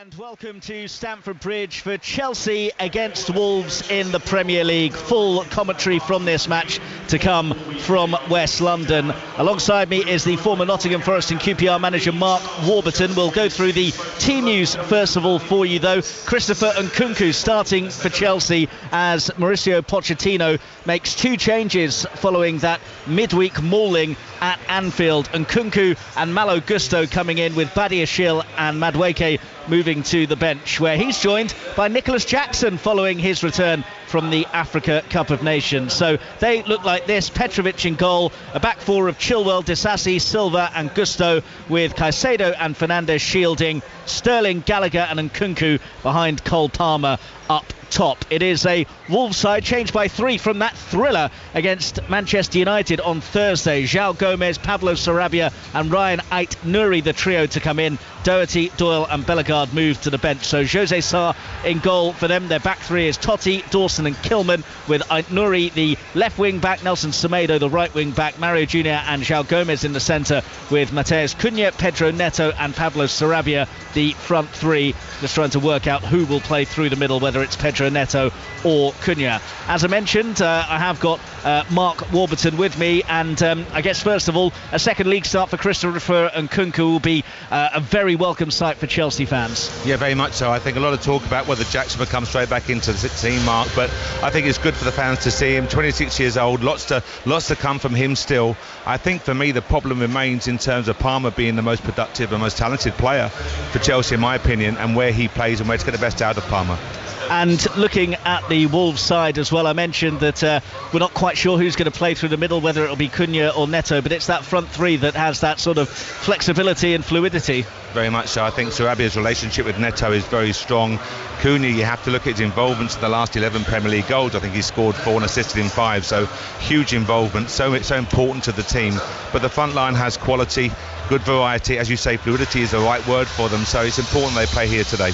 And welcome to Stamford Bridge for Chelsea against Wolves in the Premier League. Full commentary from this match to come from West London. Alongside me is the former Nottingham Forest and QPR manager Mark Warburton. We'll go through the team news first of all for you though. Christopher Nkunku starting for Chelsea as Mauricio Pochettino makes two changes following that midweek mauling at Anfield. Nkunku and Malo Gusto coming in with Badiashile and Madueke moving to the bench, where he's joined by Nicholas Jackson following his return from the Africa Cup of Nations. So they look like this: Petrovic in goal, a back four of Chilwell, Disasi, Silva and Gusto, with Caicedo and Fernandes shielding, Sterling, Gallagher and Nkunku behind Cole Palmer up top. It is a Wolves side changed by three from that thriller against Manchester United on Thursday. João Gomez, Pablo Sarabia and Ryan Ait-Nouri, the trio to come in. Doherty, Doyle and Bellegarde moved to the bench. So Jose Sarr in goal for them. Their back three is Totti, Dawson and Kilman, with Ait-Nouri the left wing back, Nelson Semedo the right wing back, Mario Junior and João Gomez in the centre, with Mateus Cunha, Pedro Neto and Pablo Sarabia the front three. Just trying to work out who will play through the middle, whether it's Pedro Neto or Cunha. As I mentioned, I have got Mark Warburton with me, and I guess first of all, a second league start for Christopher Nkunku will be a very welcome sight for Chelsea fans. Yeah, very much so. I think a lot of talk about whether Jackson will come straight back into the team, Mark, but I think it's good for the fans to see him. 26 years old, lots to come from him still. I think for me the problem remains in terms of Palmer being the most productive and most talented player for Chelsea, in my opinion, and where he plays and where to get the best out of Palmer. And looking at the Wolves side as well, I mentioned that we're not quite sure who's going to play through the middle, whether it'll be Cunha or Neto, but it's that front three that has that sort of flexibility and fluidity. Very much so. I think Sarabia's relationship with Neto is very strong. Cunha, you have to look at his involvement in the last 11 Premier League goals. I think he scored 4 and assisted in 5, so huge involvement, so important to the team. But the front line has quality, good variety, as you say, fluidity is the right word for them, so it's important they play here today.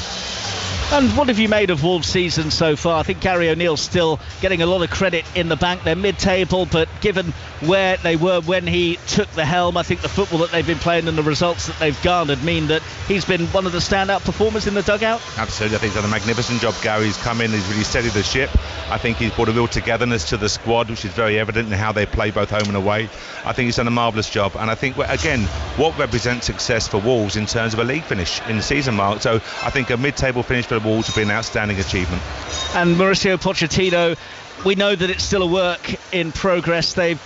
And what have you made of Wolves' season so far? I think Gary O'Neill's still getting a lot of credit in the bank. They're mid-table, but given where they were when he took the helm, I think the football that they've been playing and the results that they've garnered mean that he's been one of the standout performers in the dugout. Absolutely. I think he's done a magnificent job, Gary. He's come in, he's really steadied the ship. I think he's brought a real togetherness to the squad, which is very evident in how they play both home and away. I think he's done a marvellous job, and I think, again, what represents success for Wolves in terms of a league finish in the season, Mark. So I think a mid-table finish for the Wolves would be an outstanding achievement. And Mauricio Pochettino, we know that it's still a work in progress. They've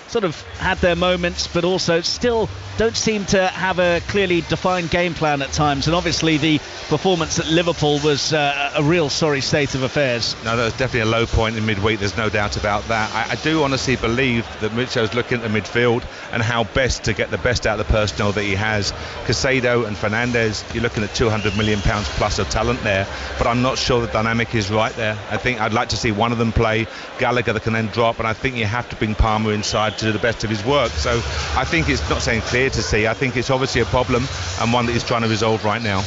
sort of had their moments, but also still don't seem to have a clearly defined game plan at times. And obviously the performance at Liverpool was a real sorry state of affairs. No, that was definitely a low point in midweek, there's no doubt about that. I do honestly believe that Mitchell's looking at the midfield and how best to get the best out of the personnel that he has. Caicedo and Fernandes, you're looking at £200 million plus of talent there, but I'm not sure the dynamic is right there. I think I'd like to see one of them play, Gallagher that can then drop, and I think you have to bring Palmer inside to do the best of his work. So I think it's not saying clear to see. I think it's obviously a problem and one that he's trying to resolve right now.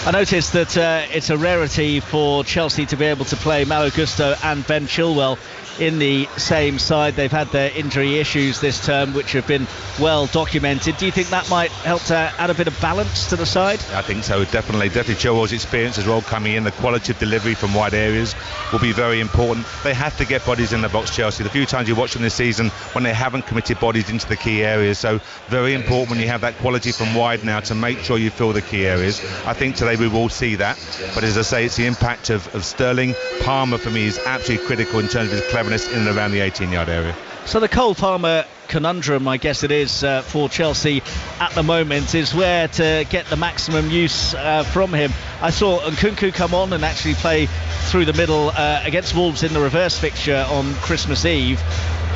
I noticed that it's a rarity for Chelsea to be able to play Malo Gusto and Ben Chilwell in the same side. They've had their injury issues this term, which have been well documented. Do you think that might help to add a bit of balance to the side? I think so, definitely Chilwell's experience as well coming in, the quality of delivery from wide areas will be very important. They have to get bodies in the box, Chelsea. The few times you watch them this season when they haven't committed bodies into the key areas, so very important when you have that quality from wide now to make sure you fill the key areas. I think today we will see that, but as I say, it's the impact of Sterling. Palmer for me is absolutely critical in terms of his cleverness in and around the 18-yard area. So the Cole Palmer conundrum, I guess it is, for Chelsea at the moment, is where to get the maximum use from him. I saw Nkunku come on and actually play through the middle against Wolves in the reverse fixture on Christmas Eve,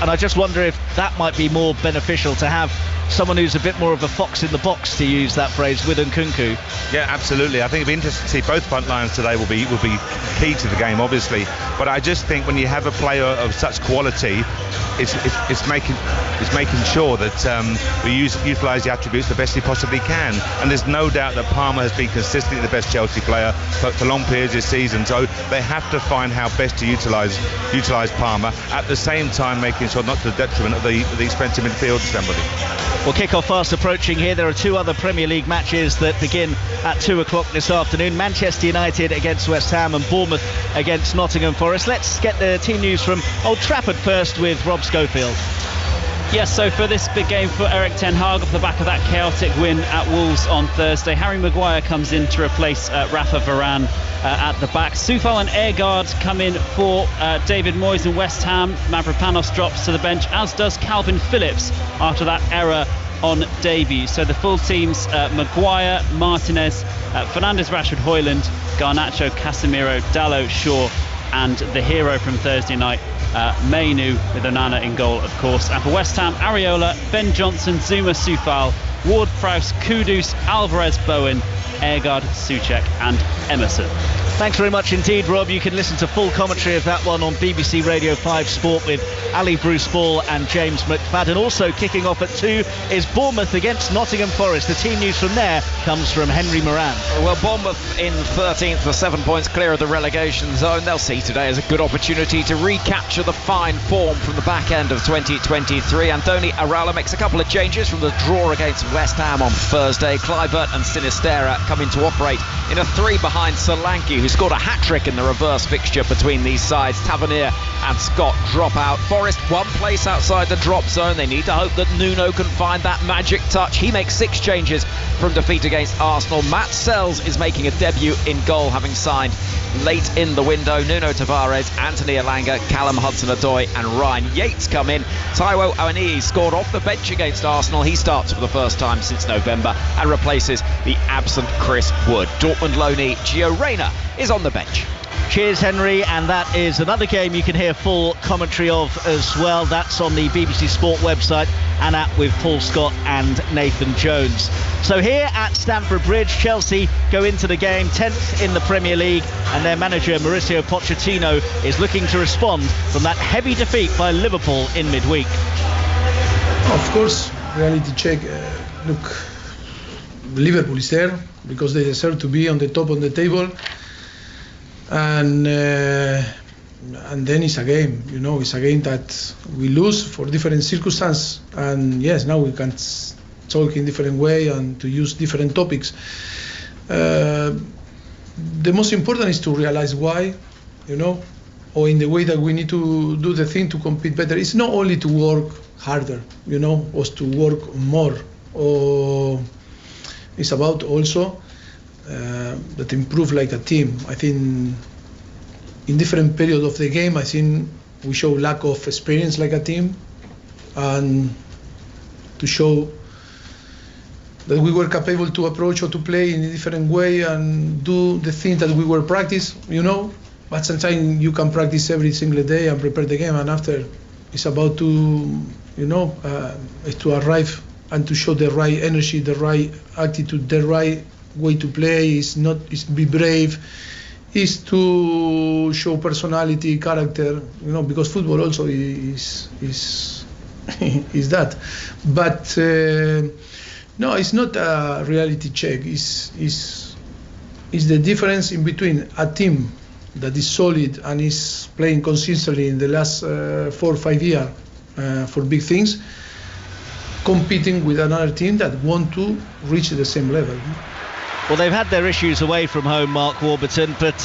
and I just wonder if that might be more beneficial to have someone who's a bit more of a fox in the box, to use that phrase, with Nkunku. Yeah, absolutely. I think it'll be interesting to see both front lines today will be key to the game, obviously. But I just think when you have a player of such quality, it's making sure that we utilise the attributes the best he possibly can. And there's no doubt that Palmer has been consistently the best Chelsea player for long periods this season. So they have to find how best to utilise Palmer, at the same time making sure not to the detriment of the expensive midfield somebody. Well, kick-off fast approaching here. There are two other Premier League matches that begin at 2 o'clock this afternoon. Manchester United against West Ham and Bournemouth against Nottingham Forest. Let's get the team news from Old Trafford first with Rob Schofield. Yes, so for this big game for Erik ten Hag off the back of that chaotic win at Wolves on Thursday, Harry Maguire comes in to replace Rafa Varane at the back. Soufal and Ødegaard come in for David Moyes and West Ham. Mavropanos drops to the bench, as does Calvin Phillips after that error on debut. So the full teams, Maguire, Martinez, Fernandes, Rashford, Højlund, Garnacho, Casemiro, Dalot, Shaw, and the hero from Thursday night, Mainu, with Onana in goal, of course. And for West Ham, Areola, Ben Johnson, Zuma, Soufal, Ward-Prowse, Kudus, Alvarez, Bowen, Ødegaard, Souček and Emerson. Thanks very much indeed, Rob. You can listen to full commentary of that one on BBC Radio 5 Sport with Ali Bruce Ball and James McFadden. Also kicking off at 2 is Bournemouth against Nottingham Forest. The team news from there comes from Henry Moran. Well, Bournemouth in 13th for 7 points clear of the relegation zone. They'll see today as a good opportunity to recapture the fine form from the back end of 2023. Anthony Araola makes a couple of changes from the draw against West Ham on Thursday. Kluivert and Sinisterra coming to operate in a 3 behind Solanke, who scored a hat-trick in the reverse fixture between these sides. Tavernier and Scott drop out. Forest 1 place outside the drop zone. They need to hope that Nuno can find that magic touch. He makes 6 changes from defeat against Arsenal. Matt Sells is making a debut in goal, having signed late in the window. Nuno Tavares, Anthony Elanga, Callum Hudson-Odoi and Ryan Yates come in. Taiwo Awoniyi scored off the bench against Arsenal. He starts for the first time since November and replaces the absent Chris Wood. Dortmund loanee Gio Reyna is on the bench. Cheers, Henry, and that is another game you can hear full commentary of as well. That's on the BBC Sport website and app with Paul Scott and Nathan Jones. So here at Stamford Bridge, Chelsea go into the game 10th in the Premier League, and their manager Mauricio Pochettino is looking to respond from that heavy defeat by Liverpool in midweek. Of course, reality check. Look, Liverpool is there because they deserve to be on the top of the table. And then it's a game, it's a game that we lose for different circumstances. And yes, now we can talk in different way and to use different topics. The most important is to realize why, or in the way that we need to do the thing to compete better. It's not only to work harder, or to work more, or it's about also that improve like a team. I think in different periods of the game, I think we show lack of experience like a team, and to show that we were capable to approach or to play in a different way and do the thing that we were practice, but sometimes you can practice every single day and prepare the game, and after it's about to, to arrive and to show the right energy, the right attitude, the right way to play. Is be brave, is to show personality, character, because football also is is that. But no, it's not a reality check. It's the difference in between a team that is solid and is playing consistently in the last 4 or 5 years for big things, competing with another team that want to reach the same level. Well, they've had their issues away from home, Mark Warburton, but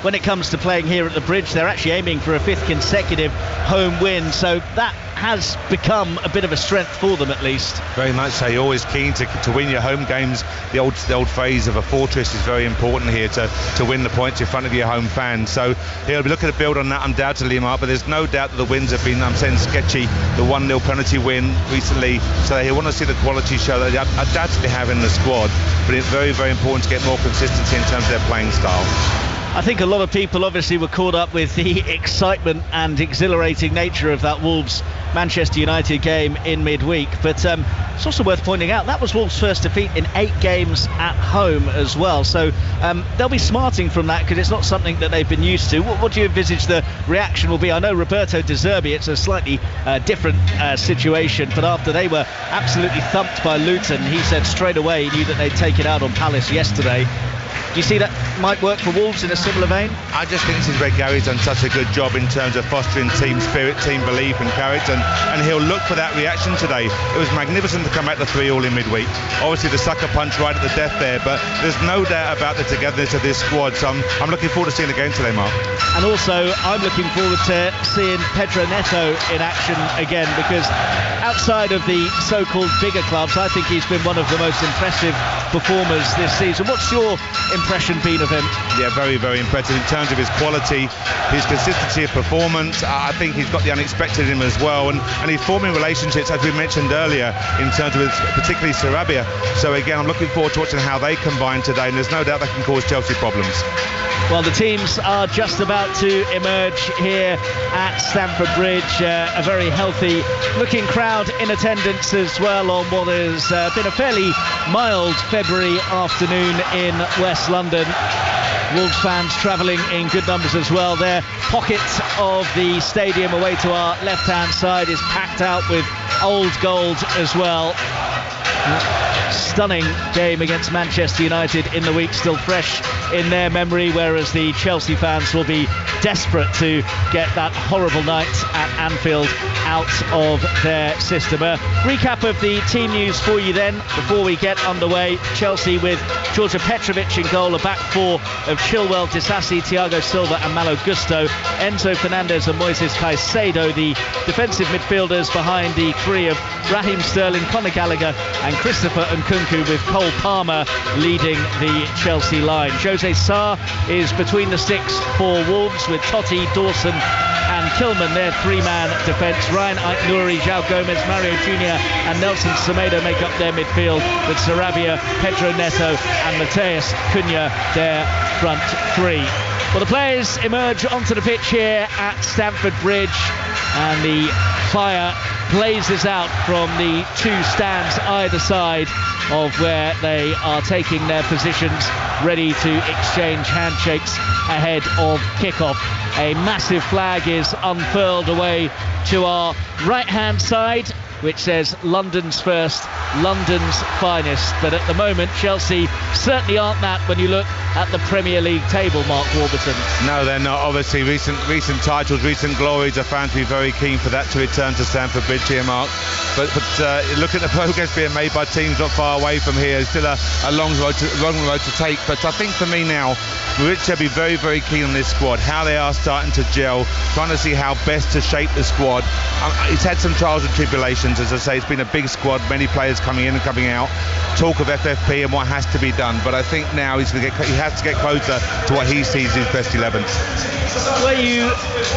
when it comes to playing here at the Bridge, they're actually aiming for a 5th consecutive home win, so that has become a bit of a strength for them at least. Very much so. You're always keen to win your home games. The old phrase of a fortress is very important here to win the points in front of your home fans. So he'll be looking to build on that undoubtedly, Mark, but there's no doubt that the wins have been, I'm saying, sketchy. The 1-0 penalty win recently, so he'll want to see the quality show that they undoubtedly have in the squad, but it's very, very important to get more consistency in terms of their playing style. I think a lot of people obviously were caught up with the excitement and exhilarating nature of that Wolves-Manchester United game in midweek, but it's also worth pointing out that was Wolves' first defeat in 8 games at home as well, so they'll be smarting from that because it's not something that they've been used to. What do you envisage the reaction will be? I know Roberto De Zerbi, it's a slightly different situation, but after they were absolutely thumped by Luton, he said straight away he knew that they'd take it out on Palace yesterday. Do you see that might work for Wolves in a similar vein? I just think this is where Gary's done such a good job in terms of fostering team spirit, team belief and character, and he'll look for that reaction today. It was magnificent to come out the 3-all in midweek. Obviously the sucker punch right at the death there, but there's no doubt about the togetherness of this squad, so I'm looking forward to seeing the game today, Mark. And also I'm looking forward to seeing Pedro Neto in action again, because outside of the so-called bigger clubs, I think he's been one of the most impressive performers this season. What's your impression been of him? Yeah, very, very impressive in terms of his quality, his consistency of performance. I think he's got the unexpected in him as well, and he's forming relationships, as we mentioned earlier, in terms of particularly Sarabia. So again, I'm looking forward to watching how they combine today, and there's no doubt that can cause Chelsea problems. Well, the teams are just about to emerge here at Stamford Bridge. A very healthy looking crowd in attendance as well on what has been a fairly mild February afternoon in West London. Wolves fans travelling in good numbers as well. Their pocket of the stadium away to our left-hand side is packed out with old gold as well. Stunning game against Manchester United in the week, still fresh in their memory, whereas the Chelsea fans will be desperate to get that horrible night at Anfield out of their system. A recap of the team news for you then before we get underway. Chelsea with Georgia Petrovic in goal, a back four of Chilwell, Disasi, Thiago Silva and Malo Gusto, Enzo Fernandez and Moises Caicedo, the defensive midfielders behind the three of Raheem Sterling, Conor Gallagher and Christopher Nkunku, with Cole Palmer leading the Chelsea line. Jose Sarr is between the sticks for Wolves, with Totti, Dawson and Kilman, their three-man defence. Ryan Aït-Nouri, João Gomez, Mario Junior and Nelson Semedo make up their midfield, with Sarabia, Pedro Neto and Mateus Cunha their front three. Well, the players emerge onto the pitch here at Stamford Bridge, and the fire blazes out from the two stands either side of where they are taking their positions, ready to exchange handshakes ahead of kickoff. A massive flag is unfurled away to our right-hand side, which says London's first, London's finest. But at the moment, Chelsea certainly aren't that when you look at the Premier League table, Mark Warburton. No, they're not. Obviously, recent titles, recent glories, are found to be very keen for that to return to Stamford Bridge here, Mark. But look at the progress being made by teams not far away from here. It's still a long road to take. But I think for me now, Rich will be very, very keen on this squad, how they are starting to gel, trying to see how best to shape the squad. He's had some trials and tribulations, as I say. It's been a big squad, many players coming in and coming out, talk of FFP and what has to be done. But I think now he has to get closer to what he sees his best 11. Were you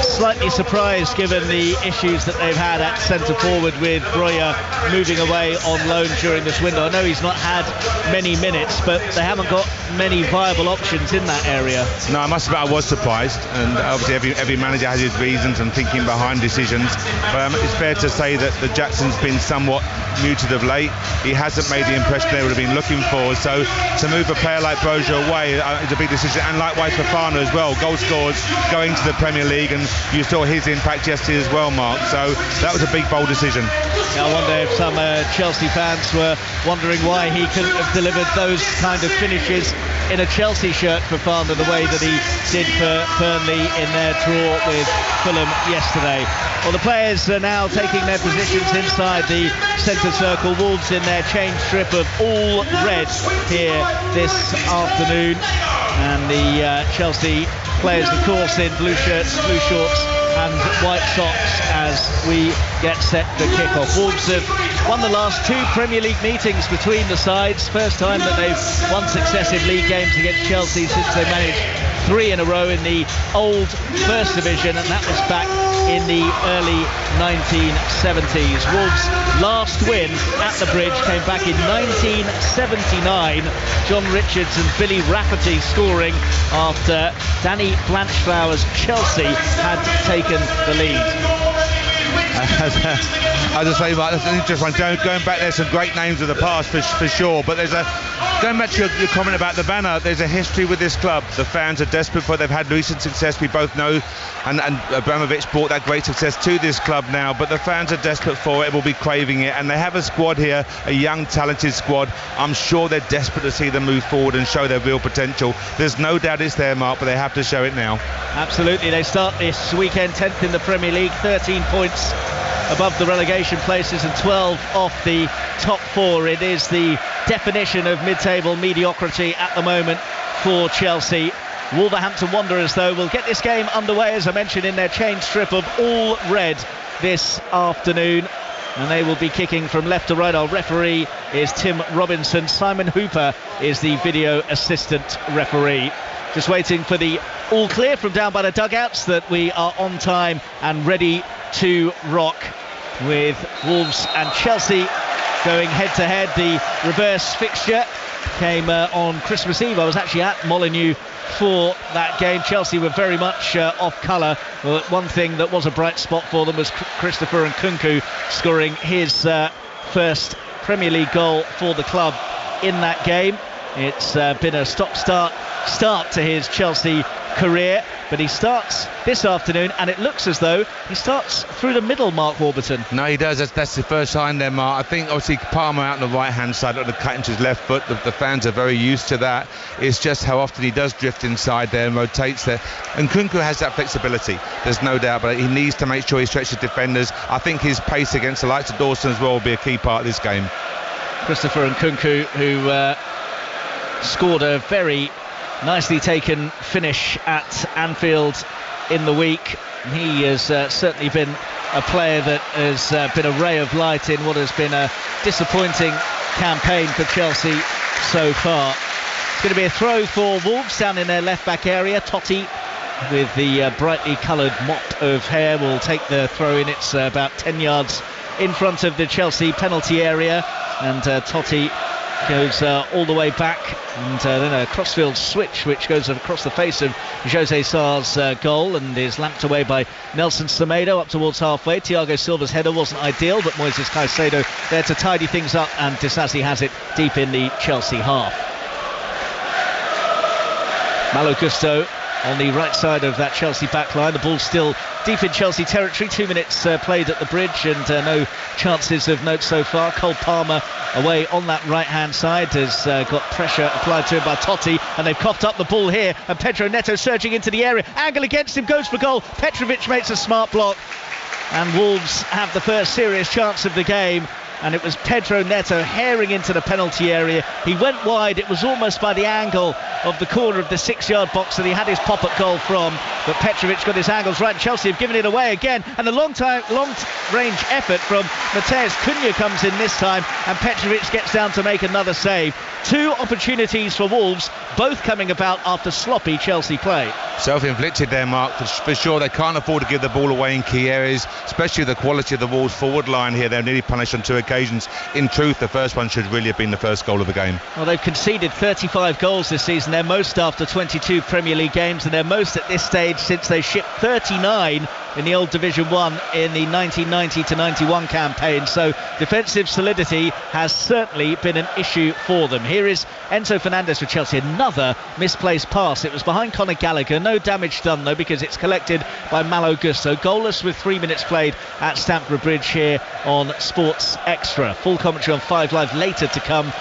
slightly surprised, given the issues that they've had at centre forward, with Breuer moving away on loan during this window? I know he's not had many minutes, but they haven't got many viable options in that area. No, I must admit I was surprised, and obviously every manager has his reasons and thinking behind decisions. But it's fair to say that the Jackson's been somewhat muted of late. He hasn't made the impression they would have been looking for. So to move a player like Breuer away is a big decision, and likewise Fofana as well. Goal scorers going to the Premier League, and you saw his impact yesterday as well, Mark. So that was a big, bold decision. I wonder if some Chelsea fans were wondering why he couldn't have delivered those kind of finishes in a Chelsea shirt for Fofana the way that he did for Burnley in their draw with Fulham yesterday. Well, the players are now taking their positions inside the centre circle. Wolves in their change strip of all red here this afternoon, and the Chelsea players, of course, in blue shirts, blue shorts and white socks as we get set to kick off. Wolves have won the last two Premier League meetings between the sides. First time that they've won successive league games against Chelsea since they managed 3 in a row in the old First Division, and that was back in the early 1970s. Wolves' last win at the Bridge came back in 1979. John Richards and Billy Rafferty scoring after Danny Blanchflower's Chelsea had taken the lead. As I say, Mark, that's an interesting one. Going back, there's some great names of the past for sure, but going back to your comment about the banner, there's a history with this club. The fans are desperate for it. They've had recent success, we both know, and Abramovich brought that great success to this club now, but the fans are desperate for it, will be craving it, and they have a squad here, a young, talented squad. I'm sure they're desperate to see them move forward and show their real potential. There's no doubt it's there, Mark, but they have to show it now. Absolutely. They start this weekend 10th in the Premier League, 13 points above the relegation places and 12 off the top four. It is the definition of mid-table mediocrity at the moment for Chelsea. Wolverhampton Wanderers, though, will get this game underway, as I mentioned, in their chain strip of all red this afternoon, and they will be kicking from left to right. Our referee is Tim Robinson. Simon Hooper is the video assistant referee. Just waiting for the all clear from down by the dugouts that we are on time and ready to rock, with Wolves and Chelsea going head to head. The reverse fixture came on Christmas Eve. I was actually at Molineux for that game. Chelsea were very much off colour. One thing that was a bright spot for them was Christopher Nkunku scoring his first Premier League goal for the club in that game. It's been a stop-start to his Chelsea career, but he starts this afternoon, and it looks as though he starts through the middle, Mark Warburton. No, he does. That's the first time there, Mark. I think obviously Palmer out on the right-hand side, the cut into his left foot. The fans are very used to that. It's just how often he does drift inside there and rotates there. And Nkunku has that flexibility. There's no doubt, but he needs to make sure he stretches defenders. I think his pace against the likes of Dawson as well will be a key part of this game. Christopher Nkunku, who scored a very nicely taken finish at Anfield in the week. He has certainly been a player that has been a ray of light in what has been a disappointing campaign for Chelsea so far. It's going to be a throw for Wolves down in their left back area. Totti, with the brightly coloured mop of hair, will take the throw in. It's about 10 yards in front of the Chelsea penalty area, and Totti goes all the way back, and then a crossfield switch which goes across the face of Jose Sarr's goal and is lamped away by Nelson Semedo up towards halfway. Thiago Silva's header wasn't ideal, but Moises Caicedo there to tidy things up, and Disasi has it deep in the Chelsea half. Malo Gusto on the right side of that Chelsea back line. The ball's still deep in Chelsea territory. 2 minutes played at the bridge, and no chances of note so far. Cole Palmer away on that right hand side has got pressure applied to him by Totti, and they've coughed up the ball here, and Pedro Neto surging into the area. Angle against him, goes for goal. Petrovic makes a smart block, and Wolves have the first serious chance of the game. And it was Pedro Neto herring into the penalty area. He went wide. It was almost by the angle of the corner of the 6-yard box that he had his pop-up goal from, but Petrovic got his angles right. Chelsea have given it away again, and the long-range effort from Mateus Cunha comes in this time, and Petrovic gets down to make another save. 2 opportunities for Wolves, both coming about after sloppy Chelsea play. Self-inflicted there, Mark, for sure. They can't afford to give the ball away in key areas, especially the quality of the Wolves forward line here. They're nearly punished on 2 occasions. In truth, the first one should really have been the first goal of the game. Well, they've conceded 35 goals this season, their most after 22 Premier League games, and their most at this stage since they shipped 39 in the old Division 1 in the 1990-91 campaign. So defensive solidity has certainly been an issue for them. Here is Enzo Fernandez for Chelsea. Another misplaced pass. It was behind Conor Gallagher. No damage done though, because it's collected by Malo Gusto. Goalless with 3 minutes played at Stamford Bridge here on Sports Extra. Full commentary on 5 Live later to come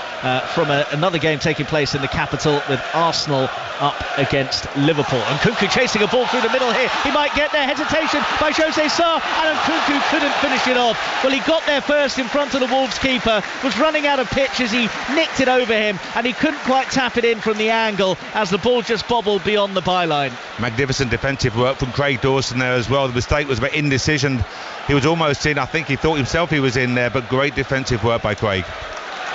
from another game taking place in the capital, with Arsenal up against Liverpool. And Nkunku chasing a ball through the middle here. He might get there. Hesitation by Jose Sarr, and Nkunku couldn't finish it off. Well, he got there first in front of the Wolves keeper, was running out of pitch as he nicked it over him, and he couldn't quite tap it in from the angle as the ball just bobbled beyond the byline. Magnificent defensive work from Craig Dawson there as well. The mistake was about indecision. He was almost in. I think he thought himself he was in there, but great defensive work by Craig.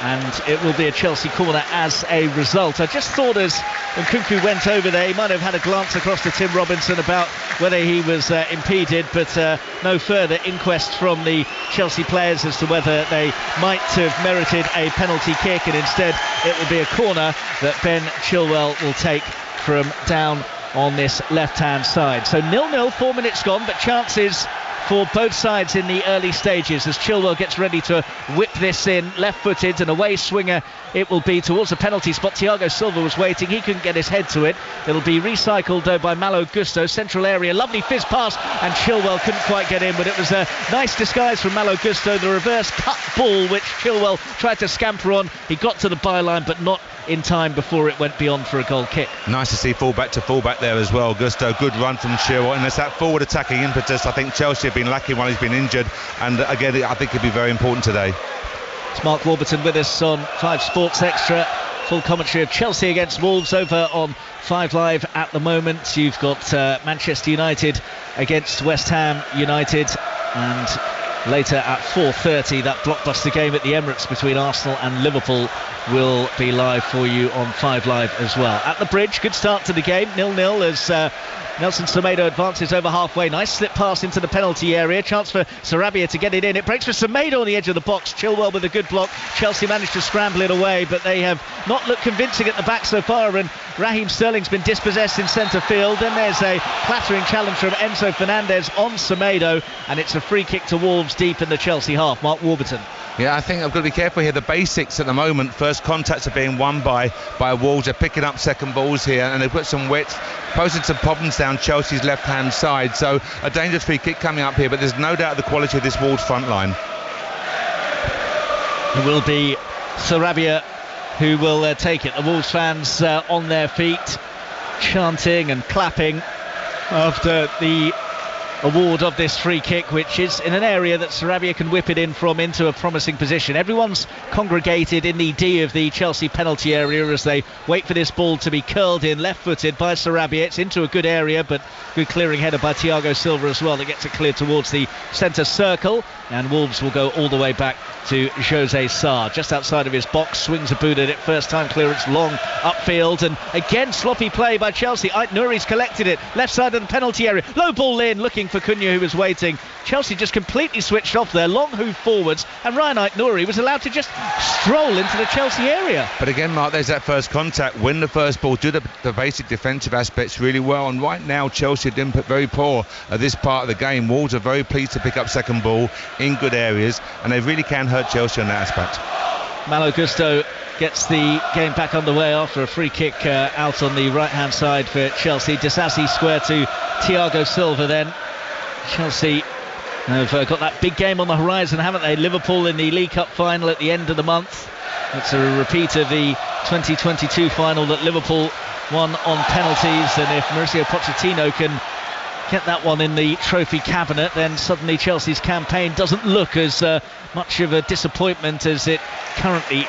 And it will be a Chelsea corner as a result. I just thought as Nkunku went over there, he might have had a glance across to Tim Robinson about whether he was impeded, but no further inquest from the Chelsea players as to whether they might have merited a penalty kick, and instead it will be a corner that Ben Chilwell will take from down on this left-hand side. So 0-0, 4 minutes gone, but chances for both sides in the early stages as Chilwell gets ready to whip this in, left-footed, and away swinger it will be towards the penalty spot. Thiago Silva was waiting, he couldn't get his head to it. It'll be recycled though by Malo Gusto, central area, lovely fizz pass, and Chilwell couldn't quite get in, but it was a nice disguise from Malo Gusto, the reverse cut ball which Chilwell tried to scamper on. He got to the byline but not in time before it went beyond for a goal kick. Nice to see fullback to fullback there as well. Gusto, good run from Chilwell, and it's that forward attacking impetus I think Chelsea have been lacking while he's been injured, and again I think he'll be very important today. It's Mark Warburton with us on 5 Sports Extra. Full commentary of Chelsea against Wolves over on 5 Live at the moment. You've got Manchester United against West Ham United, and later at 4:30 that blockbuster game at the Emirates between Arsenal and Liverpool will be live for you on 5 Live as well. At the Bridge, good start to the game, 0-0 as Nelson Semedo advances over halfway. Nice slip pass into the penalty area. Chance for Sarabia to get it in. It breaks for Semedo on the edge of the box. Chilwell with a good block. Chelsea managed to scramble it away, but they have not looked convincing at the back so far, and Raheem Sterling's been dispossessed in centre field. Then there's a clattering challenge from Enzo Fernandez on Semedo, and it's a free kick to Wolves deep in the Chelsea half. Mark Warburton. Yeah, I think I've got to be careful here. The basics at the moment, first contacts are being won by Wolves. They're picking up second balls here, and they've got some width, posing some problems down Chelsea's left-hand side. So a dangerous free kick coming up here, but there's no doubt the quality of this Wolves front line. It will be Sarabia who will take it. The Wolves fans on their feet, chanting and clapping after the award of this free kick, which is in an area that Sarabia can whip it in from into a promising position. Everyone's congregated in the D of the Chelsea penalty area as they wait for this ball to be curled in, left-footed by Sarabia. It's into a good area, but good clearing header by Thiago Silva as well that gets it cleared towards the centre circle, and Wolves will go all the way back to Jose Sarr just outside of his box, swings a boot at it, first time clearance long upfield, and again sloppy play by Chelsea. Ait Nouri's collected it left side of the penalty area, low ball in, looking for Cunha who was waiting. Chelsea just completely switched off there, long hoof forwards, and Ryan Ait Nouri was allowed to just stroll into the Chelsea area. But again, Mark, there's that first contact, win the first ball, do the basic defensive aspects really well, and right now Chelsea have been very poor at this part of the game. Wolves are very pleased to pick up second ball in good areas, and they really can hurt Chelsea on that aspect. Malo Gusto gets the game back underway after a free kick out on the right hand side for Chelsea. Disasi square to Thiago Silva then. Chelsea have got that big game on the horizon, haven't they? Liverpool in the League Cup final at the end of the month. It's a repeat of the 2022 final that Liverpool won on penalties, and if Mauricio Pochettino can get that one in the trophy cabinet, then suddenly Chelsea's campaign doesn't look as much of a disappointment as it currently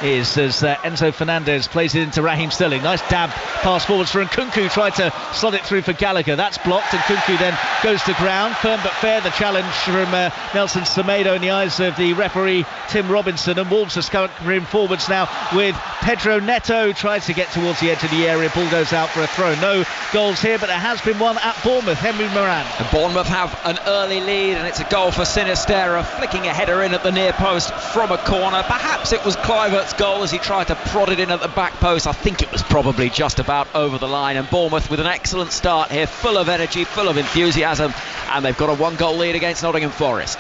is, as Enzo Fernandez plays it into Raheem Sterling. Nice dab pass forwards for Nkunku, tried to slot it through for Gallagher. That's blocked, and Nkunku then goes to ground. Firm but fair, the challenge from Nelson Semedo in the eyes of the referee Tim Robinson, and Wolves are scuttling forwards now with Pedro Neto, tries to get towards the edge of the area, ball goes out for a throw. No goals here, but there has been one at Bournemouth. Henry Moran. And Bournemouth have an early lead, and it's a goal for Sinisterra, flicking a header in at the near post from a corner. Perhaps it was Kluivert's goal as he tried to prod it in at the back post. I think it was probably just about over the line, and Bournemouth with an excellent start here, full of energy, full of enthusiasm, and they've got a 1-goal lead against Nottingham Forest.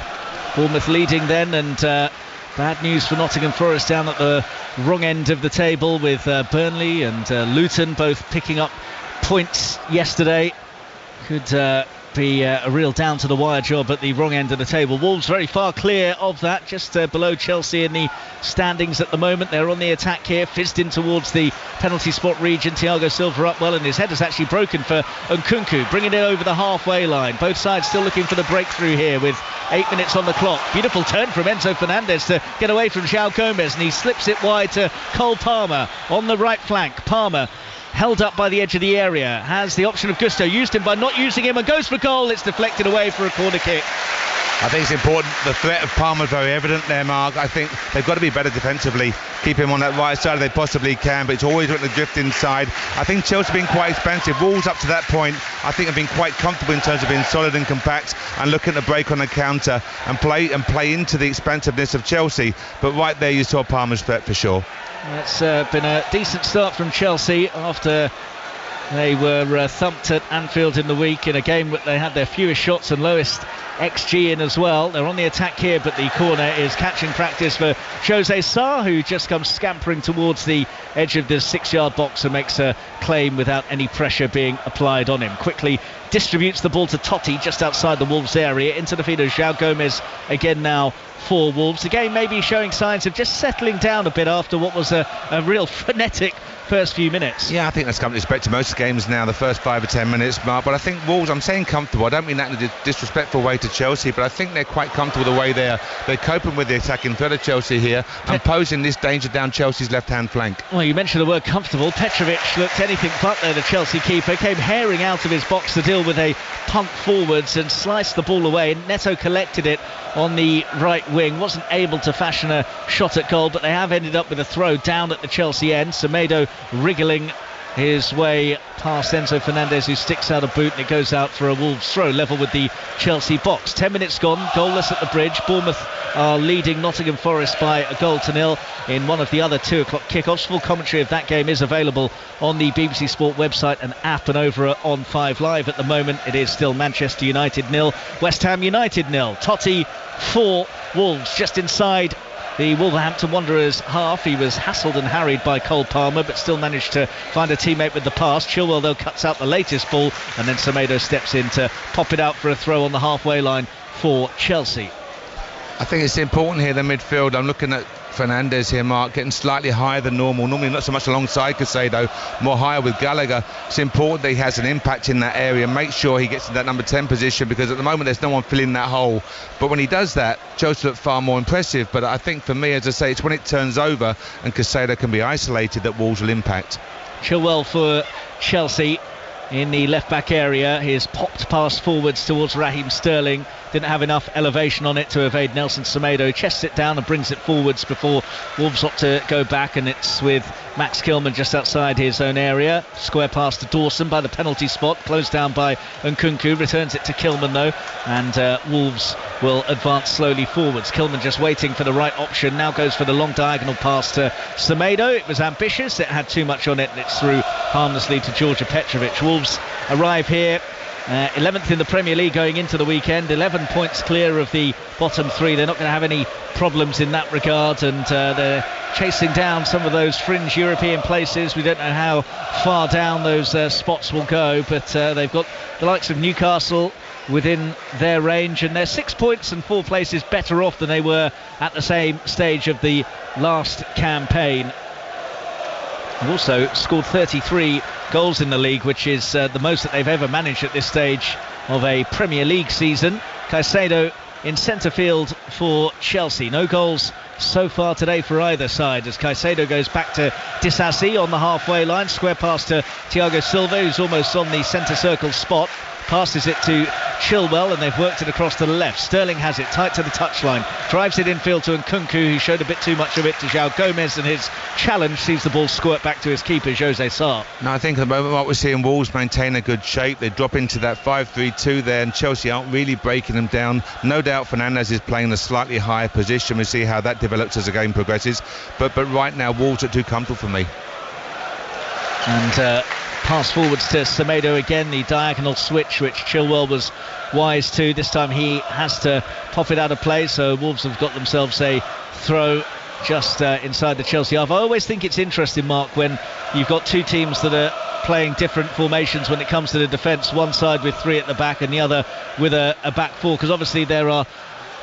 Bournemouth leading then, and bad news for Nottingham Forest down at the wrong end of the table with Burnley and Luton both picking up points yesterday. Could be a real down to the wire job at the wrong end of the table. Wolves very far clear of that, just below Chelsea in the standings at the moment. They're on the attack here, fizzed in towards the penalty spot region. Thiago Silva up well, and his header's actually broken for Nkunku, bringing it over the halfway line. Both sides still looking for the breakthrough here with 8 minutes on the clock. Beautiful turn from Enzo Fernandez to get away from João Gomez, and he slips it wide to Cole Palmer on the right flank. Palmer held up by the edge of the area, has the option of Gusto, used him by not using him, and goes for goal. It's deflected away for a corner kick. I think it's important. The threat of Palmer is very evident there, Mark. I think they've got to be better defensively, keep him on that right side if they possibly can, but it's always with the drift inside. I think Chelsea have been quite expensive. Wolves up to that point I think have been quite comfortable in terms of being solid and compact and looking to break on the counter and play into the expansiveness of Chelsea, but right there you saw Palmer's threat for sure. It's been a decent start from Chelsea after They were thumped at Anfield in the week in a game where they had their fewest shots and lowest XG in as well. They're on the attack here, but the corner is catching practice for Jose Sarr, who just comes scampering towards the edge of the 6-yard box and makes a claim without any pressure being applied on him. Quickly distributes the ball to Totti just outside the Wolves area. Into the feet of João Gomes again now for Wolves. The game may be showing signs of just settling down a bit after what was a real frenetic first few minutes. Yeah, I think that's come to expect to most games now, the first 5 or 10 minutes, Mark. But I think Wolves, I'm saying comfortable, I don't mean that in a disrespectful way to Chelsea, but I think they're quite comfortable the way they're coping with the attacking threat of Chelsea here and posing this danger down Chelsea's left-hand flank. Well, you mentioned the word comfortable. Petrovic looked anything but there, the Chelsea keeper. Came herring out of his box to deal with a punt forwards and sliced the ball away. Neto collected it on the right wing, wasn't able to fashion a shot at goal, but they have ended up with a throw down at the Chelsea end. Semedo wriggling his way past Enzo Fernandez, who sticks out a boot, and it goes out for a Wolves throw level with the Chelsea box. 10 minutes gone, goalless at the Bridge. Bournemouth are leading Nottingham Forest by a goal to nil in one of the other 2 o'clock kickoffs. Full commentary of that game is available on the BBC Sport website and app, and over on 5 Live at the moment it is still Manchester United 0, West Ham United 0. Totti for Wolves just inside the Wolverhampton Wanderers half. He was hassled and harried by Cole Palmer, but still managed to find a teammate with the pass. Chilwell though cuts out the latest ball, and then Semedo steps in to pop it out for a throw on the halfway line for Chelsea. I think it's important here, the midfield. I'm looking at Fernandez here, Mark, getting slightly higher than normal. Normally not so much alongside Caicedo, more higher with Gallagher. It's important that he has an impact in that area. Make sure he gets in that number 10 position, because at the moment there's no one filling that hole. But when he does that, Chelsea look far more impressive. But I think for me, as I say, it's when it turns over and Caicedo can be isolated that Wolves will impact. Chilwell for Chelsea in the left-back area. He's popped past forwards towards Raheem Sterling. Didn't have enough elevation on it to evade Nelson Semedo. Chests it down and brings it forwards before Wolves opt to go back, and it's with Max Kilman just outside his own area. Square pass to Dawson by the penalty spot, closed down by Nkunku. Returns it to Kilman though, and Wolves will advance slowly forwards. Kilman just waiting for the right option. Now goes for the long diagonal pass to Semedo. It was ambitious, it had too much on it, and it's through harmlessly to Georgia Petrovic. Wolves arrive here 11th in the Premier League going into the weekend, 11 points clear of the bottom 3. They're not going to have any problems in that regard, and they're chasing down some of those fringe European places. We don't know how far down those spots will go, but they've got the likes of Newcastle within their range, and they're 6 points and 4 places better off than they were at the same stage of the last campaign. They've also scored 33 goals in the league, which is the most that they've ever managed at this stage of a Premier League season. Caicedo in centre field for Chelsea. No goals so far today for either side, as Caicedo goes back to Disasi on the halfway line. Square pass to Thiago Silva, who's almost on the centre circle spot. Passes it to Chilwell, and they've worked it across to the left. Sterling has it tight to the touchline, drives it infield to Nkunku, who showed a bit too much of it to João Gomes, and his challenge sees the ball squirt back to his keeper, Jose Sarr. No, I think at the moment what we're seeing, Wolves maintain a good shape. They drop into that 5-3-2 there, and Chelsea aren't really breaking them down. No doubt Fernandez is playing a slightly higher position. We'll see how that develops as the game progresses, but right now Wolves are too comfortable for me. And pass forwards to Semedo again, the diagonal switch which Chilwell was wise to. This time he has to pop it out of play, so Wolves have got themselves a throw just inside the Chelsea half. I always think it's interesting, Mark, when you've got two teams that are playing different formations when it comes to the defence, one side with 3 at the back and the other with a back 4, because obviously there are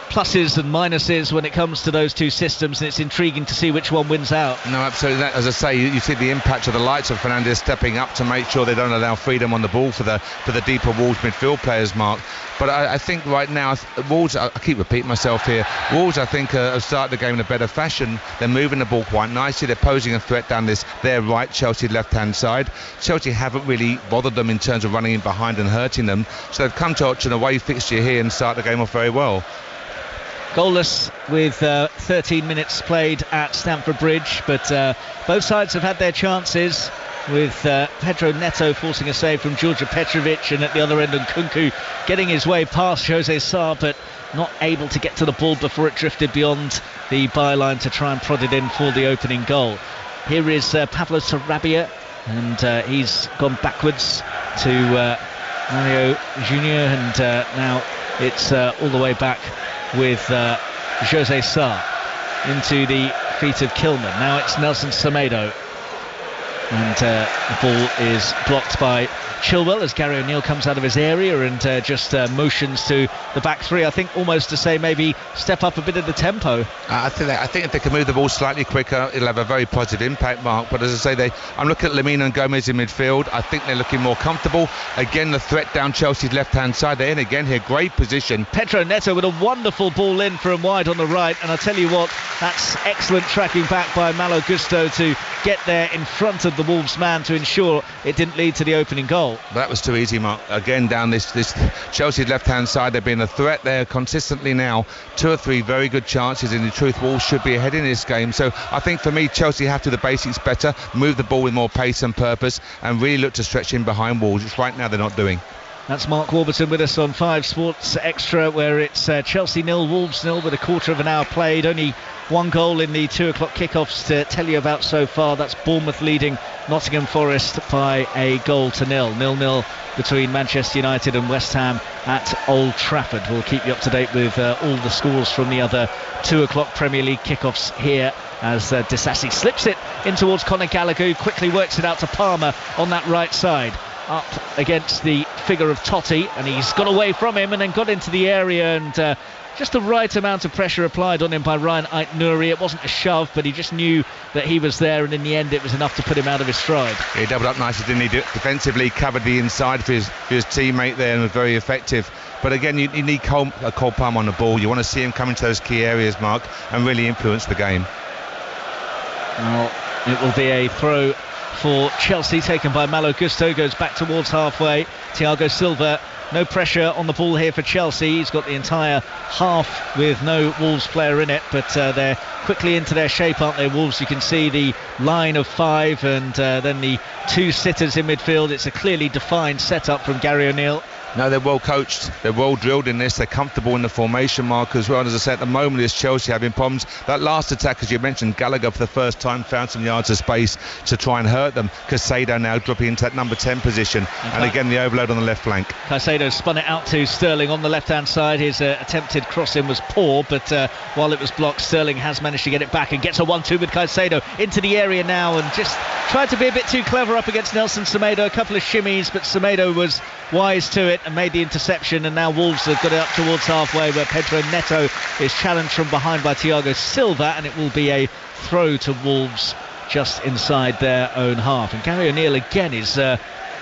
pluses and minuses when it comes to those two systems, and it's intriguing to see which one wins out. No, absolutely. As I say, you see the impact of the likes of Fernandez stepping up to make sure they don't allow freedom on the ball for the deeper Wolves midfield players, Mark. But I think right now Wolves, I keep repeating myself here, Wolves I think have started the game in a better fashion. They're moving the ball quite nicely. They're posing a threat down their right, Chelsea left hand side. Chelsea haven't really bothered them in terms of running in behind and hurting them, so they've come to an away fixture here and start the game off very well. Goalless with 13 minutes played at Stamford Bridge, but both sides have had their chances, with Pedro Neto forcing a save from Georgia Petrovic, and at the other end Nkunku getting his way past Jose Sarr, but not able to get to the ball before it drifted beyond the byline to try and prod it in for the opening goal. Here is Pablo Sarabia and he's gone backwards to Mario Junior, and now it's all the way back with Jose Sarr into the feet of Kilman. Now it's Nelson Semedo, and the ball is blocked by Chilwell as Gary O'Neill comes out of his area and just motions to the back three. I think almost to say maybe step up a bit of the tempo. I think if they can move the ball slightly quicker, it'll have a very positive impact, Mark. But as I say, I'm looking at Lemina and Gomez in midfield. I think they're looking more comfortable. Again, the threat down Chelsea's left-hand side. They're in again here. Great position. Pedro Neto with a wonderful ball in from wide on the right. And I'll tell you what, that's excellent tracking back by Malo Gusto to get there in front of the Wolves man to ensure it didn't lead to the opening goal. But that was too easy, Mark. Again, down this Chelsea's left-hand side, they've been a threat there consistently now. 2 or 3 very good chances, and in truth, Wolves should be ahead in this game. So I think for me, Chelsea have to do the basics better, move the ball with more pace and purpose, and really look to stretch in behind Wolves, which right now they're not doing. That's Mark Warburton with us on 5 Sports Extra, where it's Chelsea 0, Wolves 0 with a quarter of an hour played. Only 1 goal in the 2 o'clock kickoffs to tell you about so far. That's Bournemouth leading Nottingham Forest by a goal to 0. 0-0 between Manchester United and West Ham at Old Trafford. We'll keep you up to date with all the scores from the other 2 o'clock Premier League kickoffs here as Disasi slips it in towards Conor Gallagher, who quickly works it out to Palmer on that right side. Up against the figure of Totti, and he's got away from him and then got into the area, and just the right amount of pressure applied on him by Ryan Ait-Nouri. It wasn't a shove, but he just knew that he was there, and in the end it was enough to put him out of his stride. He doubled up nicely, didn't he? Defensively covered the inside for his teammate there and was very effective. But again, you need Cole Palmer on the ball. You want to see him come into those key areas, Mark, and really influence the game. Well, it will be a throw for Chelsea, taken by Malo Gusto, goes back towards halfway. Thiago Silva, no pressure on the ball here for Chelsea. He's got the entire half with no Wolves player in it, but they're quickly into their shape, aren't they, Wolves? You can see the line of 5 and then the 2 sitters in midfield. It's a clearly defined setup from Gary O'Neill. No, they're well coached, they're well drilled in this, they're comfortable in the formation, Mark, as well. As I said, at the moment is Chelsea having problems. That last attack, as you mentioned, Gallagher for the first time found some yards of space to try and hurt them. Caicedo now dropping into that number 10 position, and again the overload on the left flank. Caicedo spun it out to Sterling on the left hand side. His attempted cross-in was poor, but while it was blocked, Sterling has managed to get it back and gets a 1-2 with Caicedo into the area now, and just tried to be a bit too clever up against Nelson Semedo. A couple of shimmies, but Semedo was wise to it and made the interception, and now Wolves have got it up towards halfway, where Pedro Neto is challenged from behind by Thiago Silva, and it will be a throw to Wolves just inside their own half. And Gary O'Neill again is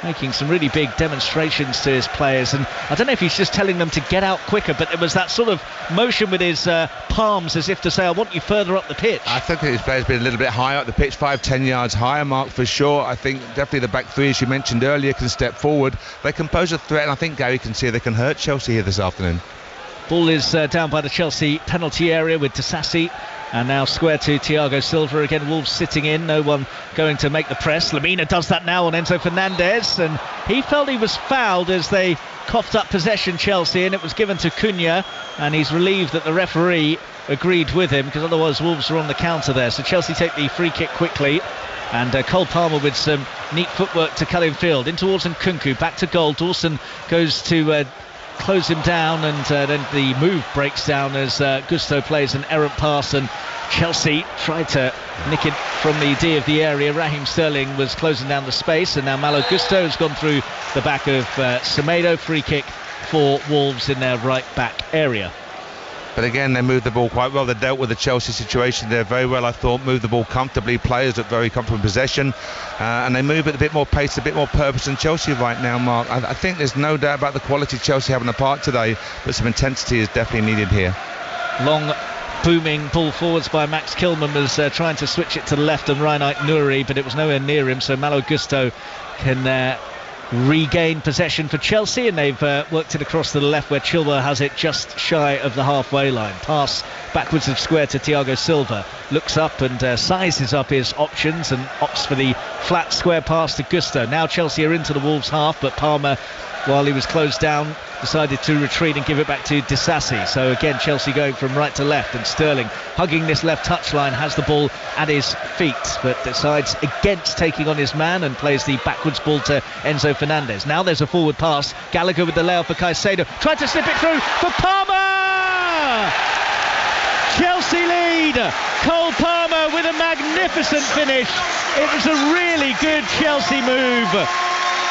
making some really big demonstrations to his players, and I don't know if he's just telling them to get out quicker, but there was that sort of motion with his palms as if to say, I want you further up the pitch. I think his players been a little bit higher up the pitch, 5-10 yards higher, Mark, for sure. I think definitely the back three, as you mentioned earlier, can step forward. They can pose a threat, and I think Gary can see they can hurt Chelsea here this afternoon. Ball is down by the Chelsea penalty area with Disasi, and now square to Thiago Silva. Again, Wolves sitting in, no one going to make the press. Lemina does that now on Enzo Fernandez, and he felt he was fouled as they coughed up possession, Chelsea, and it was given to Cunha, and he's relieved that the referee agreed with him, because otherwise Wolves were on the counter there. So Chelsea take the free kick quickly, and Cole Palmer with some neat footwork to cut in field. In towards Nkunku, back to goal. Dawson goes to close him down, and then the move breaks down as Gusto plays an errant pass, and Chelsea tried to nick it from the D of the area. Raheem Sterling was closing down the space, and now Malo Gusto has gone through the back of Semedo. Free kick for Wolves in their right back area. But again, they moved the ball quite well. They dealt with the Chelsea situation there very well, I thought. Moved the ball comfortably. Players look very comfortable in possession. And they move at a bit more pace, a bit more purpose than Chelsea right now, Mark. I think there's no doubt about the quality Chelsea have on the park today, but some intensity is definitely needed here. Long booming ball forwards by Max Kilman was trying to switch it to the left and Ryan Ait-Nouri, but it was nowhere near him, so Malo Gusto can regain possession for Chelsea, and they've worked it across to the left where Chilwell has it just shy of the halfway line. Pass backwards of square to Thiago Silva, looks up and sizes up his options and opts for the flat square pass to Gusto. Now Chelsea are into the Wolves half, but Palmer while he was closed down, decided to retreat and give it back to Disasi. So again, Chelsea going from right to left, and Sterling hugging this left touchline, has the ball at his feet, but decides against taking on his man and plays the backwards ball to Enzo Fernandez. Now there's a forward pass. Gallagher with the layout for Caicedo, tried to slip it through for Palmer! Chelsea lead. Cole Palmer with a magnificent finish. It was a really good Chelsea move.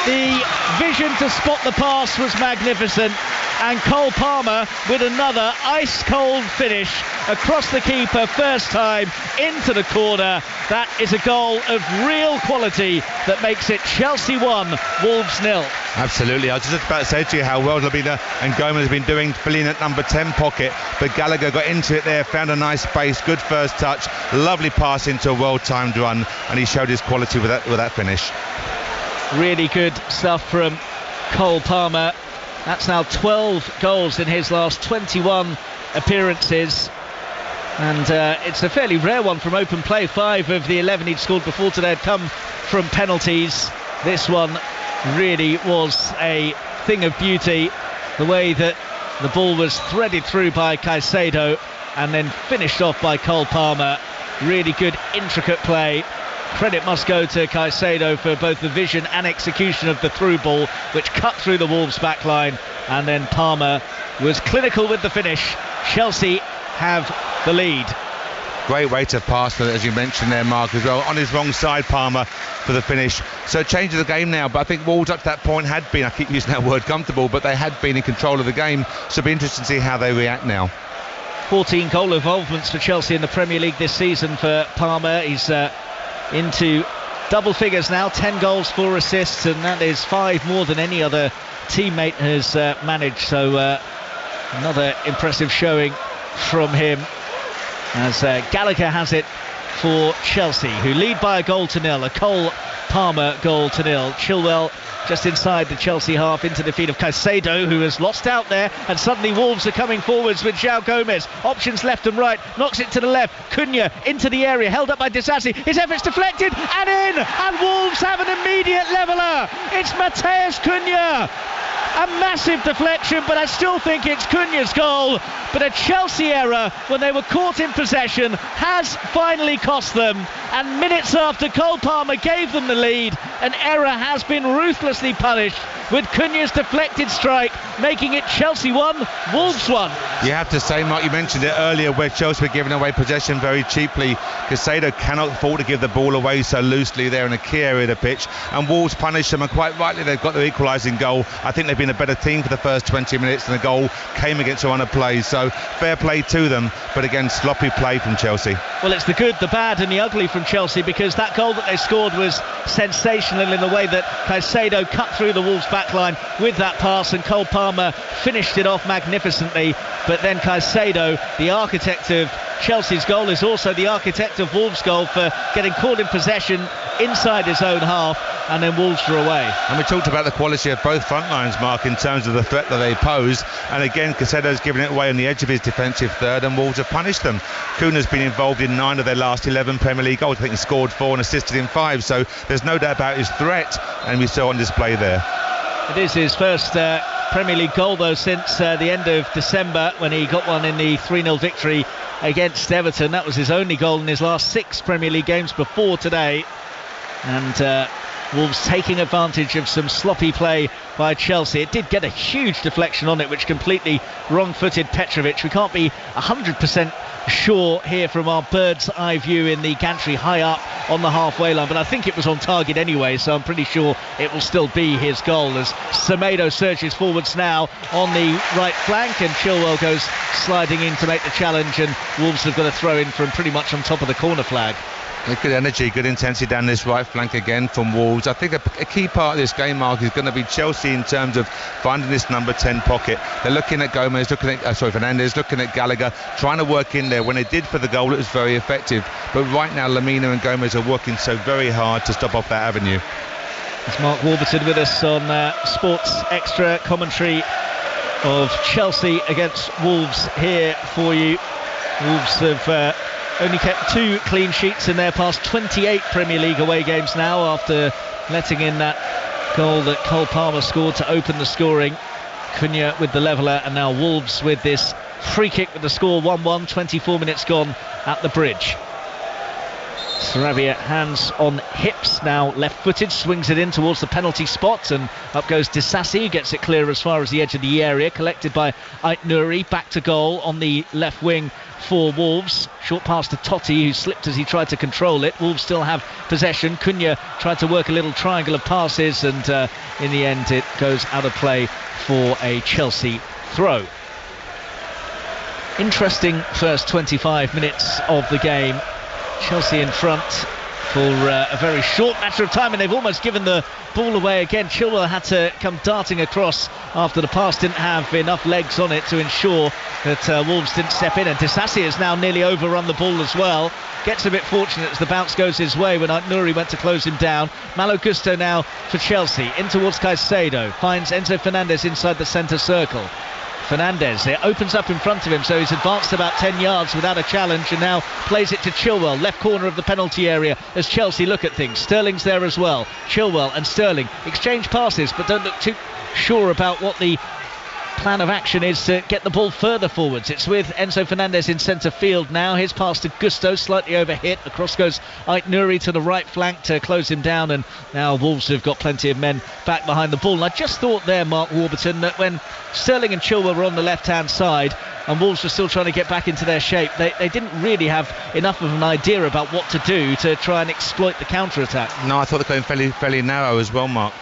The vision to spot the pass was magnificent, and Cole Palmer with another ice-cold finish across the keeper, first time into the corner. That is a goal of real quality that makes it Chelsea 1, Wolves 0. Absolutely. I was just about to say to you how well Lamina and Gomez have been doing, filling at number 10 pocket, but Gallagher got into it there, found a nice space, good first touch, lovely pass into a well-timed run, and he showed his quality with that finish. Really good stuff from Cole Palmer. That's now 12 goals in his last 21 appearances, and it's a fairly rare one from open play. 5 of the 11 he'd scored before today had come from penalties. This one really was a thing of beauty, the way that the ball was threaded through by Caicedo and then finished off by Cole Palmer. Really good, intricate play. Credit must go to Caicedo for both the vision and execution of the through ball, which cut through the Wolves back line, and then Palmer was clinical with the finish. Chelsea have the lead. Great way to pass, as you mentioned there, Mark, as well. On his wrong side, Palmer, for the finish. So change of the game now, but I think Wolves up to that point had been, I keep using that word, comfortable, but they had been in control of the game, so it'll be interesting to see how they react now. 14 goal involvements for Chelsea in the Premier League this season for Palmer. He's into double figures now, 10 goals, 4 assists, and that is 5 more than any other teammate has managed. So another impressive showing from him, as Gallagher has it for Chelsea, who lead by a goal to nil. A Cole Palmer goal to nil. Chilwell just inside the Chelsea half into the feet of Caicedo, who has lost out there, and suddenly Wolves are coming forwards with João Gomes. Options left and right, knocks it to the left. Cunha into the area, held up by Disasi. His efforts deflected and in, and Wolves have an immediate leveller. It's Matheus Cunha. A massive deflection, but I still think it's Cunha's goal. But a Chelsea error when they were caught in possession has finally cost them. And minutes after Cole Palmer gave them the lead, an error has been ruthlessly punished with Cunha's deflected strike, making it Chelsea 1, Wolves 1. You have to say, Mark, you mentioned it earlier where Chelsea were giving away possession very cheaply. Caicedo cannot afford to give the ball away so loosely there in a key area of the pitch, and Wolves punish them, and quite rightly they've got their equalising goal. I think they've been a better team for the first 20 minutes, and the goal came against a run of play, so fair play to them, but again, sloppy play from Chelsea. Well, it's the good, the bad and the ugly from Chelsea, because that goal that they scored was sensational in the way that Caicedo cut through the Wolves back line with that pass, and Cole Palmer finished it off magnificently. But then Caicedo, the architect of Chelsea's goal, is also the architect of Wolves' goal for getting caught in possession inside his own half, and then Wolves drew away. And we talked about the quality of both front lines, Mark, in terms of the threat that they pose, and again Caicedo's given it away on the edge of his defensive third, and Wolves have punished them. Cunha's been involved in 9 of their last 11 Premier League goals. I think he scored 4 and assisted in 5, so there's no doubt about his threat, and we saw on display there. It is his first Premier League goal, though, since the end of December, when he got one in the 3-0 victory against Everton. That was his only goal in his last 6 Premier League games before today. And Wolves taking advantage of some sloppy play by Chelsea. It did get a huge deflection on it, which completely wrong-footed Petrovic. We can't be 100% sure here from our bird's eye view in the gantry high up on the halfway line, but I think it was on target anyway, so I'm pretty sure it will still be his goal, as Semedo surges forwards now on the right flank, and Chilwell goes sliding in to make the challenge, and Wolves have got a throw in from pretty much on top of the corner flag. Good energy, good intensity down this right flank again from Wolves. I think a key part of this game, Mark, is going to be Chelsea in terms of finding this number 10 pocket. They're looking at Gomez, looking at Fernandez, looking at Gallagher, trying to work in there. When they did for the goal, it was very effective. But right now, Lamina and Gomez are working so very hard to stop off that avenue. It's Mark Warburton with us on Sports Extra commentary of Chelsea against Wolves here for you. Wolves have only kept 2 clean sheets in their past 28 Premier League away games now, after letting in that goal that Cole Palmer scored to open the scoring. Cunha with the leveller, and now Wolves with this free kick with the score 1-1, 24 minutes gone at the Bridge. Sarabia, hands on hips, now left-footed, swings it in towards the penalty spot, and up goes Disasi, gets it clear as far as the edge of the area, collected by Ait Nouri, back to goal on the left wing for Wolves. Short pass to Totti, who slipped as he tried to control it. Wolves still have possession. Cunha tried to work a little triangle of passes, and in the end it goes out of play for a Chelsea throw. Interesting first 25 minutes of the game. Chelsea in front for a very short matter of time, and they've almost given the ball away again. Chilwell had to come darting across after the pass didn't have enough legs on it to ensure that Wolves didn't step in, and Disasi has now nearly overrun the ball as well. Gets a bit fortunate as the bounce goes his way when Nouri went to close him down. Malo Gusto now for Chelsea, in towards Caicedo, finds Enzo Fernandez inside the centre circle. Fernandez, it opens up in front of him, so he's advanced about 10 yards without a challenge, and now plays it to Chilwell, left corner of the penalty area as Chelsea look at things. Sterling's there as well. Chilwell and Sterling exchange passes, but don't look too sure about what the plan of action is to get the ball further forwards. It's with Enzo Fernandez in centre field now. His pass to Gusto, slightly overhit. Across goes Ait Nouri to the right flank to close him down, and now Wolves have got plenty of men back behind the ball. And I just thought there, Mark Warburton, that when Sterling and Chilwell were on the left-hand side and Wolves were still trying to get back into their shape, they didn't really have enough of an idea about what to do to try and exploit the counter-attack. No, I thought they were going fairly narrow as well, Mark.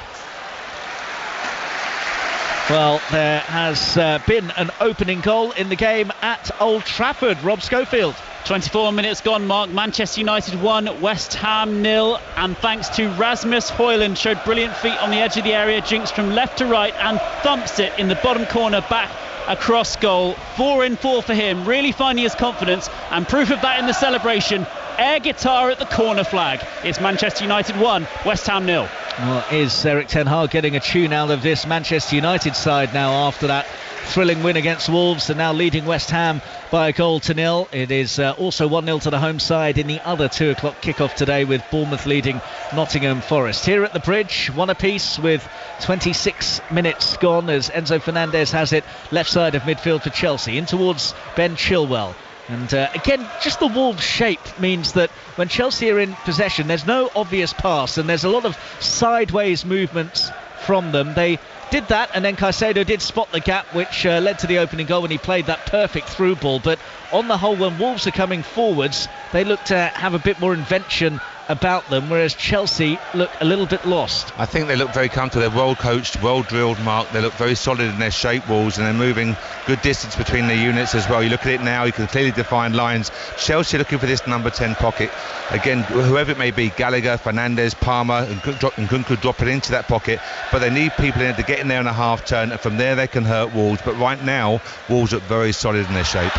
Well, there has been an opening goal in the game at Old Trafford. Rob Schofield. 24 minutes gone, Mark. Manchester United 1, West Ham 0, and thanks to Rasmus Højlund, showed brilliant feet on the edge of the area, jinxed from left to right and thumps it in the bottom corner back across goal. 4 in 4 for him, really finding his confidence, and proof of that in the celebration. Air guitar at the corner flag. It's Manchester United 1, West Ham 0. Well, is Erik ten Hag getting a tune out of this Manchester United side now after that thrilling win against Wolves, and now leading West Ham by a goal to nil. It is also 1-0 to the home side in the other 2 o'clock kickoff today, with Bournemouth leading Nottingham Forest. Here at the Bridge, 1 apiece with 26 minutes gone as Enzo Fernandez has it left side of midfield for Chelsea, in towards Ben Chilwell. And again, just the Wolves shape means that when Chelsea are in possession, there's no obvious pass, and there's a lot of sideways movements from them. They did that, and then Caicedo did spot the gap, which led to the opening goal when he played that perfect through ball. But on the whole, when Wolves are coming forwards, they look to have a bit more invention about them, whereas Chelsea look a little bit lost. I think they look very comfortable. They're well coached, well drilled, Mark. They look very solid in their shape walls, and they're moving good distance between their units as well. You look at it now, you can clearly define lines. Chelsea looking for this number 10 pocket. Again, whoever it may be, Gallagher, Fernandez, Palmer, and Nkunku drop it into that pocket, but they need people in it to get in there in a half turn, and from there they can hurt Wolves. But right now, Wolves look very solid in their shape.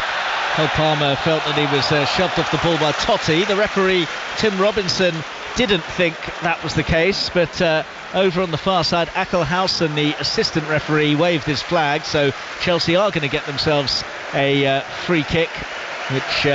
Cole Palmer felt that he was shoved off the ball by Totti. The referee, Tim Robinson, didn't think that was the case, but over on the far side, Ackelhausen, the assistant referee, waved his flag, so Chelsea are going to get themselves a free kick, which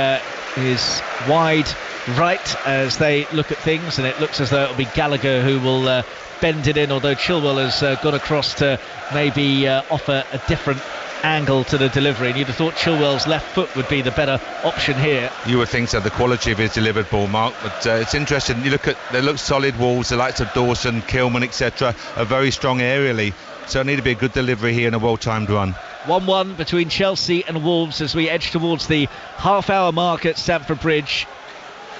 is wide right as they look at things, and it looks as though it'll be Gallagher who will bend it in, although Chilwell has got across to maybe offer a different angle to the delivery, and you'd have thought Chilwell's left foot would be the better option here. You would think so, the quality of his delivered ball, Mark, but it's interesting. You look at, they look solid Wolves, the likes of Dawson, Kilman, etc., are very strong aerially, so it need to be a good delivery here and a well-timed run. 1-1 between Chelsea and Wolves as we edge towards the half-hour mark at Stamford Bridge,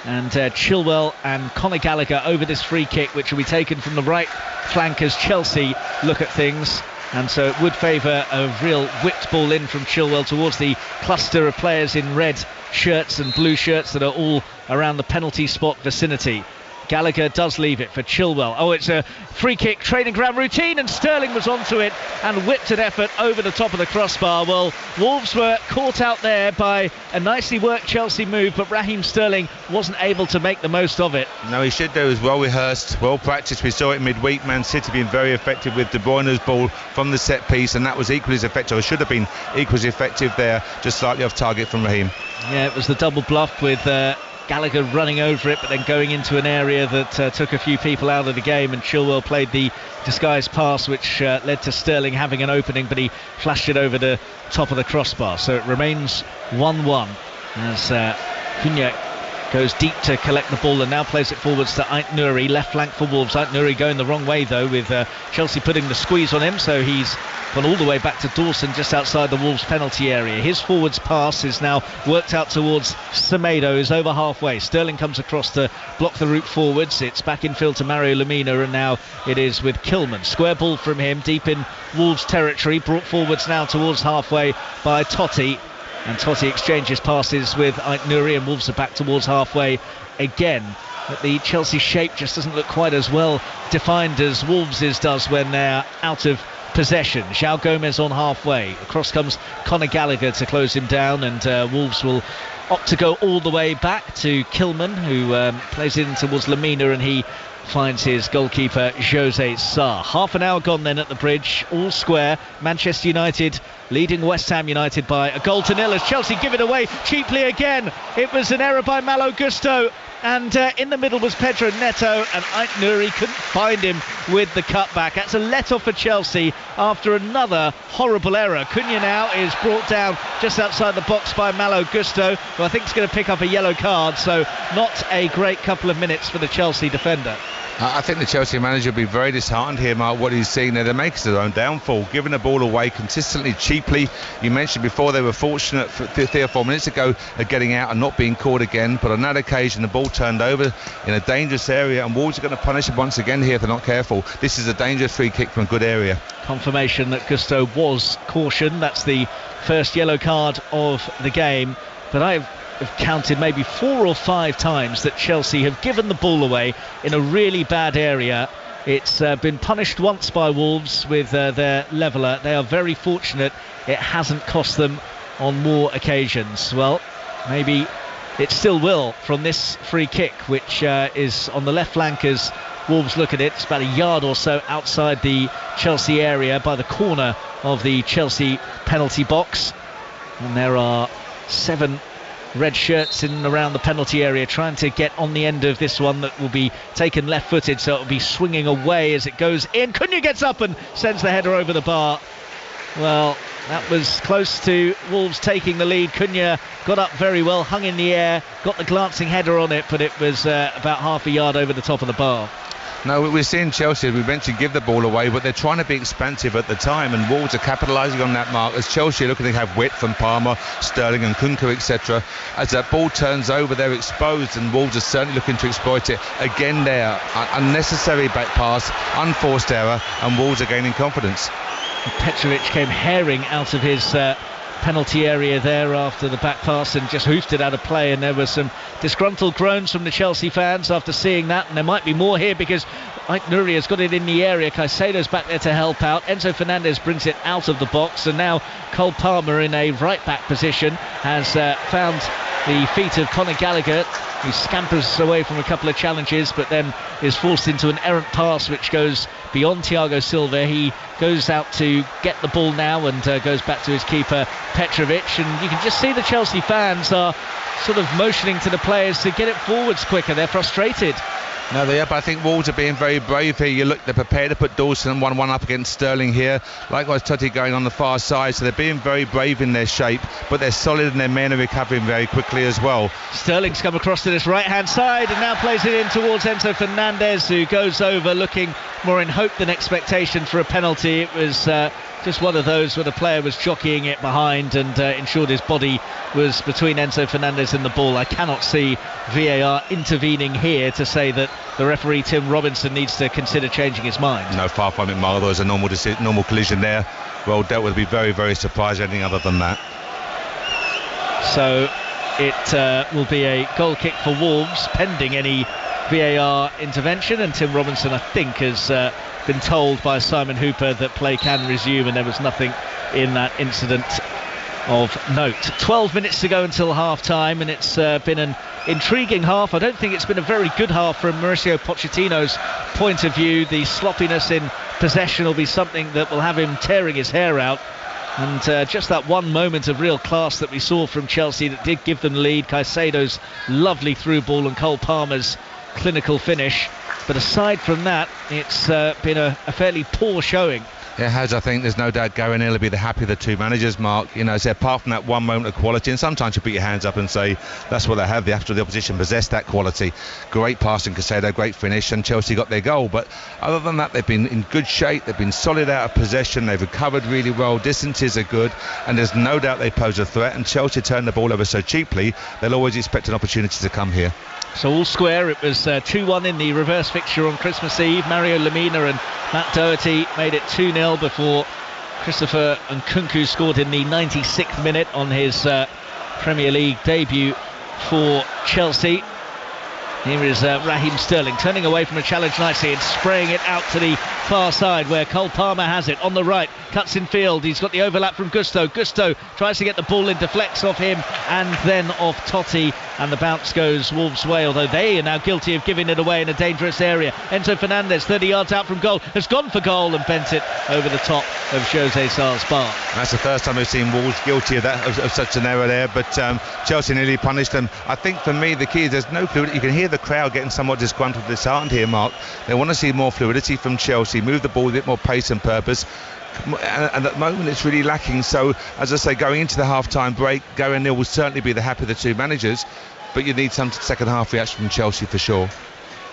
and Chilwell and Conor Gallagher over this free kick, which will be taken from the right flank as Chelsea look at things. And so it would favour a real whipped ball in from Chilwell towards the cluster of players in red shirts and blue shirts that are all around the penalty spot vicinity. Gallagher does leave it for Chilwell. Oh, it's a free kick, training ground routine, and Sterling was onto it and whipped an effort over the top of the crossbar. Well, Wolves were caught out there by a nicely worked Chelsea move, but Raheem Sterling wasn't able to make the most of it. No, he should do. It was well rehearsed, well practiced. We saw it midweek. Man City being very effective with De Bruyne's ball from the set piece, and that was equally as effective. It should have been equally as effective there, just slightly off target from Raheem. Yeah, it was the double bluff with Gallagher running over it, but then going into an area that took a few people out of the game, and Chilwell played the disguised pass which led to Sterling having an opening, but he flashed it over the top of the crossbar. So it remains 1-1 as Cunha goes deep to collect the ball and now plays it forwards to Ait Nouri, left flank for Wolves. Ait Nouri going the wrong way though, with Chelsea putting the squeeze on him, so he's gone all the way back to Dawson just outside the Wolves penalty area. His forwards pass is now worked out towards Semedo, who's over halfway. Sterling comes across to block the route forwards. It's back in field to Mario Lemina, and now it is with Kilman. Square ball from him deep in Wolves territory, brought forwards now towards halfway by Totti. And Totti exchanges passes with Ait Nouri, and Wolves are back towards halfway again. But the Chelsea shape just doesn't look quite as well defined as Wolves' does when they're out of possession. João Gomez on halfway. Across comes Conor Gallagher to close him down, and Wolves will opt to go all the way back to Kilman, who plays in towards Lemina, and he finds his goalkeeper Jose Sarr. Half an hour gone then at the Bridge, all square. Manchester United leading West Ham United by a goal to nil as Chelsea give it away cheaply again. It was an error by Malo Gusto, and in the middle was Pedro Neto, and Ait Nouri couldn't find him with the cutback. That's a let-off for Chelsea after another horrible error. Cunha now is brought down just outside the box by Malo Gusto, who I think is going to pick up a yellow card, so not a great couple of minutes for the Chelsea defender. I think the Chelsea manager will be very disheartened here, Mark, what he's seeing there. They're making their own downfall, giving the ball away consistently, cheaply. You mentioned before they were fortunate for 3 or 4 minutes ago at getting out and not being caught again, but on that occasion the ball turned over in a dangerous area, and Wolves are going to punish them once again here if they're not careful. This is a dangerous free kick from a good area. Confirmation that Gusto was cautioned. That's the first yellow card of the game, but I've counted maybe 4 or 5 times that Chelsea have given the ball away in a really bad area. It's been punished once by Wolves with their leveller. They are very fortunate it hasn't cost them on more occasions. Well, maybe it still will from this free kick, which is on the left flank as Wolves look at it. It's about a yard or so outside the Chelsea area by the corner of the Chelsea penalty box, and there are 7 red shirts in and around the penalty area trying to get on the end of this one that will be taken left-footed, so it will be swinging away as it goes in. Cunha gets up and sends the header over the bar. Well, that was close to Wolves taking the lead. Cunha got up very well, hung in the air, got the glancing header on it, but it was about half a yard over the top of the bar. No, we're seeing Chelsea, as we mentioned, give the ball away, but they're trying to be expansive at the time, and Wolves are capitalising on that, Mark, as Chelsea are looking to have width from Palmer, Sterling and Kunku, etc. As that ball turns over, they're exposed, and Wolves are certainly looking to exploit it. Again there, unnecessary back pass, unforced error, and Wolves are gaining confidence. Petrovic came herring out of his penalty area there after the back pass and just hoofed it out of play, and there were some disgruntled groans from the Chelsea fans after seeing that, and there might be more here because Ait Nouri has got it in the area. Caicedo's back there to help out. Enzo Fernandez brings it out of the box, and now Cole Palmer in a right back position has found the feet of Conor Gallagher, who scampers away from a couple of challenges but then is forced into an errant pass which goes beyond Thiago Silva. He goes out to get the ball now and goes back to his keeper Petrovic, and you can just see the Chelsea fans are sort of motioning to the players to get it forwards quicker. They're frustrated. No, they are, but I think Wolves are being very brave here. You look, they're prepared to put Dawson 1-1 up against Sterling here. Likewise, Totti going on the far side, so they're being very brave in their shape, but they're solid and their men are recovering very quickly as well. Sterling's come across to this right-hand side and now plays it in towards Enzo Fernandez, who goes over looking more in hope than expectation for a penalty. It was just one of those where the player was jockeying it behind and ensured his body was between Enzo Fernandez and the ball. I cannot see VAR intervening here to say that the referee Tim Robinson needs to consider changing his mind. No, far from it, Mark. There was a normal collision there. Well dealt with. Be very, very surprised anything other than that. So it will be a goal kick for Wolves pending any VAR intervention, and Tim Robinson, I think, has been told by Simon Hooper that play can resume, and there was nothing in that incident of note. 12 minutes to go until half-time, and it's been an intriguing half. I don't think it's been a very good half from Mauricio Pochettino's point of view. The sloppiness in possession will be something that will have him tearing his hair out. And just that one moment of real class that we saw from Chelsea that did give them the lead. Caicedo's lovely through ball and Cole Palmer's clinical finish. But aside from that, it's been a fairly poor showing. It has. I think there's no doubt Gary Neal will be the happy of the two managers, Mark. You know, so apart from that one moment of quality, and sometimes you put your hands up and say that's what they have. After the opposition possessed that quality. Great passing, Caicedo, great finish, and Chelsea got their goal. But other than that, they've been in good shape. They've been solid out of possession. They've recovered really well. Distances are good, and there's no doubt they pose a threat. And Chelsea turned the ball over so cheaply, they'll always expect an opportunity to come here. So all square, it was 2-1 in the reverse fixture on Christmas Eve. Mario Lemina and Matt Doherty made it 2-0 before Christopher Nkunku scored in the 96th minute on his Premier League debut for Chelsea. Here is Raheem Sterling turning away from a challenge nicely and spraying it out to the far side where Cole Palmer has it on the right, cuts in field. He's got the overlap from Gusto. Gusto tries to get the ball in, deflects off him and then off Totti, and the bounce goes Wolves' way, although they are now guilty of giving it away in a dangerous area. Enzo Fernandez, 30 yards out from goal, has gone for goal and bent it over the top of Jose Sar's bar. That's the first time we've seen Wolves guilty of that, of such an error there, but Chelsea nearly punished them. I think for me the key is there's no fluidity. You can hear the crowd getting somewhat disgruntled, disheartened here, Mark. They want to see more fluidity from Chelsea, move the ball with a bit more pace and purpose, and at the moment it's really lacking. So as I say, going into the half-time break, Gary Neal will certainly be the happy of the two managers, but you need some second half reaction from Chelsea for sure.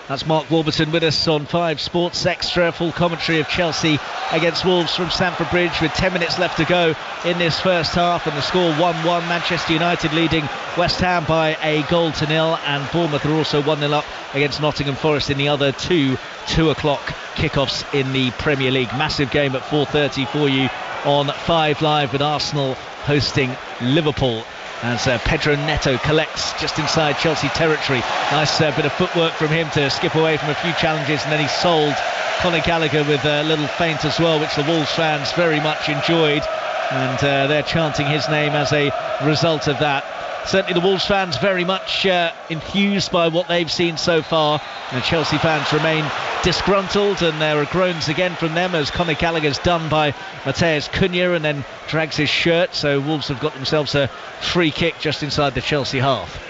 That's Mark Warburton with us on 5 Sports Extra. Full commentary of Chelsea against Wolves from Stamford Bridge with 10 minutes left to go in this first half, and the score 1-1. Manchester United leading West Ham by a 1-0, and Bournemouth are also 1-0 up against Nottingham Forest in the other 2 o'clock kickoffs in the Premier League. Massive game at 4:30 for you on 5 Live, with Arsenal hosting Liverpool as Pedro Neto collects just inside Chelsea territory. Nice bit of footwork from him to skip away from a few challenges, and then he sold Conor Gallagher with a little feint as well, which the Wolves fans very much enjoyed, and they're chanting his name as a result of that. Certainly the Wolves fans very much enthused by what they've seen so far, and Chelsea fans remain disgruntled, and there are groans again from them as Conor Gallagher's done by Mateus Cunha and then drags his shirt. So Wolves have got themselves a free kick just inside the Chelsea half.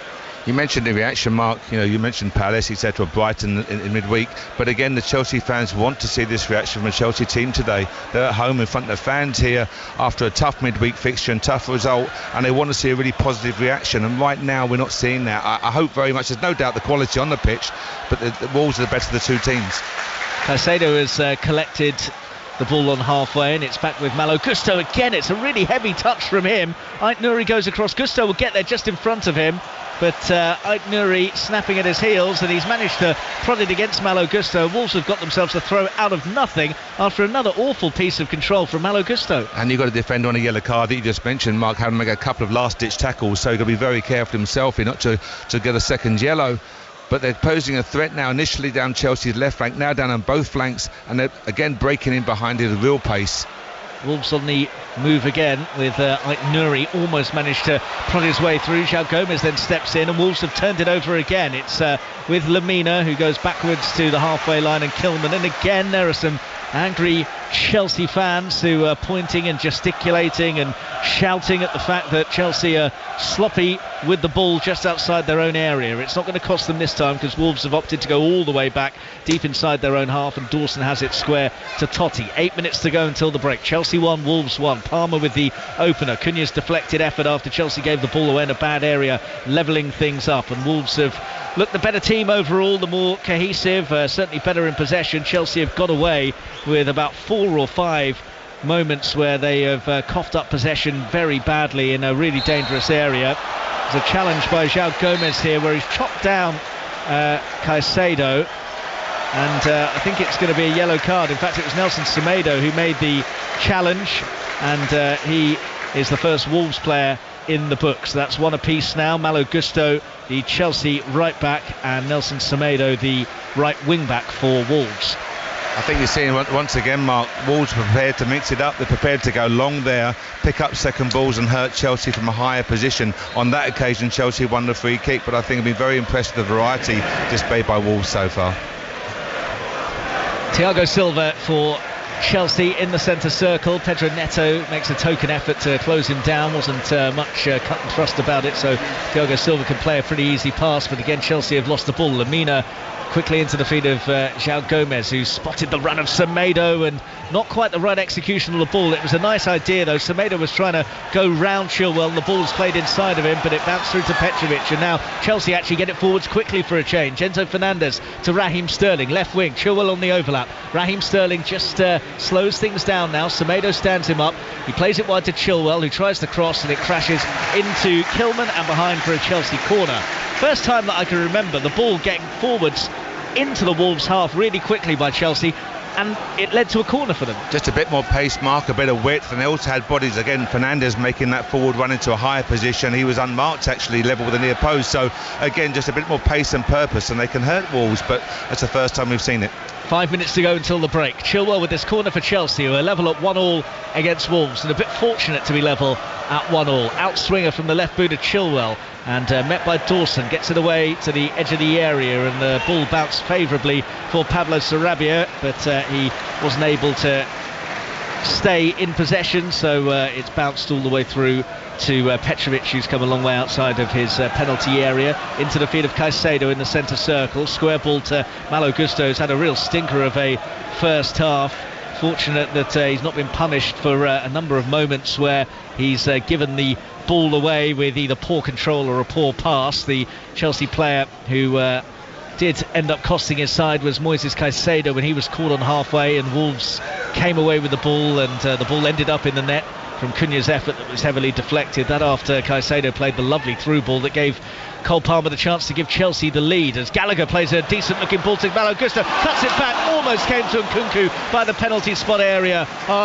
You mentioned the reaction, Mark. You know, you mentioned Palace, etc., Brighton in midweek. But again, the Chelsea fans want to see this reaction from a Chelsea team today. They're at home in front of the fans here after a tough midweek fixture and tough result, and they want to see a really positive reaction. And right now, we're not seeing that. I hope very much. There's no doubt the quality on the pitch, but the Wolves are the better of the two teams. Caicedo has collected the ball on halfway, and it's back with Malo Gusto again. It's a really heavy touch from him. Ait Nouri goes across. Gusto will get there just in front of him, but Ait Nouri snapping at his heels, and he's managed to prod it against Malo Gusto. Wolves have got themselves a throw out of nothing after another awful piece of control from Malo Gusto. And you've got to defend on a yellow card that you just mentioned, Mark, having to make a couple of last-ditch tackles, so you've got to be very careful himself here not to get a second yellow. But they're posing a threat now, initially down Chelsea's left flank, now down on both flanks, and they're again breaking in behind it at real pace. Wolves on the move again with Ait Nouri almost managed to prod his way through. João Gomes then steps in, and Wolves have turned it over again. It's with Lemina, who goes backwards to the halfway line, and Kilman, and again there are some angry Chelsea fans who are pointing and gesticulating and shouting at the fact that Chelsea are sloppy with the ball just outside their own area. It's not going to cost them this time, because Wolves have opted to go all the way back deep inside their own half, and Dawson has it square to Totti. 8 minutes to go until the break. Chelsea 1, Wolves 1. Palmer with the opener. Cunha's deflected effort after Chelsea gave the ball away in a bad area, levelling things up, and Wolves have looked the better team overall, the more cohesive, certainly better in possession. Chelsea have got away with about 4 or 5 moments where they have coughed up possession very badly in a really dangerous area. There's a challenge by João Gomes here where he's chopped down Caicedo, and I think it's going to be a yellow card. In fact, it was Nelson Semedo who made the challenge, and he is the first Wolves player in the books. That's one apiece now. Malo Gusto, the Chelsea right back, and Nelson Semedo, the right wing back for Wolves. I think you're seeing once again, Mark, Wolves prepared to mix it up. They're prepared to go long there, pick up second balls and hurt Chelsea from a higher position. On that occasion, Chelsea won the free kick, but I think I've been very impressed with the variety displayed by Wolves so far. Thiago Silva for Chelsea in the centre circle. Pedro Neto makes a token effort to close him down. Wasn't much cut and thrust about it, so Thiago Silva can play a pretty easy pass, but again Chelsea have lost the ball. Lamina quickly into the feet of João Gomez, who spotted the run of Semedo and not quite the right execution of the ball. It was a nice idea though. Semedo was trying to go round Chilwell and the ball was played inside of him, but it bounced through to Petrovic, and now Chelsea actually get it forwards quickly for a change. Enzo Fernandez to Raheem Sterling, left wing, Chilwell on the overlap. Raheem Sterling just slows things down now. Semedo stands him up, he plays it wide to Chilwell, who tries to cross, and it crashes into Kilman and behind for a Chelsea corner. First time that I can remember the ball getting forwards into the Wolves half really quickly by Chelsea, and it led to a corner for them. Just a bit more pace, Mark, a bit of width, and they also had bodies. Again, Fernandez making that forward run into a higher position. He was unmarked actually, level with the near post, so again just a bit more pace and purpose, and they can hurt Wolves, but that's the first time we've seen it. 5 minutes to go until the break. Chilwell with this corner for Chelsea, who are level at 1-1 against Wolves, and a bit fortunate to be level at 1-1. Outswinger from the left boot of Chilwell, and met by Dawson, gets it away to the edge of the area, and the ball bounced favourably for Pablo Sarabia, but he wasn't able to stay in possession, so it's bounced all the way through to Petrovic, who's come a long way outside of his penalty area, into the feet of Caicedo in the centre circle. Square ball to Malo Gusto, who's had a real stinker of a first half. Fortunate that he's not been punished for a number of moments where he's given the ball away with either poor control or a poor pass. The Chelsea player who did end up costing his side was Moises Caicedo when he was caught on halfway, and Wolves came away with the ball, and the ball ended up in the net from Cunha's effort that was heavily deflected. That after Caicedo played the lovely through ball that gave Cole Palmer the chance to give Chelsea the lead, as Gallagher plays a decent looking ball to Malo Gusto, cuts it back, almost came to Nkunku by the penalty spot area.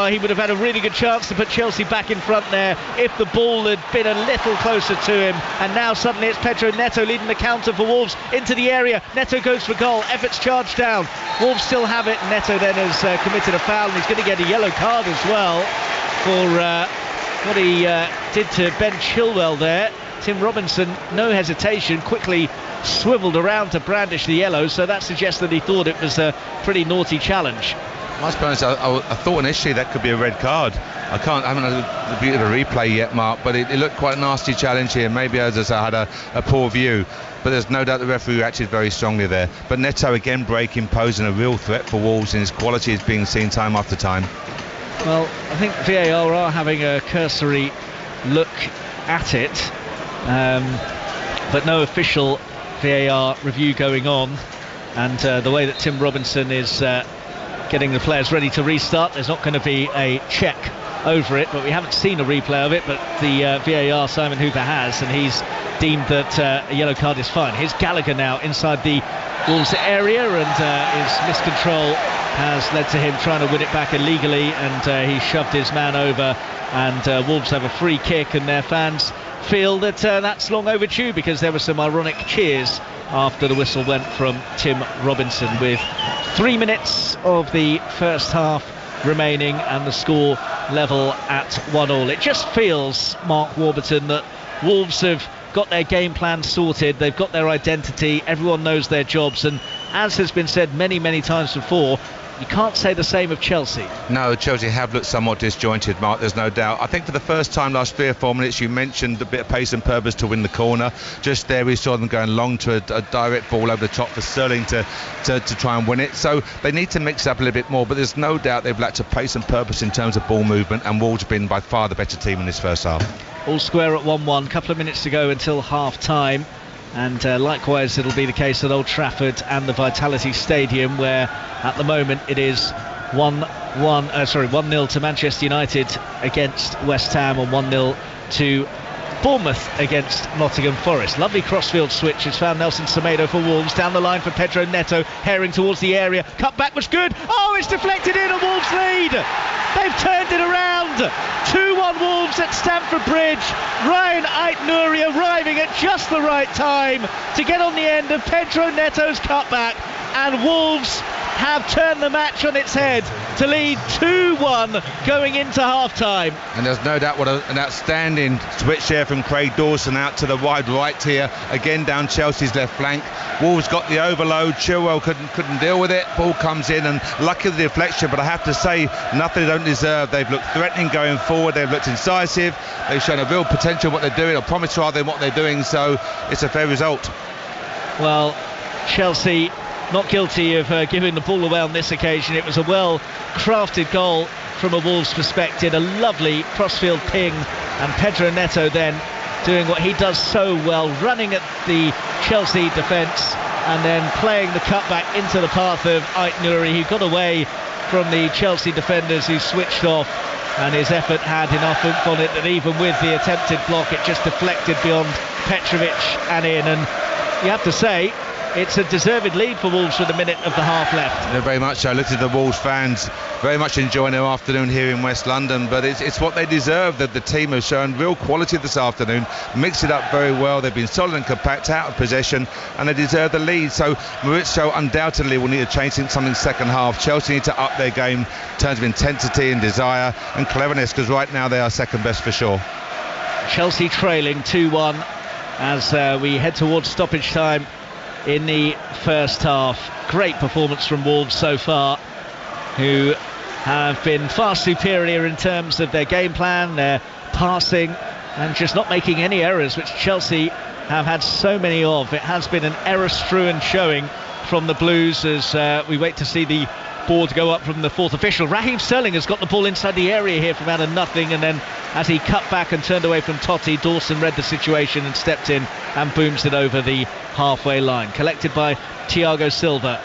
He would have had a really good chance to put Chelsea back in front there if the ball had been a little closer to him, and now suddenly it's Pedro Neto leading the counter for Wolves into the area. Neto goes for goal, efforts charged down, Wolves still have it. Neto then has committed a foul, and he's going to get a yellow card as well for what he did to Ben Chilwell there. Tim Robinson, no hesitation, quickly swivelled around to brandish the yellow, so that suggests that he thought it was a pretty naughty challenge. I suppose I thought initially that could be a red card. I haven't had the beauty of the replay yet, Mark, but it looked quite a nasty challenge here. Maybe as I had a poor view, but there's no doubt the referee acted very strongly there. But Neto again breaking, posing a real threat for Wolves, and his quality is being seen time after time. Well, I think VAR are having a cursory look at it, but no official VAR review going on, and the way that Tim Robinson is getting the players ready to restart, there's not going to be a check over it, but we haven't seen a replay of it, but the VAR, Simon Hooper, has, and he's deemed that a yellow card is fine. Here's Gallagher now inside the Wolves area, and his miscontrol has led to him trying to win it back illegally, and he shoved his man over, and Wolves have a free kick, and their fans feel that that's long overdue, because there were some ironic cheers after the whistle went from Tim Robinson, with 3 minutes of the first half remaining and the score level at 1-1. It just feels, Mark Warburton, that Wolves have got their game plan sorted, they've got their identity, everyone knows their jobs, and as has been said many times before, you can't say the same of Chelsea. No, Chelsea have looked somewhat disjointed, Mark, there's no doubt. I think for the first time last 3 or 4 minutes, you mentioned a bit of pace and purpose to win the corner. Just there we saw them going long to a direct ball over the top for Sterling to try and win it. So they need to mix up a little bit more, but there's no doubt they've lacked a pace and purpose in terms of ball movement, and Wolves have been by far the better team in this first half. All square at 1-1, couple of minutes to go until half time. And likewise it'll be the case at Old Trafford and the Vitality Stadium, where at the moment it is 1-0 to Manchester United against West Ham, and 1-0 to Bournemouth against Nottingham Forest. Lovely crossfield switch has found Nelson Semedo for Wolves, down the line for Pedro Neto, herring towards the area, cut back was good, it's deflected in, and Wolves lead. They've turned it around. 2-1 Wolves at Stamford Bridge. Ryan Ait-Nouri arriving at just the right time to get on the end of Pedro Neto's cutback, and Wolves have turned the match on its head to lead 2-1 going into half-time. And there's no doubt what an outstanding switch there from Craig Dawson out to the wide right here, again down Chelsea's left flank. Wolves got the overload, Chilwell couldn't deal with it, ball comes in, and lucky the deflection, but I have to say, nothing they don't deserve. They've looked threatening going forward, they've looked incisive, they've shown a real potential what they're doing, or promise rather than what they're doing, so it's a fair result. Well, Chelsea not guilty of giving the ball away on this occasion. It was a well-crafted goal from a Wolves perspective, a lovely crossfield ping, and Pedro Neto then doing what he does so well, running at the Chelsea defence and then playing the cutback into the path of Ait Nouri. He got away from the Chelsea defenders who switched off, and his effort had enough oomph on it that even with the attempted block it just deflected beyond Petrovic and in, and you have to say it's a deserved lead for Wolves with a minute of the half left. Yeah, very much so. Look at the Wolves fans very much enjoying their afternoon here in West London, but it's what they deserve. That the team have shown real quality this afternoon, mixed it up very well. They've been solid and compact out of possession, and they deserve the lead. So Maurizio undoubtedly will need to change something second half. Chelsea need to up their game in terms of intensity and desire and cleverness, because right now they are second best for sure. Chelsea trailing 2-1 as we head towards stoppage time in the first half. Great performance from Wolves so far, who have been far superior in terms of their game plan, their passing, and just not making any errors, which Chelsea have had so many of. It has been an error-strewn showing from the Blues as we wait to see the board go up from the fourth official. Raheem Sterling has got the ball inside the area here from out of nothing, and then as he cut back and turned away from Totti, Dawson read the situation and stepped in and booms it over the halfway line. Collected by Thiago Silva.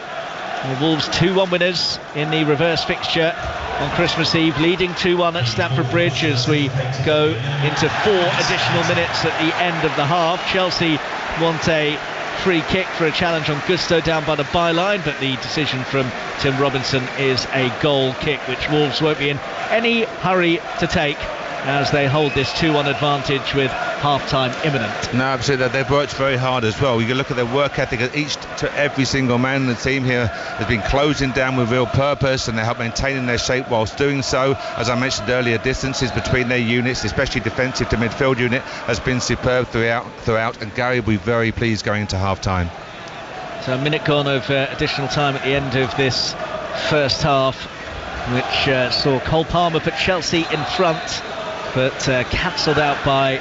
The Wolves 2-1 winners in the reverse fixture on Christmas Eve, leading 2-1 at Stamford Bridge as we go into 4 additional minutes at the end of the half. Chelsea want a free kick for a challenge on Gusto down by the byline, but the decision from Tim Robinson is a goal kick, which Wolves won't be in any hurry to take as they hold this 2-1 advantage with half-time imminent. No, absolutely. They've worked very hard as well. You can look at their work ethic. Every single man in the team here has been closing down with real purpose, and they help maintaining their shape whilst doing so. As I mentioned earlier, distances between their units, especially defensive to midfield unit, has been superb throughout, and Gary will be very pleased going into half-time. So a minute gone of additional time at the end of this first half, which saw Cole Palmer put Chelsea in front, but cancelled out by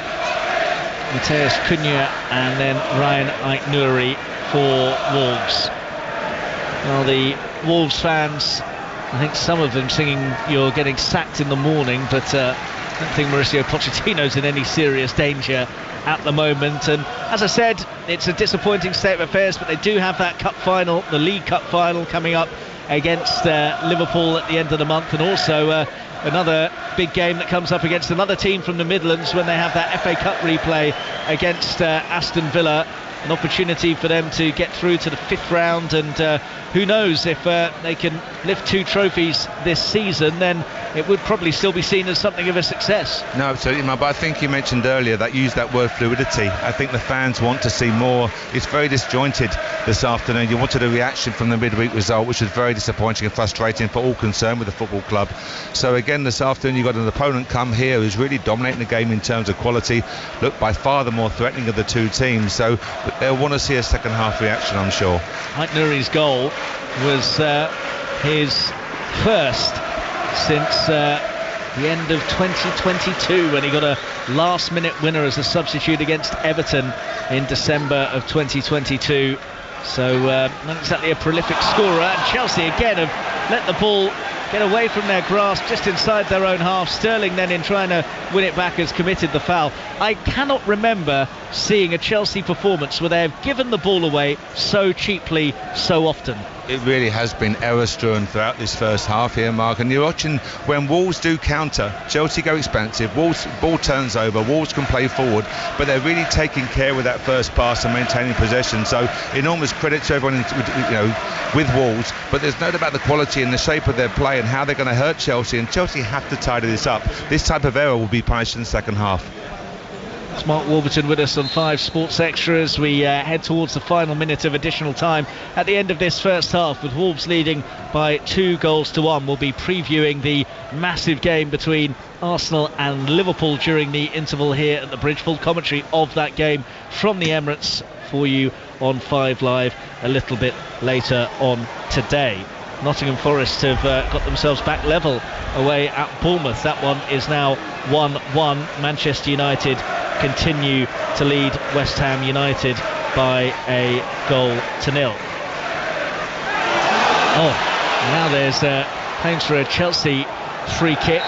Mateus Cunha and then Ryan Ait Nouri for Wolves. Well, the Wolves fans, I think some of them singing "You're getting sacked in the morning," but I don't think Mauricio Pochettino's in any serious danger at the moment. And as I said, it's a disappointing state of affairs, but they do have that cup final, the League Cup final, coming up against Liverpool at the end of the month, and also another big game that comes up against another team from the Midlands when they have that FA Cup replay against Aston Villa. An opportunity for them to get through to the 5th round, and who knows, if they can lift 2 trophies this season, then it would probably still be seen as something of a success. No, absolutely, but I think you mentioned earlier that used that word fluidity. I think the fans want to see more. It's very disjointed this afternoon. You wanted a reaction from the midweek result, which was very disappointing and frustrating for all concerned with the football club. So again, this afternoon you've got an opponent come here who's really dominating the game in terms of quality. Look, by far the more threatening of the two teams, so they'll want to see a second half reaction, I'm sure. Ait Nouri's goal was his first since the end of 2022, when he got a last-minute winner as a substitute against Everton in December of 2022. So not exactly a prolific scorer, and Chelsea again have let the ball get away from their grasp just inside their own half. Sterling then, in trying to win it back, has committed the foul. I cannot remember seeing a Chelsea performance where they have given the ball away so cheaply so often. It really has been error-strewn throughout this first half here, Mark, and you're watching when Wolves do counter, Chelsea go expansive, Wolves ball turns over, Wolves can play forward, but they're really taking care with that first pass and maintaining possession. So enormous credit to everyone with Wolves, but there's no doubt about the quality and the shape of their play and how they're going to hurt Chelsea, and Chelsea have to tidy this up. This type of error will be punished in the second half. It's Mark Warburton with us on 5 Sports Extra as we head towards the final minute of additional time at the end of this first half, with Wolves leading by 2-1. We'll be previewing the massive game between Arsenal and Liverpool during the interval here at the Bridge. Full commentary of that game from the Emirates for you on 5 Live a little bit later on today. Nottingham Forest have got themselves back level away at Bournemouth. That one is now 1-1. Manchester United continue to lead West Ham United by a 1-0. Now there's claims for a Chelsea free kick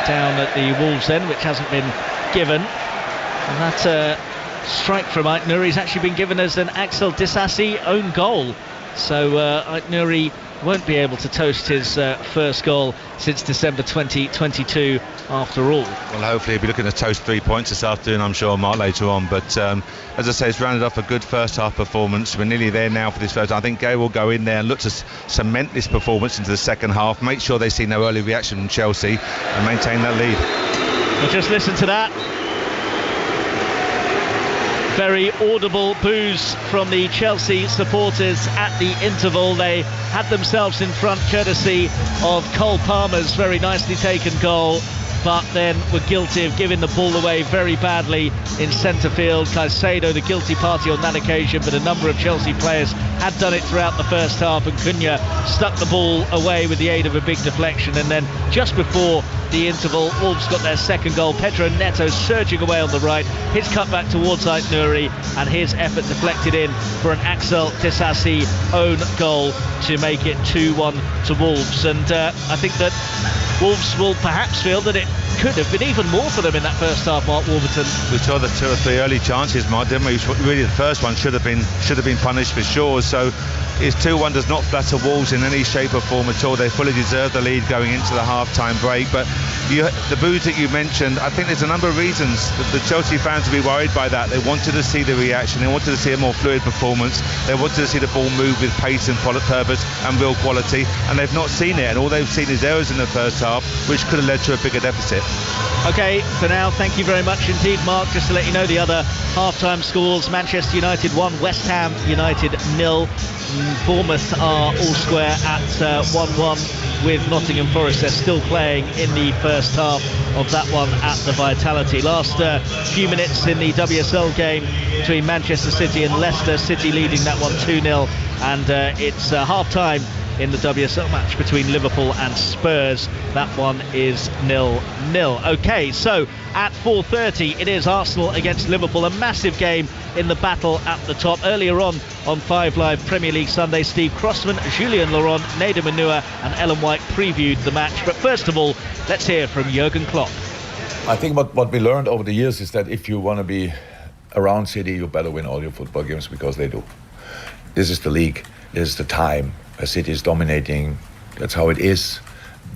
down at the Wolves end, which hasn't been given. And that strike from Ait Nouri's actually been given as an Axel Disasi own goal. So Ait Nouri won't be able to toast his first goal since December 2022 after all. Well, hopefully he'll be looking to toast 3 points this afternoon, I'm sure, Mark, later on. But as I say, it's rounded off a good first half performance. We're nearly there now for this first. I think Gay will go in there and look to cement this performance into the second half, make sure they see no early reaction from Chelsea and maintain that lead. Well, just listen to that. Very audible boos from the Chelsea supporters at the interval. They had themselves in front courtesy of Cole Palmer's very nicely taken goal, but then were guilty of giving the ball away very badly in centre field. Caicedo the guilty party on that occasion, but a number of Chelsea players had done it throughout the first half, and Cunha stuck the ball away with the aid of a big deflection. And then just before the interval, Wolves got their second goal. Pedro Neto surging away on the right, his cutback towards Ait Nouri, and his effort deflected in for an Axel Disasi own goal to make it 2-1 to Wolves. And I think that Wolves will perhaps feel that it could have been even more for them in that first half, Mark Warburton. We saw the 2 or 3 early chances, Mark, didn't we? Really, the first one should have been punished for sure. So his 2-1 does not flatter Wolves in any shape or form at all. They fully deserve the lead going into the half-time break. But the boos that you mentioned, I think there's a number of reasons that the Chelsea fans will be worried by that. They wanted to see the reaction. They wanted to see a more fluid performance. They wanted to see the ball move with pace and purpose and real quality. And they've not seen it. And all they've seen is errors in the first half, which could have led to a bigger deficit. OK, for now, thank you very much indeed, Mark. Just to let you know the other half-time scores: Manchester United 1, West Ham United 0. Bournemouth are all square at 1-1 with Nottingham Forest. They're still playing in the first half of that one at the Vitality. Last few minutes in the WSL game between Manchester City and Leicester, City leading that one 2-0, and it's half-time in the WSL match between Liverpool and Spurs. That one is 0-0. OK, so at 4:30 it is Arsenal against Liverpool, a massive game in the battle at the top. Earlier on 5 Live Premier League Sunday, Steve Crossman, Julien Laurent, Nader Manua and Ellen White previewed the match. But first of all, let's hear from Jurgen Klopp. I think what we learned over the years is that if you want to be around City, you better win all your football games, because they do. This is the league. This is the time. City is dominating. That's how it is.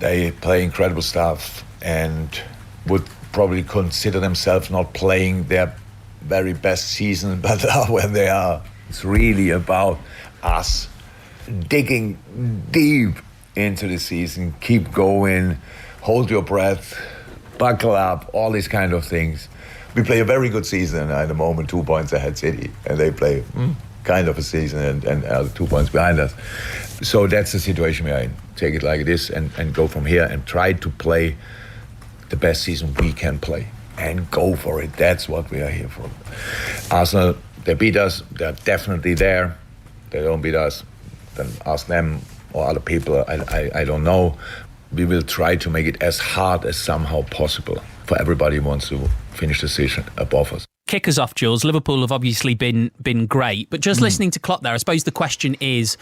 They play incredible stuff and would probably consider themselves not playing their very best season, but when they are, it's really about us digging deep into the season. Keep going, hold your breath, buckle up, all these kind of things. We play a very good season at the moment, 2 points ahead City, and they play kind of a season and 2 points behind us. So that's the situation we are in. Take it like it is and go from here and try to play the best season we can play and go for it. That's what we are here for. Arsenal, they beat us. They're definitely there. They don't beat us, then ask them or other people. I don't know. We will try to make it as hard as somehow possible for everybody who wants to finish the season above us. Kick us off, Jules. Liverpool have obviously been great, but just listening to Klopp there, I suppose the question is,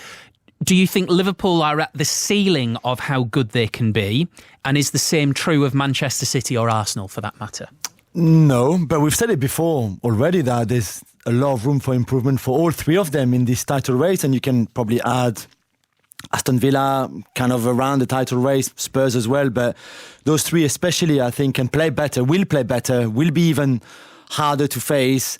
do you think Liverpool are at the ceiling of how good they can be? And is the same true of Manchester City or Arsenal, for that matter? No, but we've said it before already that there's a lot of room for improvement for all 3 of them in this title race, and you can probably add Aston Villa kind of around the title race, Spurs as well, but those 3 especially, I think, can play better, will be even harder to face,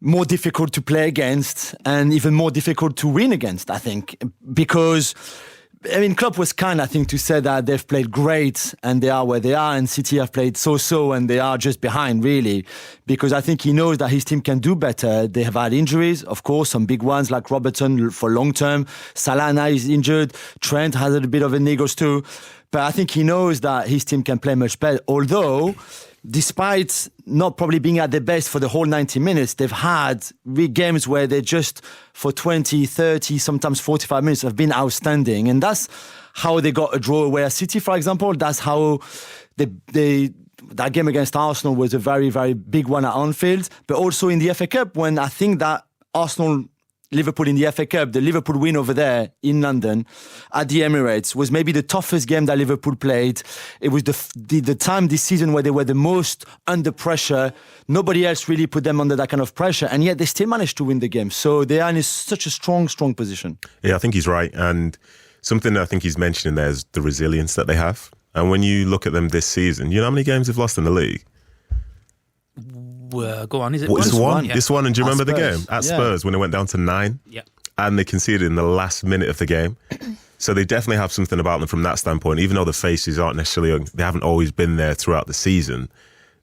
more difficult to play against, and even more difficult to win against, I think, because I mean, Klopp was kind, I think, to say that they've played great and they are where they are, and City have played so-so and they are just behind, really, because I think he knows that his team can do better. They have had injuries, of course, some big ones like Robertson for long term. Salah now is injured. Trent has a bit of a niggles too. But I think he knows that his team can play much better, although despite not probably being at their best for the whole 90 minutes, they've had big games where they just, for 20, 30, sometimes 45 minutes, have been outstanding. And that's how they got a draw away at City, for example. That's how that game against Arsenal was a very, very big one at Anfield. But also in the FA Cup, when I think that Liverpool in the FA Cup, the Liverpool win over there in London at the Emirates was maybe the toughest game that Liverpool played. It was the time this season where they were the most under pressure. Nobody else really put them under that kind of pressure, and yet they still managed to win the game. So they are in such a strong position. Yeah, I think he's right. And something I think he's mentioning there is the resilience that they have. And when you look at them this season, you know how many games they've lost in the league? Go on, is it one? Yeah. This one, and do you remember the game at Yeah. Spurs when it went down to 9? Yeah. And they conceded in the last minute of the game. So they definitely have something about them from that standpoint, even though the faces aren't necessarily, they haven't always been there throughout the season.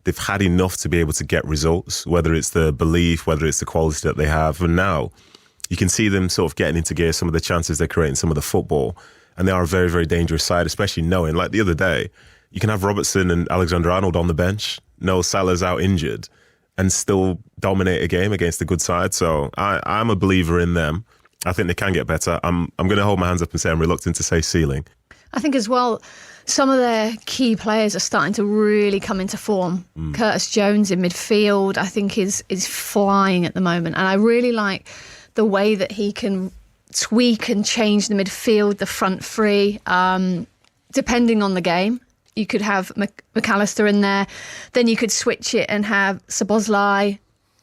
They've had enough to be able to get results, whether it's the belief, whether it's the quality that they have. And now you can see them sort of getting into gear, some of the chances they're creating, some of the football. And they are a very, very dangerous side, especially knowing, like the other day, you can have Robertson and Alexander-Arnold on the bench. No, Salah's out injured, and still dominate a game against a good side. So I'm a believer in them. I think they can get better. I'm going to hold my hands up and say I'm reluctant to say ceiling. I think as well, some of their key players are starting to really come into form. Curtis Jones in midfield, I think is flying at the moment. And I really like the way that he can tweak and change the midfield, the front three, depending on the game. You could have McAllister in there. Then you could switch it and have Szoboszlai,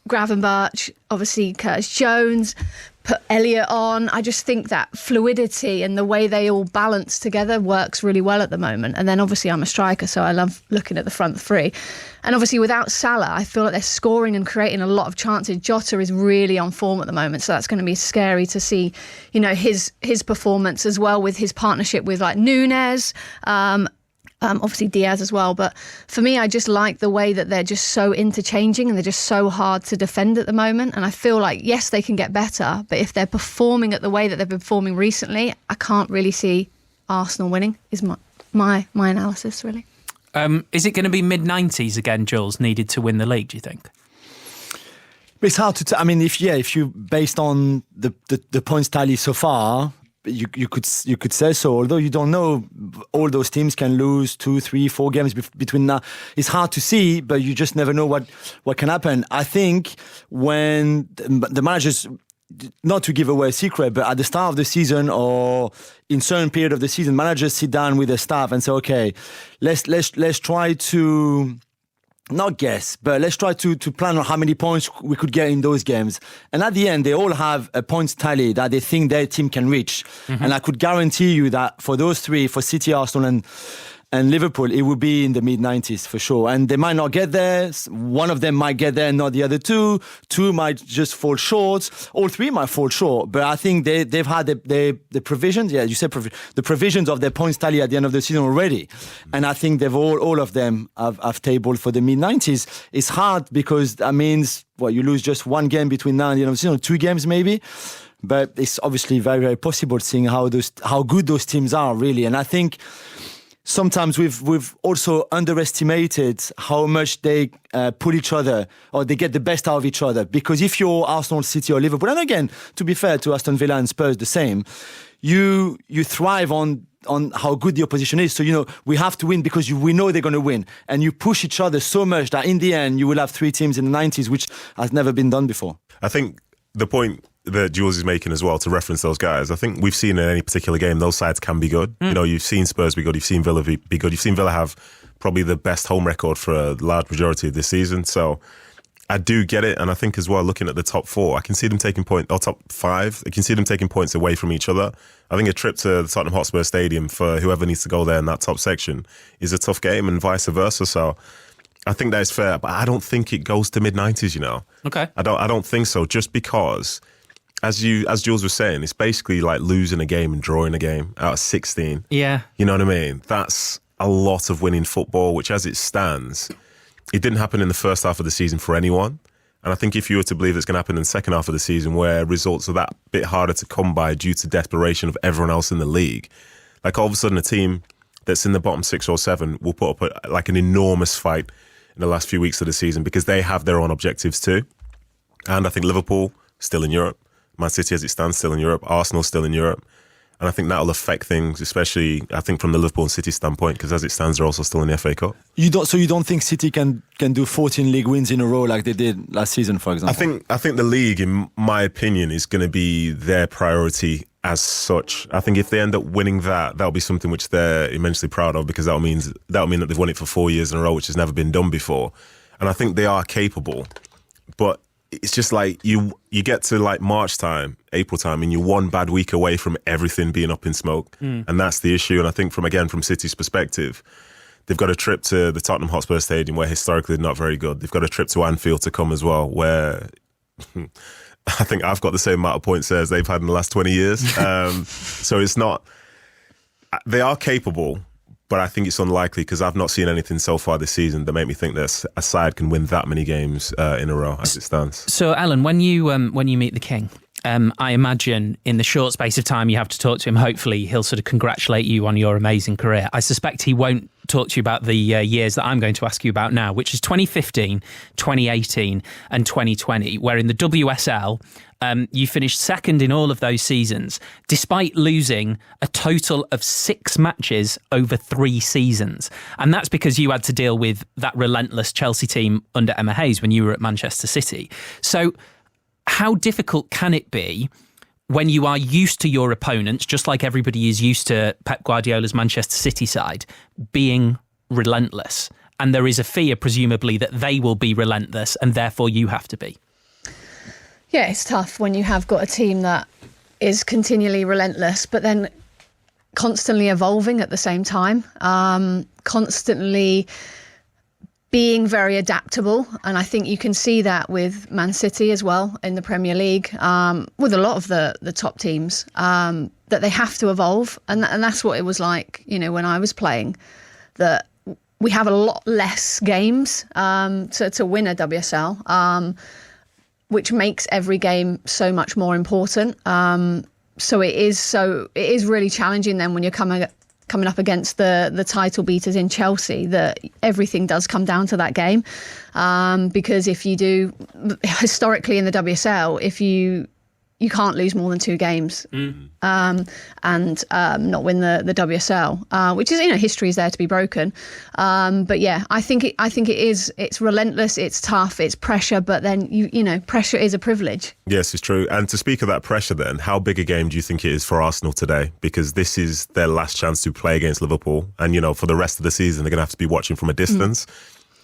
Gravenberch, obviously Curtis Jones, put Elliott on. I just think that fluidity and the way they all balance together works really well at the moment. And then obviously I'm a striker, so I love looking at the front three. And obviously without Salah, I feel like they're scoring and creating a lot of chances. Jota is really on form at the moment, so that's going to be scary to see, you know, his performance as well with his partnership with like Núñez, obviously Diaz as well. But for me, I just like the way that they're just so interchanging and they're just so hard to defend at the moment. And I feel like, yes, they can get better, but if they're performing at the way that they've been performing recently, I can't really see Arsenal winning, is my analysis, really. Is it going to be mid-90s again, Jules, needed to win the league, do you think? It's hard to tell. I mean, if you based on the points tally so far, you could say so. Although you don't know, all those teams can lose 2, 3, 4 games between now. It's hard to see, but you just never know what can happen. I think when the managers, not to give away a secret, but at the start of the season or in certain period of the season, managers sit down with their staff and say, okay, let's try to not guess, but let's try to plan on how many points we could get in those games. And at the end, they all have a points tally that they think their team can reach. Mm-hmm. And I could guarantee you that for those three, for City, Arsenal and Liverpool, it would be in the mid-90s for sure. And they might not get there. One of them might get there, not the other two. Two might just fall short. All three might fall short. But I think they've had the provisions. Yeah, you said the provisions of their points tally at the end of the season already. And I think they've all of them have tabled for the mid-90s. It's hard because that means, you lose just one game between now and the end of the season, 2 games maybe. But it's obviously very, very possible seeing how good those teams are, really. And I think sometimes we've also underestimated how much they pull each other, or they get the best out of each other. Because if you're Arsenal, City or Liverpool, and again, to be fair to Aston Villa and Spurs, the same, you thrive on how good the opposition is. So, we have to win because we know they're going to win. And you push each other so much that in the end, you will have 3 teams in the 90s, which has never been done before. I think the point that Jules is making as well, to reference those guys, I think we've seen in any particular game, those sides can be good. You've seen Spurs be good, you've seen Villa be good, you've seen Villa have probably the best home record for a large majority of this season. So I do get it. And I think as well, looking at the top 4, I can see them taking points, or top 5, I can see them taking points away from each other. I think a trip to the Tottenham Hotspur Stadium for whoever needs to go there in that top section is a tough game, and vice versa. So I think that is fair, but I don't think it goes to mid-90s, Okay. I don't think so, just because as Jules was saying, it's basically like losing a game and drawing a game out of 16. Yeah. You know what I mean? That's a lot of winning football, which as it stands, it didn't happen in the first half of the season for anyone. And I think if you were to believe it's going to happen in the second half of the season, where results are that bit harder to come by due to desperation of everyone else in the league, like all of a sudden a team that's in the bottom 6 or 7 will put up like an enormous fight in the last few weeks of the season because they have their own objectives too. And I think Liverpool still in Europe, Man City as it stands still in Europe, Arsenal still in Europe. And I think that'll affect things, especially I think from the Liverpool and City standpoint, because as it stands, they're also still in the FA Cup. You don't think City can do 14 league wins in a row like they did last season, for example? I think the league, in my opinion, is going to be their priority as such. I think if they end up winning that'll be something which they're immensely proud of, because that'll mean that they've won it for 4 years in a row, which has never been done before. And I think they are capable, but it's just like you get to like March time, April time, and you're one bad week away from everything being up in smoke. And that's the issue. And I think from City's perspective, they've got a trip to the Tottenham Hotspur Stadium where historically they're not very good. They've got a trip to Anfield to come as well, where I think I've got the same amount of points as they've had in the last 20 years. So it's not... They are capable, but I think it's unlikely because I've not seen anything so far this season that make me think that a side can win that many games in a row as it stands. So, Alan, when you meet the King, I imagine in the short space of time you have to talk to him, hopefully he'll sort of congratulate you on your amazing career. I suspect he won't talk to you about the years that I'm going to ask you about now, which is 2015, 2018 and 2020, where in the WSL... you finished second in all of those seasons, despite losing a total of 6 matches over 3 seasons. And that's because you had to deal with that relentless Chelsea team under Emma Hayes when you were at Manchester City. So how difficult can it be when you are used to your opponents, just like everybody is used to Pep Guardiola's Manchester City side, being relentless? And there is a fear, presumably, that they will be relentless and therefore you have to be. Yeah, it's tough when you have got a team that is continually relentless, but then constantly evolving at the same time, constantly being very adaptable. And I think you can see that with Man City as well in the Premier League, with a lot of the top teams, that they have to evolve. And that's what it was like, when I was playing, that we have a lot less games to win a WSL, which makes every game so much more important. So it is really challenging then when you're coming up against the title beaters in Chelsea, that everything does come down to that game. Because if you do, historically in the WSL, if you can't lose more than 2 games and not win the WSL, which is, history is there to be broken. But yeah, I think it's relentless, it's tough, it's pressure, but then pressure is a privilege. Yes, it's true. And to speak of that pressure then, how big a game do you think it is for Arsenal today? Because this is their last chance to play against Liverpool. And, for the rest of the season, they're going to have to be watching from a distance. Do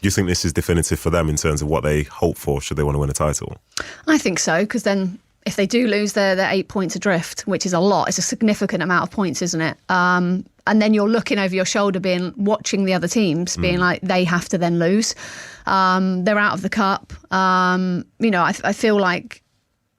you think this is definitive for them in terms of what they hope for should they want to win a title? I think so, because then if they do lose, they're 8 points adrift, which is a lot. It's a significant amount of points, isn't it? And then you're looking over your shoulder, watching the other teams, being like, they have to then lose. They're out of the cup. I feel like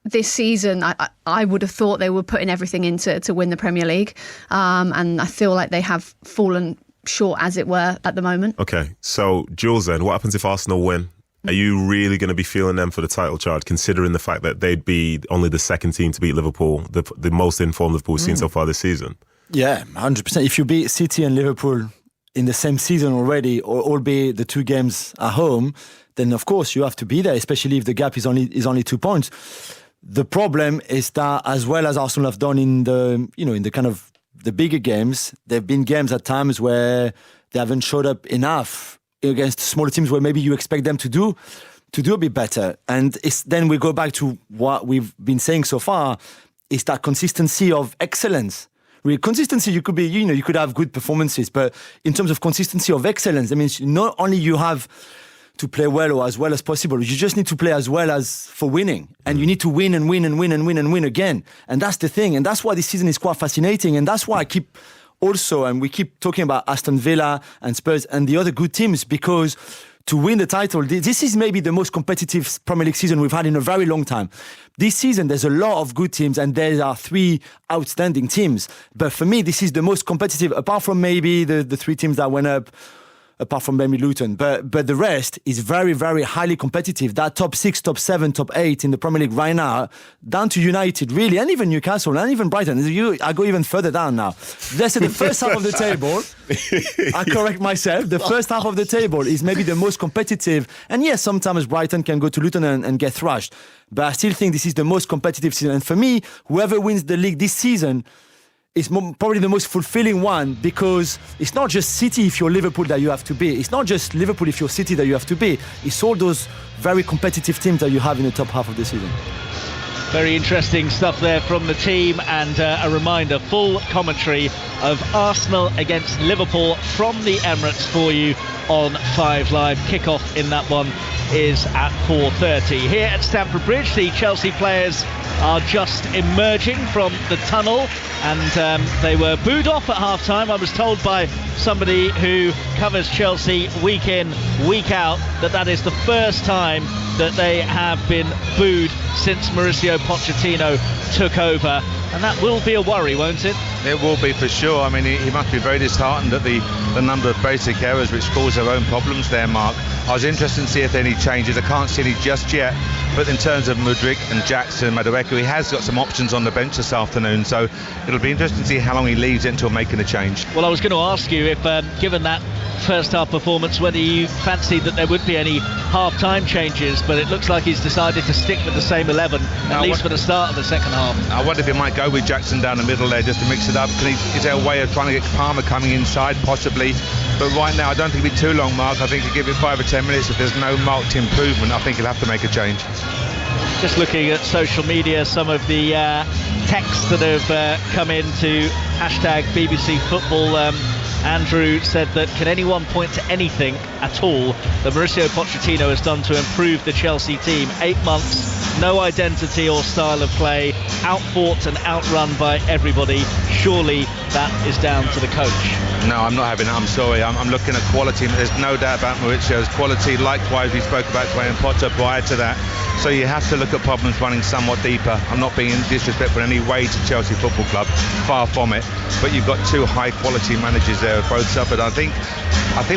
this season, I would have thought they were putting everything into to win the Premier League. And I feel like they have fallen short, as it were, at the moment. Okay, so Jules, then, what happens if Arsenal win? Are you really going to be feeling them for the title charge, considering the fact that they'd be only the second team to beat Liverpool, the most informed Liverpool we've seen so far this season? Yeah, 100%. If you beat City and Liverpool in the same season already, or albeit the 2 games at home, then of course you have to be there, especially if the gap is only 2 points. The problem is that, as well as Arsenal have done in the kind of the bigger games, there have been games at times where they haven't showed up enough against smaller teams where maybe you expect them to do a bit better. And then we go back to what we've been saying so far, is that consistency of excellence. With consistency, you could be, you could have good performances, but in terms of consistency of excellence, that means not only you have to play well or as well as possible, you just need to play as well as for winning. And you need to win and win and win and win and win again. And that's the thing. And that's why this season is quite fascinating. And that's why I keep... Also, and we keep talking about Aston Villa and Spurs and the other good teams, because to win the title. This is maybe the most competitive Premier League season we've had in a very long time. This season, there's a lot of good teams and there are 3 outstanding teams. But for me, this is the most competitive, apart from maybe the 3 teams that went up, apart from maybe Luton. But the rest is very, very highly competitive. That top 6, top 7, top 8 in the Premier League right now, down to United, really, and even Newcastle, and even Brighton. I go even further down now. Let's say the first half of the table, I correct myself, the first half of the table is maybe the most competitive. And yes, sometimes Brighton can go to Luton and get thrashed. But I still think this is the most competitive season. And for me, whoever wins the league this season is probably the most fulfilling one, because it's not just City if you're Liverpool that you have to be. It's not just Liverpool if you're City that you have to be. It's all those very competitive teams that you have in the top half of the season. Very interesting stuff there from the team, and a reminder, full commentary of Arsenal against Liverpool from the Emirates for you on 5 Live. Kickoff in that one is at 4:30. Here at Stamford Bridge, the Chelsea players are just emerging from the tunnel, and they were booed off at half-time. I was told by somebody who covers Chelsea week in, week out, that is the first time that they have been booed since Mauricio Pochettino took over, and that will be a worry, won't it? It will be for sure. I mean, he must be very disheartened at the number of basic errors which cause their own problems there, Mark. I was interested to see if there are any changes. I can't see any just yet, but in terms of Mudryk and Jackson, Madueke, he has got some options on the bench this afternoon, so it'll be interesting to see how long he leaves it until making a change. Well, I was going to ask you if, given that first half performance, whether you fancied that there would be any half-time changes, but it looks like he's decided to stick with the same 11, at least for the start of the second half. I wonder if he might go with Jackson down the middle there just to mix it up. Is there a way of trying to get Palmer coming inside? Possibly. But right now, I don't think it'll be too long, Mark. I think to give it 5 or 10 minutes, if there's no marked improvement, I think he'll have to make a change. Just looking at social media, some of the texts that have come in to hashtag BBC Football. Andrew said that, can anyone point to anything at all that Mauricio Pochettino has done to improve the Chelsea team? 8 months, no identity or style of play, outfought and outrun by everybody. Surely that is down to the coach. No, I'm not having it. I'm sorry. I'm looking at quality. There's no doubt about Mauricio's quality. Likewise, we spoke about Graham Potter prior to that. So you have to look at problems running somewhat deeper. I'm not being disrespectful in any way to Chelsea Football Club, far from it. But you've got 2 high-quality managers there who both suffered. I think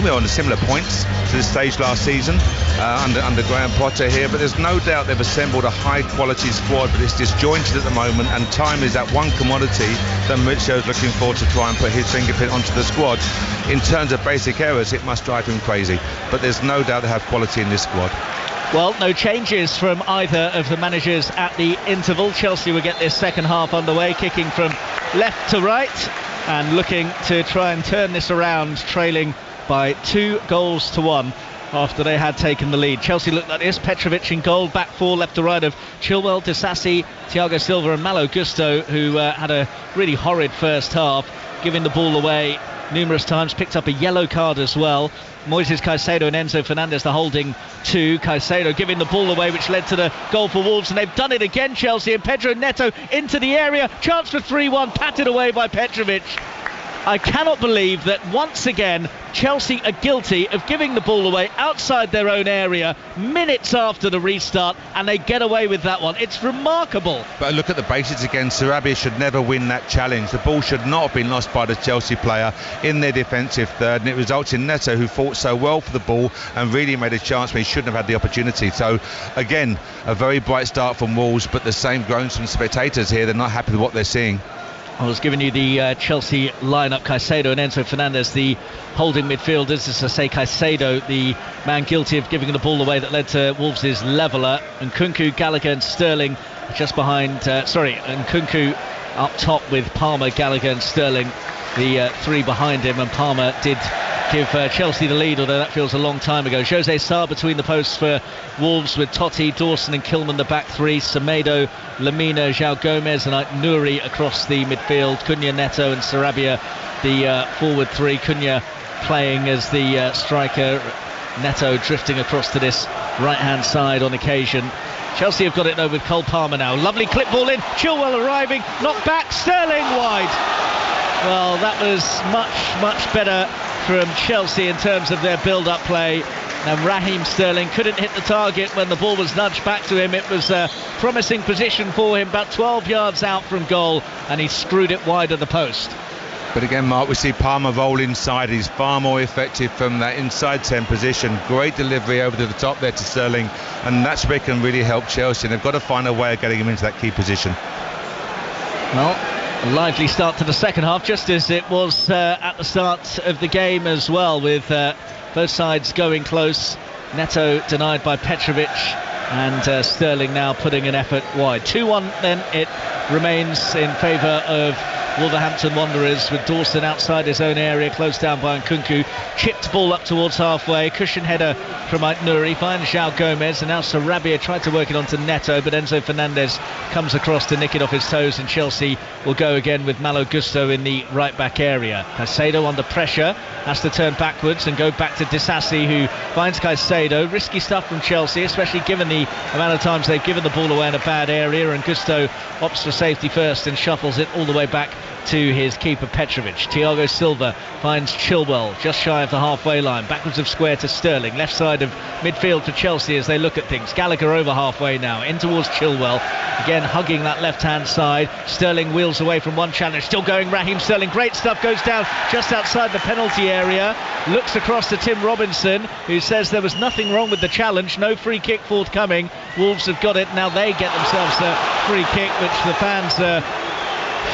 we're on similar points to this stage last season under Graham Potter here. But there's no doubt they've assembled a high-quality squad, but it's disjointed at the moment, and time is that one commodity that Mauricio's looking for to try and put his fingerprint onto the squad. In terms of basic errors, it must drive him crazy. But there's no doubt they have quality in this squad. Well, no changes from either of the managers at the interval. Chelsea will get this second half underway, kicking from left to right and looking to try and turn this around, trailing by 2-1 after they had taken the lead. Chelsea looked like this: Petrovic in goal, back 4 left to right of Chilwell, Disasi, Thiago Silva and Malo Gusto, who had a really horrid first half, giving the ball away numerous times, picked up a yellow card as well. Moises Caicedo and Enzo Fernandez, the holding 2. Caicedo giving the ball away, which led to the goal for Wolves, and they've done it again, Chelsea, and Pedro Neto into the area, chance for 3-1, patted away by Petrovic. I cannot believe that once again Chelsea are guilty of giving the ball away outside their own area minutes after the restart, and they get away with that one. It's remarkable. But look at the basics again. Sarabia should never win that challenge. The ball should not have been lost by the Chelsea player in their defensive third, and it results in Neto, who fought so well for the ball and really made a chance when he shouldn't have had the opportunity. So again, a very bright start from Wolves, but the same groans from spectators here. They're not happy with what they're seeing. I was giving you the Chelsea lineup: Caicedo and Enzo Fernandez, the holding midfielders. As I say, Caicedo, the man guilty of giving the ball away that led to Wolves' leveller. And Nkunku, Gallagher and Sterling just behind, Nkunku up top with Palmer, Gallagher and Sterling, the 3 behind him. And Palmer did give Chelsea the lead, although that feels a long time ago. Jose Sarr between the posts for Wolves, with Totti, Dawson and Kilman the back 3, Semedo, Lamina, João Gomez and Nouri across the midfield, Cunha, Neto and Sarabia the forward 3, Cunha playing as the striker, Neto drifting across to this right hand side on occasion. Chelsea have got it though with Cole Palmer now. Lovely clip ball in, Chilwell arriving, knocked back, Sterling wide. Well, that was much better from Chelsea in terms of their build-up play. And Raheem Sterling couldn't hit the target when the ball was nudged back to him. It was a promising position for him, about 12 yards out from goal, and he screwed it wide of the post. But again, Mark, we see Palmer roll inside. He's far more effective from that inside 10 position. Great delivery over to the top there to Sterling, and that's where he can really help Chelsea. And they've got to find a way of getting him into that key position. Well, a lively start to the second half, just as it was at the start of the game as well, with both sides going close. Neto denied by Petrovic, and Sterling now putting an effort wide. 2-1 then it remains in favour of Wolverhampton Wanderers, with Dawson outside his own area, closed down by Nkunku. Chipped ball up towards halfway, cushion header from Aït-Nouri, finds João Gomez, and now Sarabia tried to work it onto Neto, but Enzo Fernandez comes across to nick it off his toes, and Chelsea will go again with Malo Gusto in the right back area. Caicedo under pressure, has to turn backwards and go back to Disasi, who finds Caicedo. Risky stuff from Chelsea, especially given the amount of times they've given the ball away in a bad area, and Gusto opts for safety first and shuffles it all the way back to his keeper Petrovic. Thiago Silva finds Chilwell just shy of the halfway line, backwards of square to Sterling, left side of midfield for Chelsea as they look at things. Gallagher over halfway now, in towards Chilwell, again hugging that left hand side. Sterling wheels away from one challenge, still going Raheem Sterling, great stuff, goes down just outside the penalty area, looks across to Tim Robinson, who says there was nothing wrong with the challenge, no free kick forthcoming. Wolves have got it, now they get themselves a free kick, which the fans are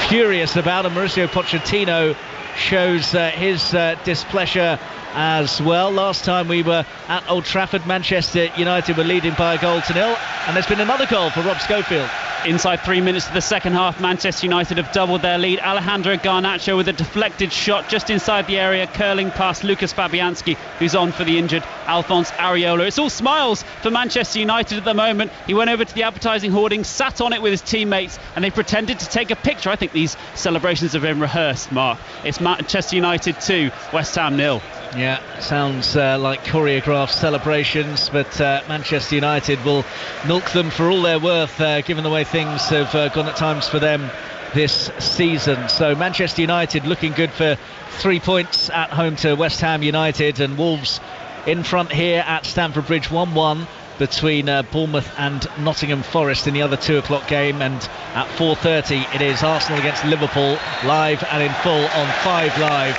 furious about, and Mauricio Pochettino shows his displeasure as well. Last time we were at Old Trafford, Manchester United were leading by a goal to nil, and there's been another goal for Rob Schofield. Inside 3 minutes of the second half, Manchester United have doubled their lead. Alejandro Garnacho with a deflected shot just inside the area, curling past Lucas Fabianski, who's on for the injured Alphonse Areola. It's all smiles for Manchester United at the moment. He went over to the advertising hoarding, sat on it with his teammates, and they pretended to take a picture. I think these celebrations have been rehearsed, Mark. It's Manchester United 2, West Ham 0. Yeah, sounds like choreographed celebrations, but Manchester United will milk them for all they're worth, given the way things have gone at times for them this season. So Manchester United looking good for 3 points at home to West Ham United, and Wolves in front here at Stamford Bridge, 1-1 between Bournemouth and Nottingham Forest in the other 2 o'clock game. And at 4:30 it is Arsenal against Liverpool, live and in full on 5 Live,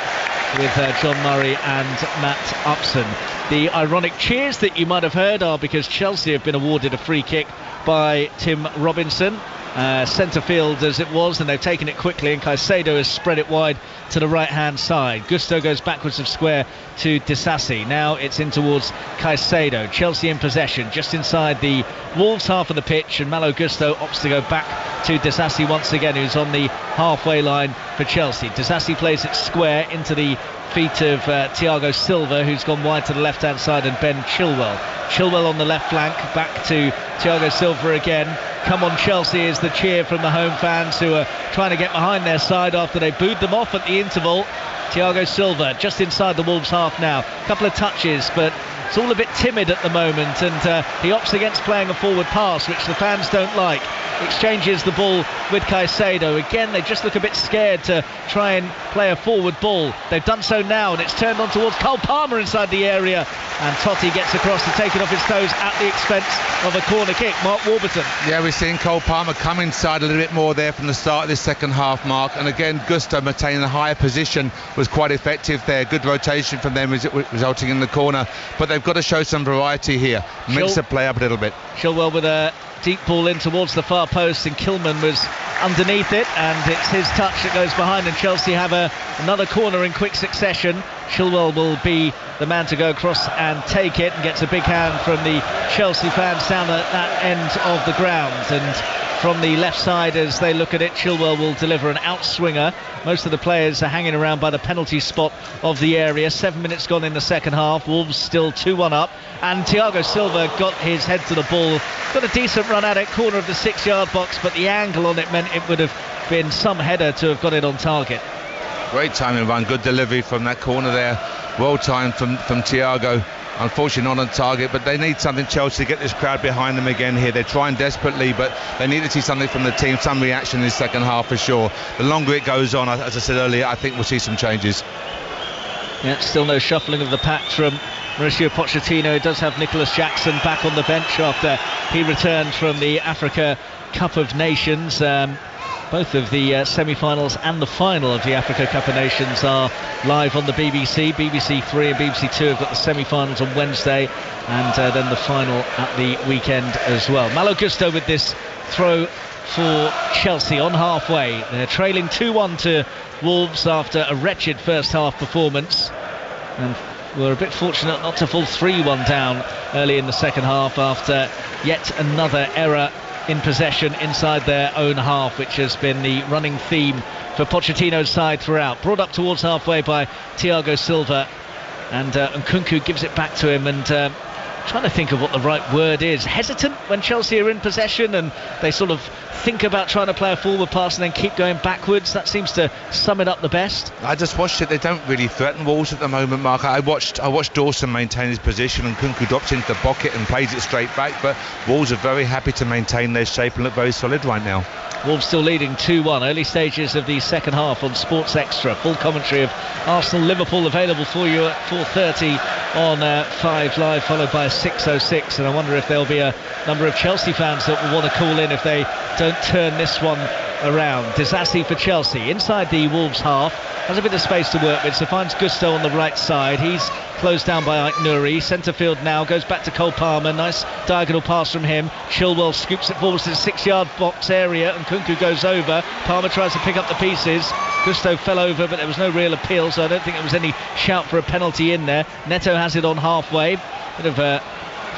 with John Murray and Matt Upson. The ironic cheers that you might have heard are because Chelsea have been awarded a free kick by Tim Robinson, centre field as it was, and they've taken it quickly, and Caicedo has spread it wide to the right hand side. Gusto goes backwards of square to Disasi. Now it's in towards Caicedo. Chelsea in possession just inside the Wolves half of the pitch, and Malo Gusto opts to go back to Disasi once again, who's on the halfway line for Chelsea. Disasi plays it square into the feet of Thiago Silva, who's gone wide to the left hand side, and Ben Chilwell. Chilwell on the left flank, back to Thiago Silva again. Come on Chelsea is the cheer from the home fans, who are trying to get behind their side after they booed them off at the interval. Thiago Silva just inside the Wolves half now, a couple of touches, but it's all a bit timid at the moment, and he opts against playing a forward pass, which the fans don't like. Exchanges the ball with Caicedo. Again, they just look a bit scared to try and play a forward ball. They've done so now, and it's turned on towards Cole Palmer inside the area, and Totti gets across to take it off his toes at the expense of a corner kick. Mark Warburton. Yeah, we're seeing Cole Palmer come inside a little bit more there from the start of this second half, Mark, and again Gusto maintaining a higher position was quite effective there. Good rotation from them resulting in the corner, but they've got to show some variety here, mix the play up a little bit. Chilwell with a deep ball in towards the far post, and Kilman was underneath it, and it's his touch that goes behind, and Chelsea have another corner in quick succession. Chilwell will be the man to go across and take it, and gets a big hand from the Chelsea fans down at that end of the ground. And from the left side, as they look at it, Chilwell will deliver an outswinger. Most of the players are hanging around by the penalty spot of the area. 7 minutes gone in the second half. Wolves still 2-1 up, and Thiago Silva got his head to the ball, got a decent run at it, corner of the 6-yard box, but the angle on it meant it would have been some header to have got it on target. Great timing run, good delivery from that corner there, well timed from Thiago. Unfortunately not on target, but they need something, Chelsea, to get this crowd behind them again here. They're trying desperately, but they need to see something from the team, some reaction in the second half for sure. The longer it goes on, as I said earlier, I think we'll see some changes. Yeah, still no shuffling of the pack from Mauricio Pochettino does have Nicholas Jackson back on the bench after he returned from the Africa Cup of Nations. Both of the semi-finals and the final of the Africa Cup of Nations are live on the BBC. BBC 3 and BBC 2 have got the semi-finals on Wednesday, and then the final at the weekend as well. Malo Gusto with this throw for Chelsea on halfway. They're trailing 2-1 to Wolves after a wretched first half performance, and were a bit fortunate not to fall 3-1 down early in the second half after yet another error in possession inside their own half, which has been the running theme for Pochettino's side throughout. Brought up towards halfway by Thiago Silva, and Nkunku gives it back to him, and trying to think of what the right word is. Hesitant when Chelsea are in possession and they sort of think about trying to play a forward pass and then keep going backwards. That seems to sum it up the best. I just watched it. They don't really threaten Wolves at the moment, Mark. I watched Dawson maintain his position, and Nkunku drops into the pocket and plays it straight back, but Wolves are very happy to maintain their shape and look very solid right now. Wolves still leading 2-1. Early stages of the second half on Sports Extra. Full commentary of Arsenal-Liverpool available for you at 4:30 on 5 Live, followed by 6:06. And I wonder if there'll be a number of Chelsea fans that will want to call in if they don't turn this one around. Disasi for Chelsea inside the Wolves half, has a bit of space to work with, so finds Gusto on the right side. He's closed down by Ike Nouri. Centre field now goes back to Cole Palmer. Nice diagonal pass from him. Chilwell scoops it forward to the 6-yard box area, and Nkunku goes over. Palmer tries to pick up the pieces. Gusto fell over, but there was no real appeal, so I don't think there was any shout for a penalty in there. Neto has it on halfway. Bit of a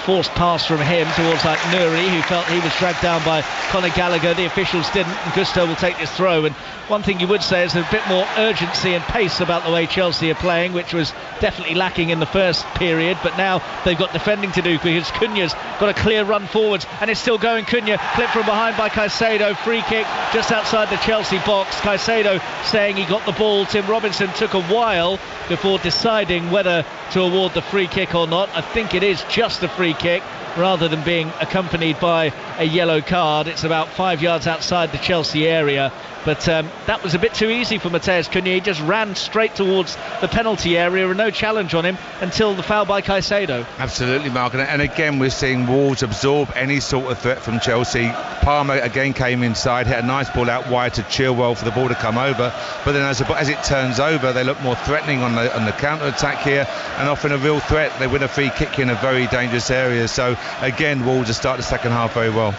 forced pass from him towards like Nouri, who felt he was dragged down by Conor Gallagher. The officials didn't, and Gusto will take this throw. And one thing you would say is a bit more urgency and pace about the way Chelsea are playing, which was definitely lacking in the first period, but now they've got defending to do because Cunha's got a clear run forwards, and it's still going. Cunha clipped from behind by Caicedo. Free kick just outside the Chelsea box. Caicedo saying he got the ball. Tim Robinson took a while before deciding whether to award the free kick or not. I think it is just a free kick rather than being accompanied by a yellow card. It's about 5 yards outside the Chelsea area, but that was a bit too easy for Matheus Cunha. He just ran straight towards the penalty area and no challenge on him until the foul by Caicedo. Absolutely, Mark, and again we're seeing Wolves absorb any sort of threat from Chelsea. Palmer again came inside, hit a nice ball out wide to Chilwell for the ball to come over, but then as it turns over, they look more threatening on the counter-attack here, and often a real threat. They win a free kick in a very dangerous area, so again Wolves start the second half very well.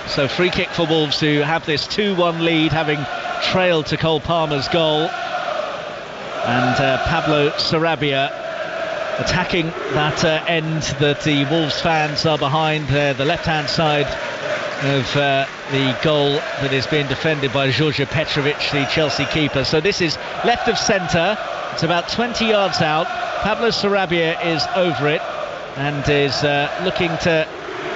So free kick for Wolves, who have this 2-1 lead, having trailed to Cole Palmer's goal. And Pablo Sarabia attacking that end that the Wolves fans are behind, the left-hand side of the goal that is being defended by Georgia Petrovic, the Chelsea keeper. So this is left of centre. It's about 20 yards out. Pablo Sarabia is over it and is looking to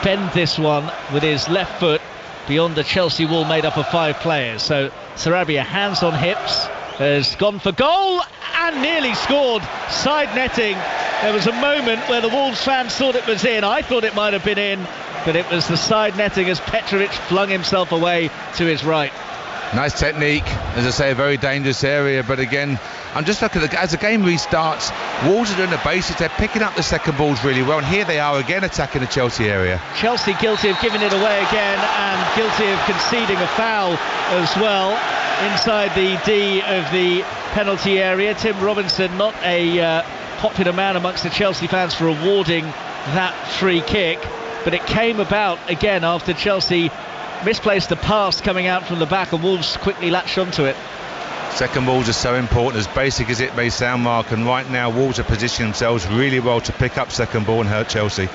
bend this one with his left foot beyond the Chelsea wall made up of 5 players. So Sarabia, hands on hips, has gone for goal and nearly scored. Side netting. There was a moment where the Wolves fans thought it was in. I thought it might have been in, but it was the side netting as Petrovic flung himself away to his right. Nice technique, as I say, a very dangerous area, but again, I'm just looking at as the game restarts, Wolves are doing the basics, they're picking up the second balls really well, and here they are again attacking the Chelsea area. Chelsea guilty of giving it away again and guilty of conceding a foul as well inside the D of the penalty area. Tim Robinson, not a popular man amongst the Chelsea fans for awarding that free kick, but it came about again after Chelsea misplaced the pass coming out from the back, and Wolves quickly latched onto it. Second balls are so important, as basic as it may sound, Mark, and right now Wolves are positioning themselves really well to pick up second ball and hurt Chelsea.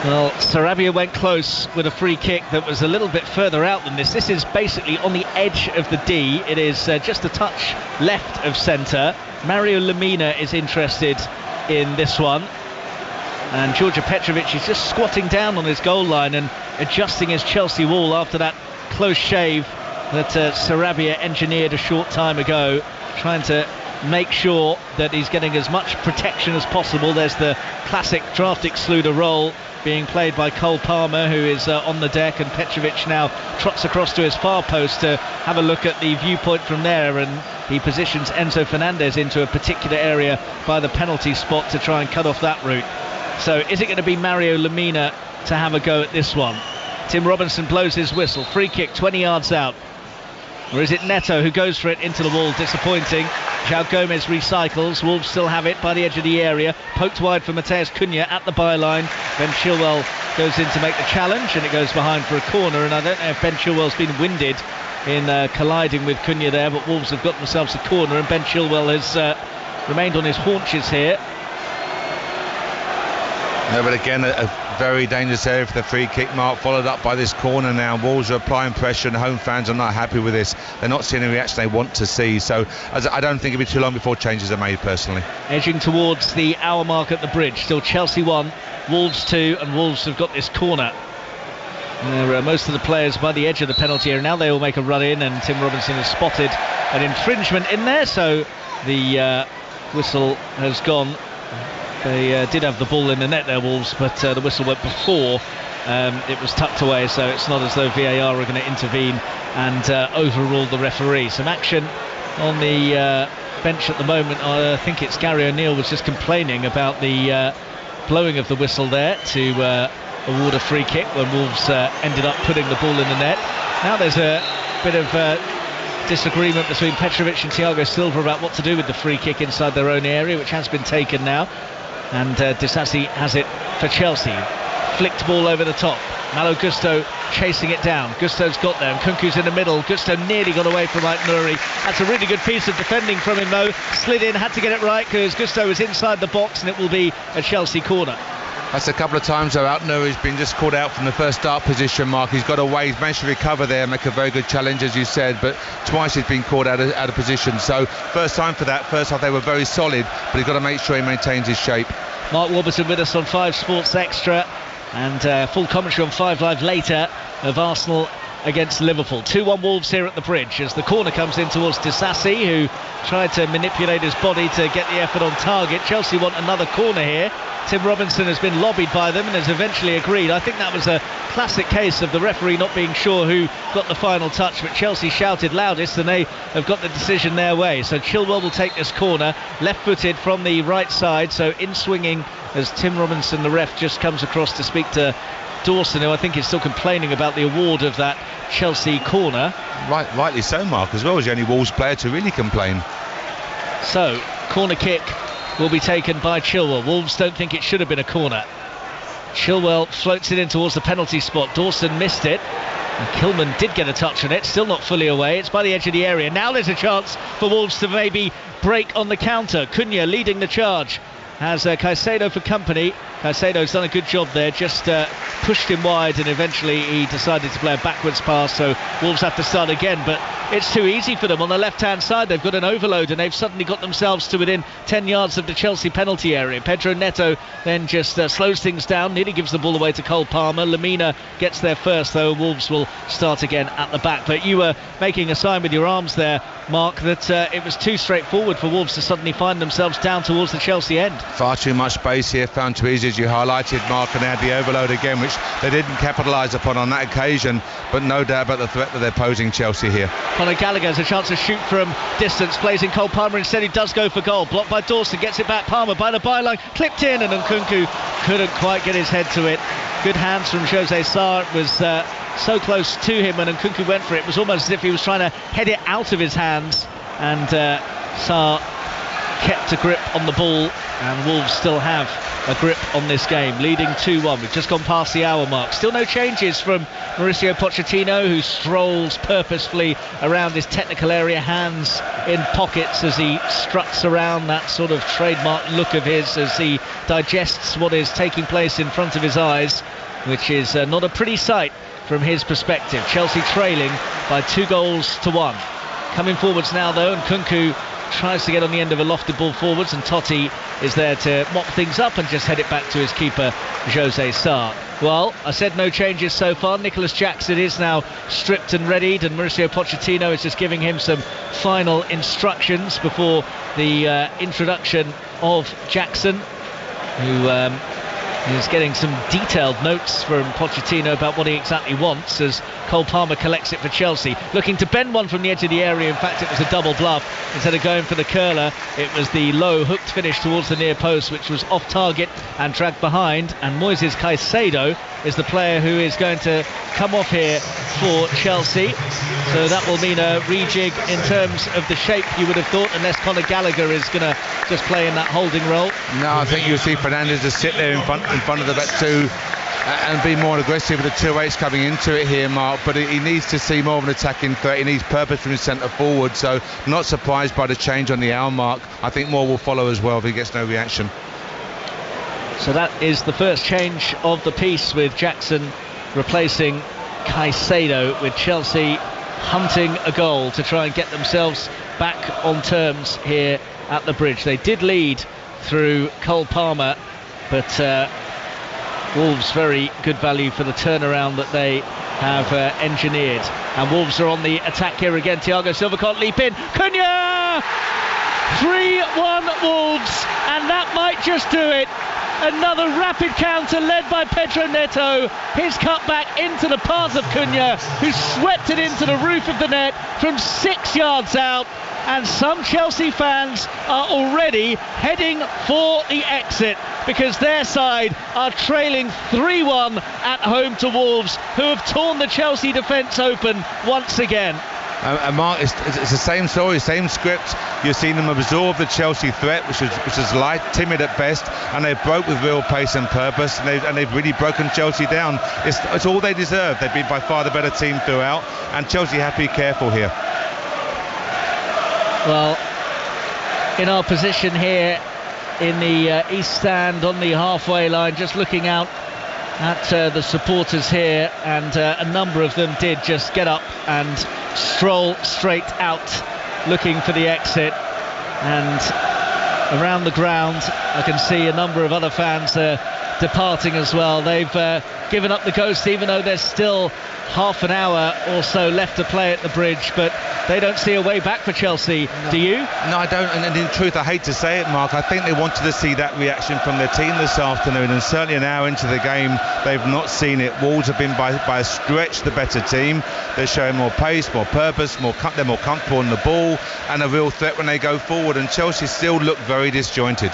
Well, Sarabia went close with a free kick that was a little bit further out than this. This is basically on the edge of the D. It is just a touch left of centre. Mario Lemina is interested in this one, and Georgia Petrovic is just squatting down on his goal line and adjusting his Chelsea wall after that close shave that Sarabia engineered a short time ago, trying to make sure that he's getting as much protection as possible. There's the classic draft excluder role being played by Cole Palmer, who is on the deck, and Petrovic now trots across to his far post to have a look at the viewpoint from there, and he positions Enzo Fernandez into a particular area by the penalty spot to try and cut off that route. So is it going to be Mario Lemina to have a go at this one? Tim Robinson blows his whistle. Free kick 20 yards out. Or is it Neto who goes for it into the wall? Disappointing. João Gomez recycles. Wolves still have it by the edge of the area. Poked wide for Mateus Cunha at the byline. Ben Chilwell goes in to make the challenge, and it goes behind for a corner. And I don't know if Ben Chilwell's been winded in colliding with Cunha there, but Wolves have got themselves a corner, and Ben Chilwell has remained on his haunches here. No, but again, a very dangerous area for the free kick, Mark, followed up by this corner now. Wolves are applying pressure, and home fans are not happy with this. They're not seeing the reaction they want to see, so I don't think it'll be too long before changes are made, personally. Edging towards the hour mark at the bridge. Still Chelsea 1, Wolves 2, and Wolves have got this corner. Most of the players by the edge of the penalty area. Now they all make a run in, and Tim Robinson has spotted an infringement in there, so the whistle has gone. They did have the ball in the net there, Wolves, but the whistle went before it was tucked away, so it's not as though VAR are going to intervene and overrule the referee. Some action on the bench at the moment. I think it's Gary O'Neill was just complaining about the blowing of the whistle there to award a free kick when Wolves ended up putting the ball in the net. Now there's a bit of disagreement between Petrovic and Thiago Silva about what to do with the free kick inside their own area, which has been taken now. And Disasi has it for Chelsea. Flicked ball over the top. Malo Gusto chasing it down. Gusto's got there, and Kunku's in the middle. Gusto nearly got away from Nouri. That's a really good piece of defending from him, though. Slid in, had to get it right because Gusto was inside the box, and it will be a Chelsea corner. That's a couple of times though. Nouri's been just called out from the first start position, Mark. He's got away, he's managed to recover there, make a very good challenge, as you said, but twice he's been called out of position. So first time for that. First half they were very solid, but he's got to make sure he maintains his shape. Mark Warburton with us on 5 Sports Extra, and full commentary on 5 Live later of Arsenal against Liverpool. 2-1 Wolves here at the bridge as the corner comes in towards Disasi, who tried to manipulate his body to get the effort on target. Chelsea want another corner here. Tim Robinson has been lobbied by them and has eventually agreed. I think that was a classic case of the referee not being sure who got the final touch, but Chelsea shouted loudest and they have got the decision their way. So Chilwell will take this corner, left-footed from the right side, so in swinging as Tim Robinson, the ref, just comes across to speak to Dawson, who I think is still complaining about the award of that Chelsea corner. Rightly so, Mark, as well as the only Wolves player to really complain. So, corner kick will be taken by Chilwell. Wolves don't think it should have been a corner. Chilwell floats it in towards the penalty spot. Dawson missed it. And Kilman did get a touch on it, still not fully away. It's by the edge of the area. Now there's a chance for Wolves to maybe break on the counter. Cunha leading the charge. Has Caicedo for company. Caicedo's done a good job there, just pushed him wide, and eventually he decided to play a backwards pass, so Wolves have to start again. But it's too easy for them on the left-hand side. They've got an overload, and they've suddenly got themselves to within 10 yards of the Chelsea penalty area. Pedro Neto then just slows things down, nearly gives the ball away to Cole Palmer. Lemina gets there first, though. Wolves will start again at the back. But you were making a sign with your arms there, Mark, that it was too straightforward for Wolves to suddenly find themselves down towards the Chelsea end. Far too much space here, found too easy, as you highlighted, Mark, and they had the overload again, which they didn't capitalise upon on that occasion, but no doubt about the threat that they're posing Chelsea here. Conor Gallagher has a chance to shoot from distance, plays in Cole Palmer, instead he does go for goal, blocked by Dawson, gets it back, Palmer by the byline, clipped in, and Nkunku couldn't quite get his head to it. Good hands from Jose Sarr. It was so close to him, and Nkunku went for it. It was almost as if he was trying to head it out of his hands, and Sarr kept a grip on the ball, and Wolves still have a grip on this game, leading 2-1. We've just gone past the hour mark. Still no changes from Mauricio Pochettino, who strolls purposefully around his technical area, hands in pockets as he struts around, that sort of trademark look of his as he digests what is taking place in front of his eyes, which is not a pretty sight from his perspective. Chelsea trailing by 2-1. Coming forwards now, though, and Nkunku tries to get on the end of a lofted ball forwards, and Totti is there to mop things up and just head it back to his keeper, Jose Sarr. Well, I said no changes so far. Nicholas Jackson is now stripped and readied, and Mauricio Pochettino is just giving him some final instructions before the introduction of Jackson, who is getting some detailed notes from Pochettino about what he exactly wants, as Cole Palmer collects it for Chelsea, looking to bend one from the edge of the area. In fact, it was a double bluff. Instead of going for the curler, it was the low hooked finish towards the near post, which was off target and dragged behind. And Moises Caicedo is the player who is going to come off here for Chelsea, so that will mean a rejig in terms of the shape, you would have thought, unless Conor Gallagher is going to just play in that holding role. No, I think you'll see Fernandes just sit there in front of the back two and be more aggressive with the 2-8s coming into it here, Mark, but he needs to see more of an attacking threat. He needs purpose from his centre forward, so not surprised by the change on the hour mark. I think more will follow as well if he gets no reaction. So that is the first change of the piece, with Jackson replacing Caicedo, with Chelsea hunting a goal to try and get themselves back on terms here at the Bridge. They did lead through Cole Palmer, but Wolves very good value for the turnaround that they have engineered. And Wolves are on the attack here again. Thiago Silva can't leap in. Cunha! 3-1 Wolves, and that might just do it. Another rapid counter led by Pedro Neto. His cut back into the path of Cunha, who swept it into the roof of the net from 6 yards out. And some Chelsea fans are already heading for the exit, because their side are trailing 3-1 at home to Wolves, who have torn the Chelsea defence open once again. And Mark, it's the same story, same script. You've seen them absorb the Chelsea threat, which is light, timid at best, and they broke with real pace and purpose, and they've really broken Chelsea down. It's all they deserve. They've been by far the better team throughout, and Chelsea have to be careful here. Well, in our position here in the east stand on the halfway line, just looking out at the supporters here, and a number of them did just get up and stroll straight out looking for the exit. And around the ground I can see a number of other fans departing as well. They've given up the ghost, even though there's still half an hour or so left to play at the Bridge, but they don't see a way back for Chelsea. No. Do you? No, I don't, and in truth I hate to say it, Mark, I think they wanted to see that reaction from their team this afternoon, and certainly an hour into the game they've not seen it. Wolves have been by a stretch the better team. They're showing more pace, more purpose, they're more comfortable on the ball, and a real threat when they go forward, and Chelsea still look very disjointed.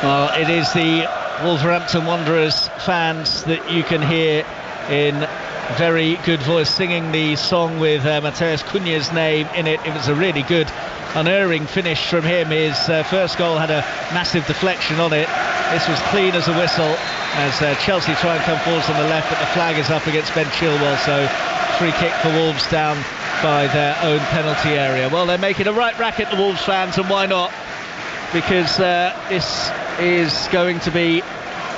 Well, it is the Wolverhampton Wanderers fans that you can hear in very good voice singing the song with Matheus Cunha's name in it. It was a really good, unerring finish from him. His first goal had a massive deflection on it. This was clean as a whistle as Chelsea try and come forwards on the left, but the flag is up against Ben Chilwell, so free kick for Wolves down by their own penalty area. Well, they're making a right racket, the Wolves fans, and why not? Because this is going to be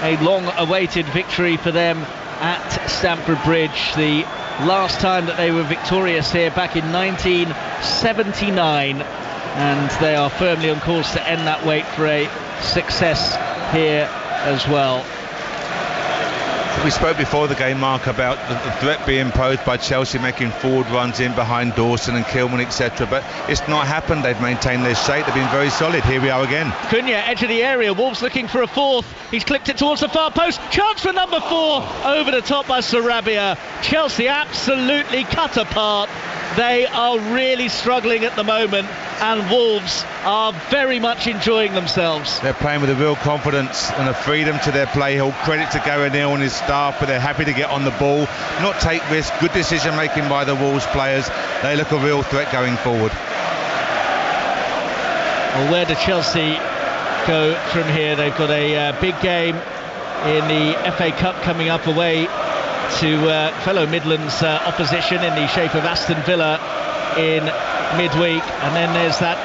a long-awaited victory for them at Stamford Bridge. The last time that they were victorious here back in 1979, and they are firmly on course to end that wait for a success here as well. We spoke before the game, Mark, about the threat being posed by Chelsea making forward runs in behind Dawson and Kilman, etc. But it's not happened. They've maintained their shape. They've been very solid. Here we are again. Cunha, edge of the area. Wolves looking for a fourth. He's clipped it towards the far post. Chance for number 4. Over the top by Sarabia. Chelsea absolutely cut apart. They are really struggling at the moment, and Wolves are very much enjoying themselves. They're playing with a real confidence and a freedom to their play. All credit to Gary Neal and his staff, but they're happy to get on the ball, not take risks. Good decision making by the Wolves players. They look a real threat going forward. Well, where do Chelsea go from here? They've got a big game in the FA Cup coming up away to fellow Midlands opposition in the shape of Aston Villa in midweek, and then there's that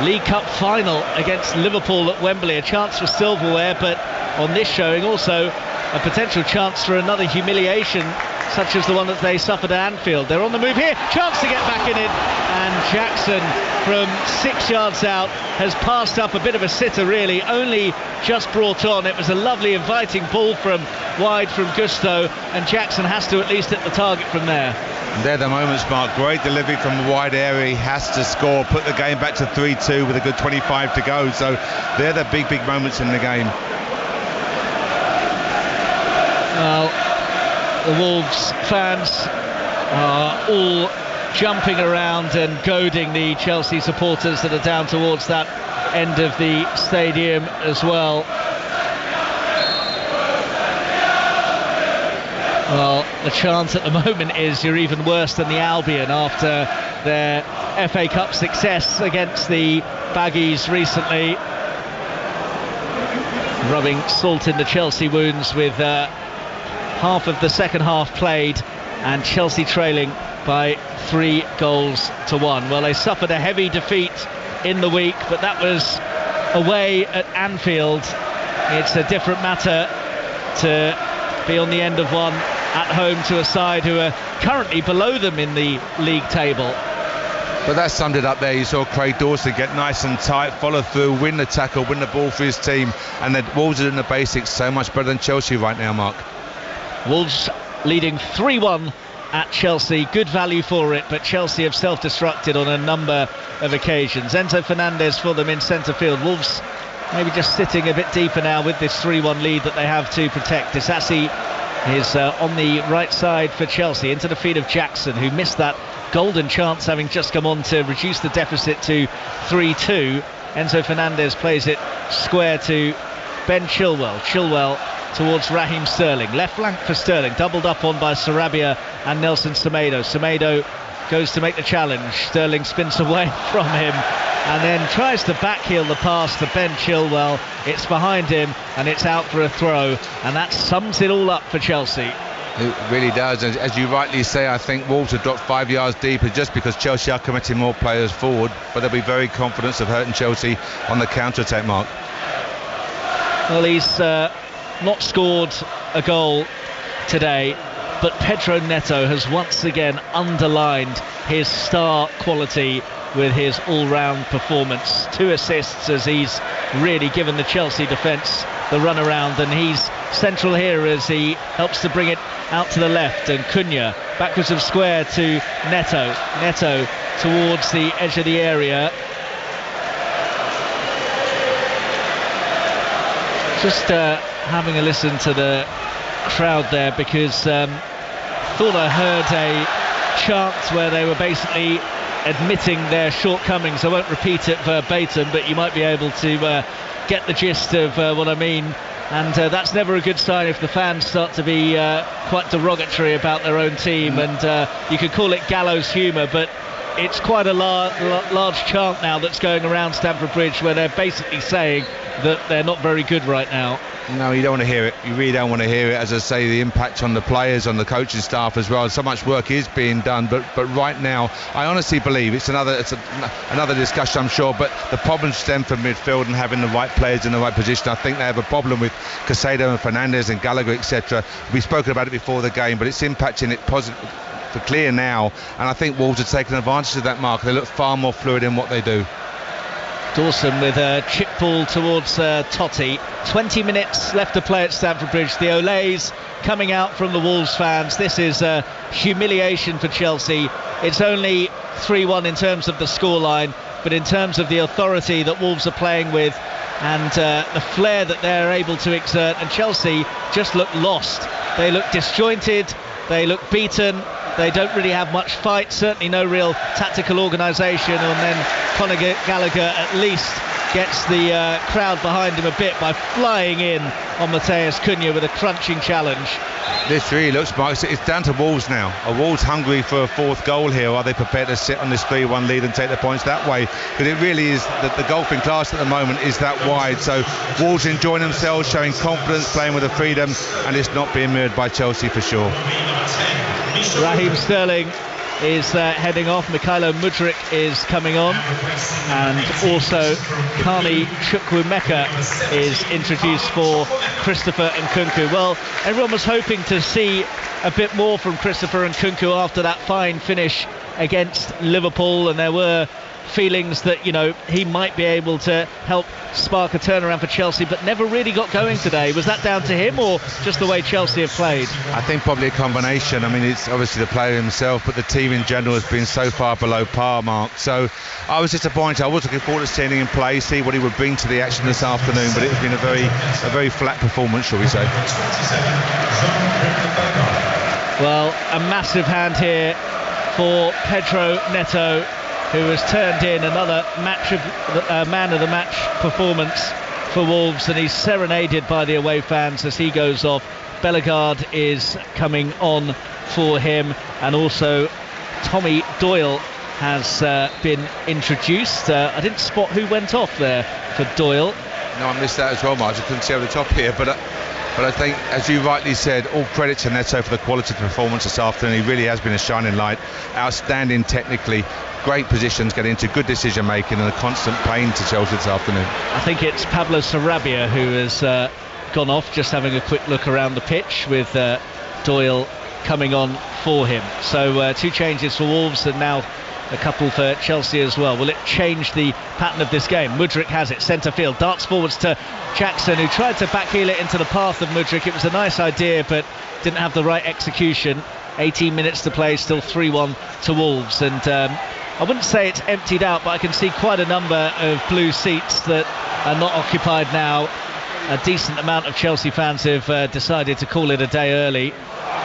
League Cup final against Liverpool at Wembley, a chance for silverware, but on this showing also a potential chance for another humiliation such as the one that they suffered at Anfield. They're on the move here, chance to get back in it, and Jackson from 6 yards out has passed up a bit of a sitter, really, only just brought on. It was a lovely inviting ball from wide from Gusto, and Jackson has to at least hit the target from there. And they're the moments, Mark. Great delivery from the wide area. He has to score, put the game back to 3-2 with a good 25 to go. So they're the big moments in the game. Well, the Wolves fans are all jumping around and goading the Chelsea supporters that are down towards that end of the stadium as well. Well, the chant at the moment is you're even worse than the Albion after their FA Cup success against the Baggies recently. Rubbing salt in the Chelsea wounds with half of the second half played and Chelsea trailing by 3-1. Well, they suffered a heavy defeat in the week, but that was away at Anfield. It's a different matter to be on the end of one at home to a side who are currently below them in the league table. But that summed it up there. You saw Craig Dawson get nice and tight, follow through, win the tackle, win the ball for his team, and the Wolves are doing the basics so much better than Chelsea right now, Mark. Wolves leading 3-1 at Chelsea, good value for it, but Chelsea have self-destructed on a number of occasions. Enzo Fernandez for them in centre field. Wolves maybe just sitting a bit deeper now with this 3-1 lead that they have to protect. Disasi is on the right side for Chelsea, into the feet of Jackson, who missed that golden chance, having just come on to reduce the deficit to 3-2. Enzo Fernandez plays it square to Ben Chilwell. Chilwell towards Raheem Sterling, left flank for Sterling, doubled up on by Sarabia and Nelson Semedo. Semedo goes to make the challenge. Sterling spins away from him and then tries to backheel the pass to Ben Chilwell. It's behind him and it's out for a throw, and that sums it all up for Chelsea. It really does, and as you rightly say, I think Wolves have dropped 5 yards deeper just because Chelsea are committing more players forward, but they'll be very confident of hurting Chelsea on the counter-attack, Mark. Well, he's not scored a goal today, but Pedro Neto has once again underlined his star quality with his all-round performance. 2 assists as he's really given the Chelsea defence the run around, and he's central here as he helps to bring it out to the left, and Cunha backwards of square to Neto towards the edge of the area. Just having a listen to the crowd there, because thought I heard a chant where they were basically admitting their shortcomings. I won't repeat it verbatim, but you might be able to get the gist of what I mean. And that's never a good sign if the fans start to be quite derogatory about their own team, and you could call it gallows humour, but it's quite a large chant now that's going around Stamford Bridge where they're basically saying that they're not very good right now. No, you don't want to hear it. You really don't want to hear it. As I say, the impact on the players, on the coaching staff as well. So much work is being done, but right now, I honestly believe it's another discussion, I'm sure. But the problems stem from midfield and having the right players in the right position. I think they have a problem with Caicedo and Fernandez and Gallagher, etc. We've spoken about it before the game, but it's impacting it positively for clear now. And I think Wolves have taken advantage of that, Mark. They look far more fluid in what they do. Dawson with a chip ball towards Totti. 20 minutes left to play at Stamford Bridge. The Olays coming out from the Wolves fans. This is a humiliation for Chelsea. It's only 3-1 in terms of the scoreline, but in terms of the authority that Wolves are playing with and the flair that they're able to exert, and Chelsea just look lost. They look disjointed, they look beaten. They don't really have much fight, certainly no real tactical organisation, and then Conor Gallagher at least gets the crowd behind him a bit by flying in on Matheus Cunha with a crunching challenge. This really looks, Mark, it's down to Wolves now. Are Wolves hungry for a fourth goal here, or are they prepared to sit on this 3-1 lead and take the points that way? But it really is that the golfing class at the moment is that wide, so Wolves enjoying themselves, showing confidence, playing with a freedom, and it's not being mirrored by Chelsea for sure. Raheem Sterling is heading off. Mykhailo Mudryk is coming on, and also Carney Chukwuemeka is introduced for Christopher Nkunku. Well, everyone was hoping to see a bit more from Christopher Nkunku after that fine finish against Liverpool, and there were feelings that, you know, he might be able to help spark a turnaround for Chelsea, but never really got going today. Was that down to him or just the way Chelsea have played? I think probably a combination. I mean, it's obviously the player himself, but the team in general has been so far below par, Mark. So I was disappointed. I was looking forward to seeing him play, see what he would bring to the action this afternoon, but it's been a very flat performance, shall we say. Well, a massive hand here for Pedro Neto, who has turned in another man of the match performance for Wolves, and he's serenaded by the away fans as he goes off. Bellegarde is coming on for him, and also Tommy Doyle has been introduced. I didn't spot who went off there for Doyle. No, I missed that as well, Mark. I couldn't see over the top here, but I think, as you rightly said, all credit to Neto for the quality of the performance this afternoon. He really has been a shining light, outstanding technically, great positions, getting into good decision making, and a constant pain to Chelsea this afternoon. I think it's Pablo Sarabia who has gone off, just having a quick look around the pitch, with Doyle coming on for him. So 2 changes for Wolves, and now a couple for Chelsea as well. Will it change the pattern of this game? Mudryk has it, centre field, darts forwards to Jackson, who tried to backheel it into the path of Mudryk. It was a nice idea, but didn't have the right execution. 18 minutes to play, still 3-1 to Wolves, and I wouldn't say it's emptied out, but I can see quite a number of blue seats that are not occupied now. A decent amount of Chelsea fans have decided to call it a day early,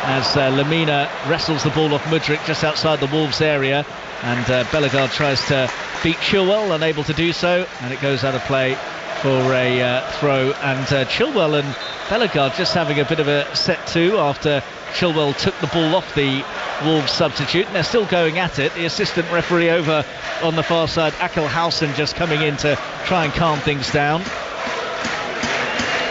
as Lamina wrestles the ball off Mudryk just outside the Wolves area, and Bellegarde tries to beat Chilwell, unable to do so, and it goes out of play for a throw. And Chilwell and Bellegarde just having a bit of a set to after Chilwell took the ball off the Wolves substitute, and they're still going at it. The assistant referee over on the far side, Akelhausen, just coming in to try and calm things down.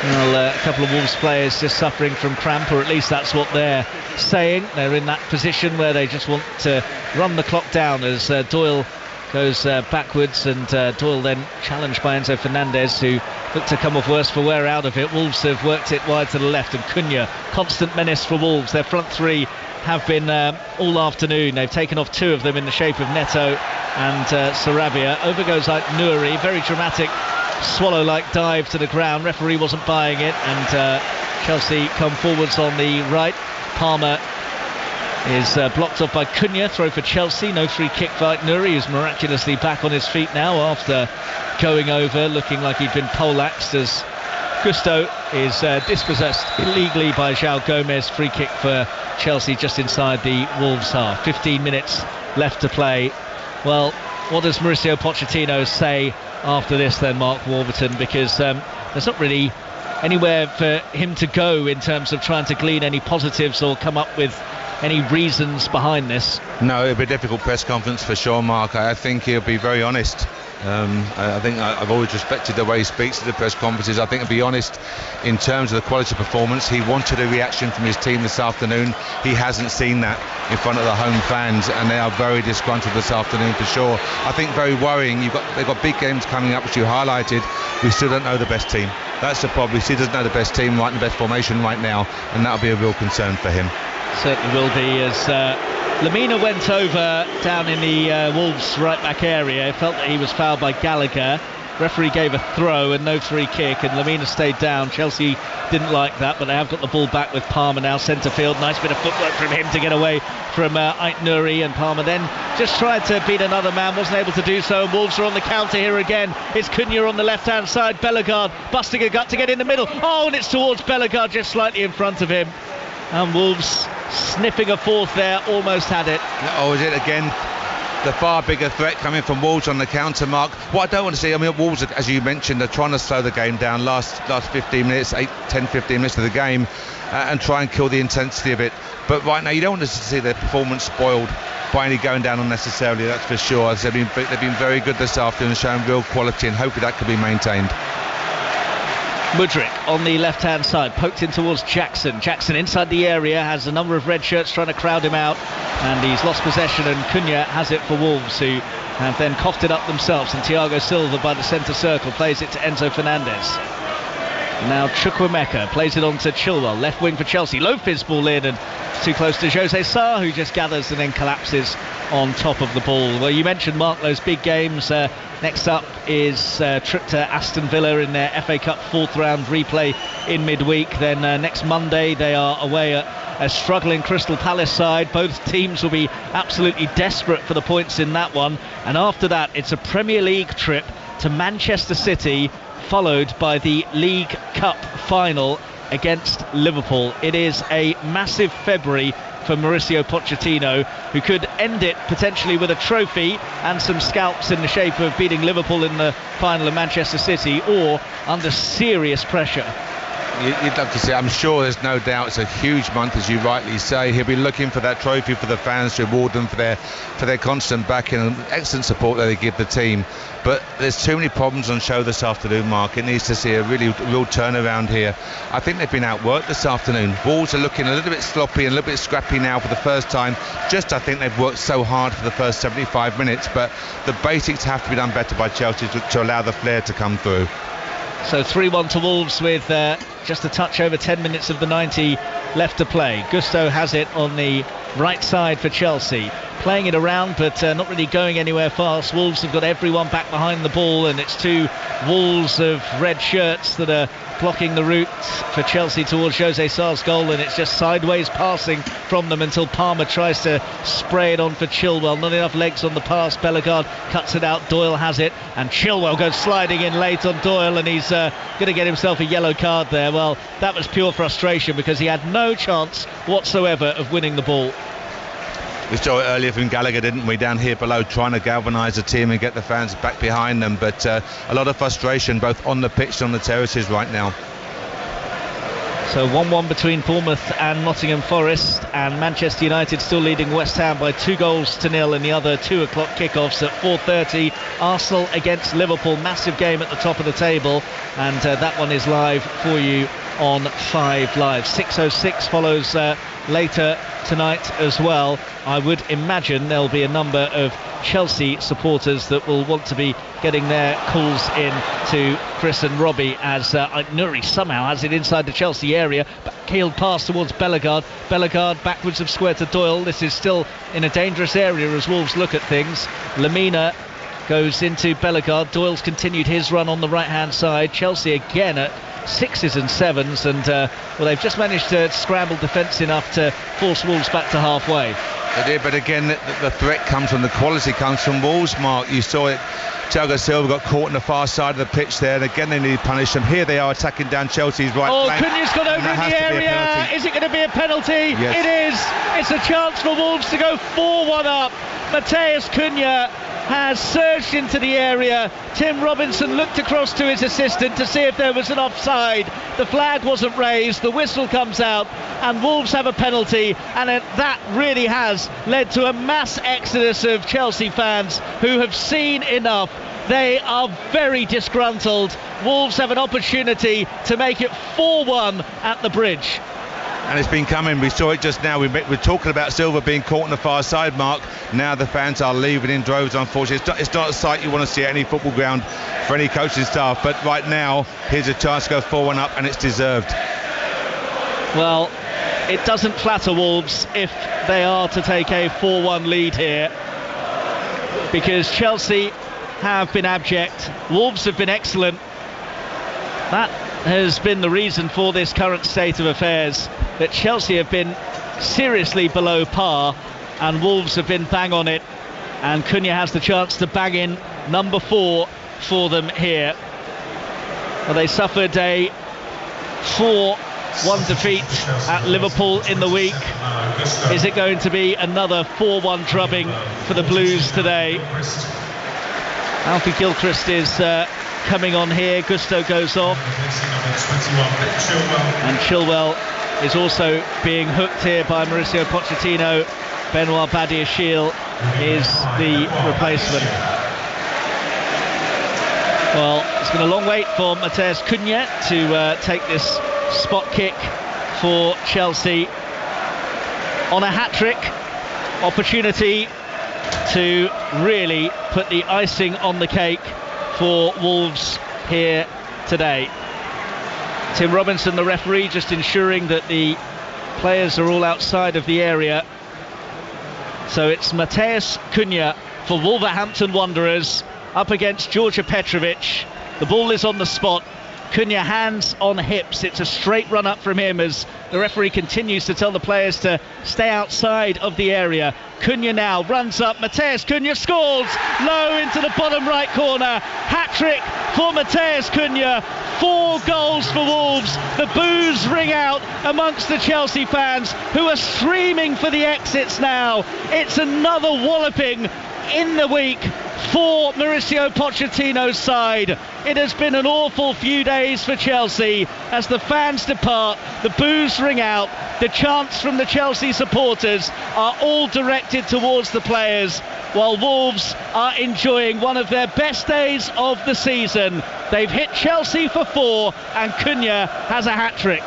Well, a couple of Wolves players just suffering from cramp, or at least that's what they're saying. They're in that position where they just want to run the clock down as Doyle goes backwards, and Doyle then challenged by Enzo Fernandez, who looked to come off worse for wear out of it. Wolves have worked it wide to the left, and Cunha, constant menace for Wolves. Their front three have been all afternoon. They've taken off 2 of them in the shape of Neto and Sarabia. Over goes Nouri, very dramatic swallow-like dive to the ground. Referee wasn't buying it, and Chelsea come forwards on the right. Palmer is blocked off by Cunha. Throw for Chelsea. No free kick for Nouri, who's miraculously back on his feet now after going over, looking like he'd been poleaxed, as Gusto is dispossessed illegally by João Gomez. Free kick for Chelsea just inside the Wolves half. 15 minutes left to play. Well, what does Mauricio Pochettino say after this then, Mark Warburton? Because there's not really anywhere for him to go in terms of trying to glean any positives or come up with any reasons behind this. No, it'll be a difficult press conference for sure, Mark. I think he'll be very honest. I think I've always respected the way he speaks to the press conferences. I think, to be honest, in terms of the quality of performance, he wanted a reaction from his team this afternoon. He hasn't seen that in front of the home fans, and they are very disgruntled this afternoon for sure. I think very worrying. They've got big games coming up, which you highlighted. We still don't know the best team. That's the problem. We still doesn't know the best team right in the best formation right now, and that'll be a real concern for him. Certainly will be, as Lamina went over down in the Wolves right back area. Felt that he was fouled by Gallagher. Referee gave a throw and no free kick, and Lamina stayed down. Chelsea didn't like that, but they have got the ball back with Palmer now centre field. Nice bit of footwork from him to get away from Nouri, and Palmer then just tried to beat another man, wasn't able to do so. Wolves are on the counter here again. It's Cunha on the left hand side. Bellegarde busting a gut to get in the middle. Oh, and it's towards Bellegarde, just slightly in front of him. And Wolves sniffing a fourth there, almost had it. Oh, is it again? The far bigger threat coming from Wolves on the counter, Mark. What I don't want to see, I mean, Wolves, as you mentioned, are trying to slow the game down last 15 minutes, 10-15 minutes of the game, and try and kill the intensity of it. But right now, you don't want to see their performance spoiled by any going down unnecessarily, that's for sure. They've been very good this afternoon, showing real quality, and hopefully that can be maintained. Mudryk on the left hand side, poked in towards Jackson. Jackson inside the area, has a number of red shirts trying to crowd him out, and he's lost possession, and Cunha has it for Wolves, who have then coughed it up themselves, and Thiago Silva by the centre circle plays it to Enzo Fernandez. Now Chukwuemeka plays it on to Chilwell, left wing for Chelsea. Low fizz ball in and too close to Jose Sarr, who just gathers and then collapses on top of the ball. Well, you mentioned, Mark, those big games. Next up is trip to Aston Villa in their FA Cup 4th round replay in midweek. Then next Monday they are away at a struggling Crystal Palace side. Both teams will be absolutely desperate for the points in that one. And after that, it's a Premier League trip to Manchester City, followed by the League Cup final against Liverpool. It is a massive February for Mauricio Pochettino, who could end it potentially with a trophy and some scalps in the shape of beating Liverpool in the final of Manchester City, or under serious pressure. You'd love to see. I'm sure there's no doubt it's a huge month, as you rightly say. He'll be looking for that trophy for the fans to reward them for their constant backing and excellent support that they give the team. But there's too many problems on show this afternoon, Mark. It needs to see a real turnaround here. I think they've been outworked this afternoon. Wolves are looking a little bit sloppy and a little bit scrappy now for the first time. I think they've worked so hard for the first 75 minutes, but the basics have to be done better by Chelsea to allow the flair to come through. So 3-1 to Wolves with just a touch over 10 minutes of the 90 left to play. Gusto has it on the right side for Chelsea, playing it around but not really going anywhere fast. Wolves have got everyone back behind the ball, and it's two walls of red shirts that are blocking the route for Chelsea towards Jose Sarr's goal, and it's just sideways passing from them until Palmer tries to spray it on for Chilwell. Not enough legs on the pass. Bellegarde cuts it out. Doyle has it, and Chilwell goes sliding in late on Doyle, and he's going to get himself a yellow card there. Well, that was pure frustration because he had no chance whatsoever of winning the ball. We saw it earlier from Gallagher, didn't we, down here below, trying to galvanise the team and get the fans back behind them. But a lot of frustration both on the pitch and on the terraces right now. So 1-1 between Bournemouth and Nottingham Forest, and Manchester United still leading West Ham by 2-0 in the other 2 o'clock kickoffs at 4:30. Arsenal against Liverpool, massive game at the top of the table, and that one is live for you on 5 Live. 6:06 follows later tonight as well. I would imagine there'll be a number of Chelsea supporters that will want to be getting their calls in to Chris and Robbie, as Nuri somehow has it inside the Chelsea area. Backheeled pass towards Bellegarde. Bellegarde backwards of square to Doyle. This is still in a dangerous area as Wolves look at things. Lamina goes into Bellegarde. Doyle's continued his run on the right hand side. Chelsea again at 6s and 7s, and well, they've just managed to scramble defence enough to force Wolves back to halfway. They did, but again the threat comes from, the quality comes from Wolves, Mark. You saw it. Thiago Silva got caught on the far side of the pitch there, and again they need to punish them. Here they are attacking down Chelsea's right flank. Cunha's got over in the area. Is it going to be a penalty? Yes. It is. It's a chance for Wolves to go 4-1 up. Matheus Cunha has surged into the area. Tim Robinson looked across to his assistant to see if there was an offside. The flag wasn't raised. The whistle comes out, and Wolves have a penalty, and that really has led to a mass exodus of Chelsea fans who have seen enough. They are very disgruntled. Wolves have an opportunity to make it 4-1 at the Bridge. And it's been coming. We saw it just now. We're talking about Silva being caught on the far side, Mark. Now the fans are leaving in droves, unfortunately. It's not a sight you want to see at any football ground for any coaching staff. But right now, here's a chance to go 4-1 up, and it's deserved. Well, it doesn't flatter Wolves if they are to take a 4-1 lead here, because Chelsea have been abject. Wolves have been excellent. That has been the reason for this current state of affairs, that Chelsea have been seriously below par and Wolves have been bang on it, and Cunha has the chance to bang in number 4 for them here. Well, they suffered a 4-1 defeat at Liverpool in the week. Is it going to be another 4-1 drubbing for the Blues today? Alfie Gilchrist is coming on here. Gusto goes off, and Chilwell is also being hooked here by Mauricio Pochettino. Benoit Badiashile is the replacement. Well, it's been a long wait for Matheus Cunha to take this spot kick for Chelsea on a hat-trick opportunity to really put the icing on the cake for Wolves here today. Tim Robinson, the referee, just ensuring that the players are all outside of the area. So it's Mateus Cunha for Wolverhampton Wanderers up against Georgia Petrovic. The ball is on the spot. Cunha hands on hips. It's a straight run up from him as the referee continues to tell the players to stay outside of the area. Cunha now runs up. Mateus Cunha scores low into the bottom right corner. Hat-trick for Mateus Cunha. 4 goals for Wolves. The boos ring out amongst the Chelsea fans who are streaming for the exits now. It's another walloping in the week for Mauricio Pochettino's side. It has been an awful few days for Chelsea as the fans depart, the boos ring out, the chants from the Chelsea supporters are all directed towards the players, while Wolves are enjoying one of their best days of the season. They've hit Chelsea for 4 and Cunha has a hat-trick.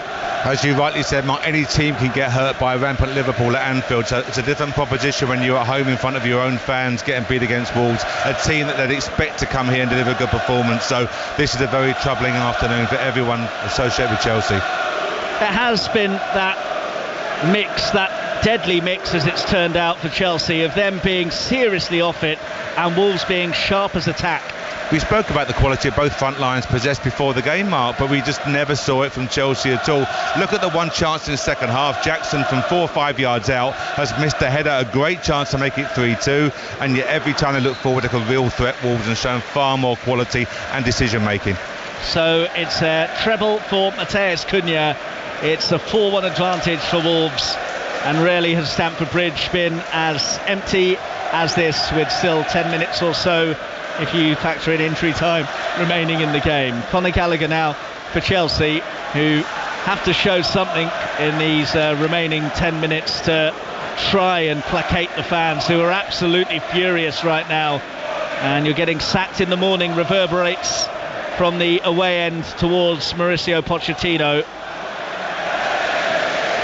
As you rightly said, Mark, any team can get hurt by rampant Liverpool at Anfield, so it's a different proposition when you're at home in front of your own fans getting beat against Wolves, a team that they'd expect to come here and deliver a good performance. So this is a very troubling afternoon for everyone associated with Chelsea. There has been that mix, that deadly mix as it's turned out for Chelsea, of them being seriously off it and Wolves being sharp as attack. We spoke about the quality of both front lines possessed before the game, Mark, but we just never saw it from Chelsea at all. Look at the one chance in the second half. Jackson from 4 or 5 yards out has missed a header, a great chance to make it 3-2, and yet every time they look forward, they're a real threat, Wolves, and shown far more quality and decision making. So it's a treble for Mateus Cunha. It's a 4-1 advantage for Wolves, and rarely has Stamford Bridge been as empty as this, with still 10 minutes or so if you factor in injury time remaining in the game. Conor Gallagher now for Chelsea, who have to show something in these remaining 10 minutes to try and placate the fans who are absolutely furious right now. And you're getting sacked in the morning reverberates from the away end towards Mauricio Pochettino.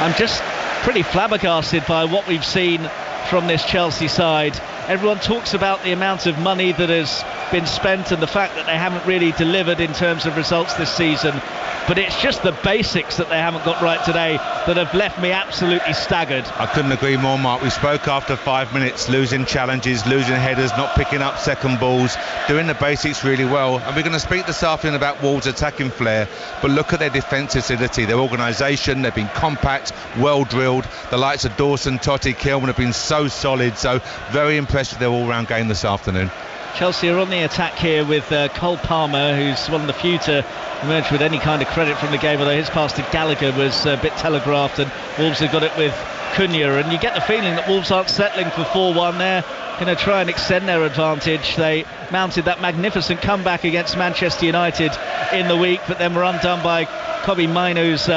I'm just pretty flabbergasted by what we've seen from this Chelsea side. Everyone talks about the amount of money that has been spent and the fact that they haven't really delivered in terms of results this season, but it's just the basics that they haven't got right today that have left me absolutely staggered. I couldn't agree more, Mark. We spoke after 5 minutes, losing challenges, losing headers, not picking up second balls, doing the basics really well. And we're going to speak this afternoon about Wolves' attacking flair, but look at their defensive solidity, their organisation. They've been compact, well drilled. The likes of Dawson, Totti, Kilman have been so solid, so very impressed with their all-round game this afternoon. Chelsea are on the attack here with Cole Palmer, who's one of the few to emerge with any kind of credit from the game, although his pass to Gallagher was a bit telegraphed, and Wolves have got it with Cunha, and you get the feeling that Wolves aren't settling for 4-1. They're going to try and extend their advantage. They mounted that magnificent comeback against Manchester United in the week, but then were undone by Kobbie Mainoo's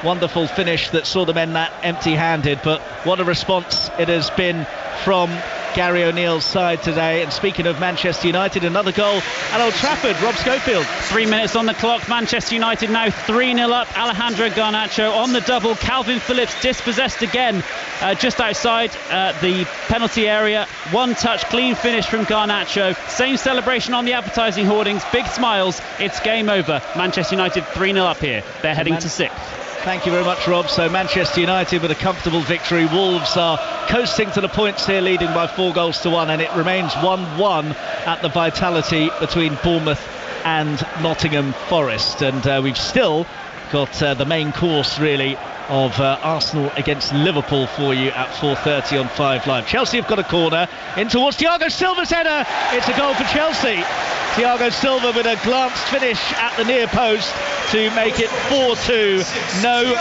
wonderful finish that saw them end that empty-handed. But what a response it has been from Gary O'Neill's side today. And speaking of Manchester United, another goal at Old Trafford. Rob Schofield. 3 minutes on the clock. Manchester United now 3-0 up. Alejandro Garnacho on the double. Calvin Phillips dispossessed again just outside the penalty area. One touch, clean finish from Garnacho. Same celebration on the advertising hoardings. Big smiles. It's game over. Manchester United 3-0 up here. They're heading to 6th. Thank you very much, Rob. So Manchester United with a comfortable victory. Wolves are coasting to the points here, leading by 4-1, and it remains 1-1 at the Vitality between Bournemouth and Nottingham Forest. And we've still got the main course, really, of Arsenal against Liverpool for you at 4:30 on 5 Live. Chelsea have got a corner in towards Thiago Silva's header. It's a goal for Chelsea. Thiago Silva with a glanced finish at the near post to make it 4-2. No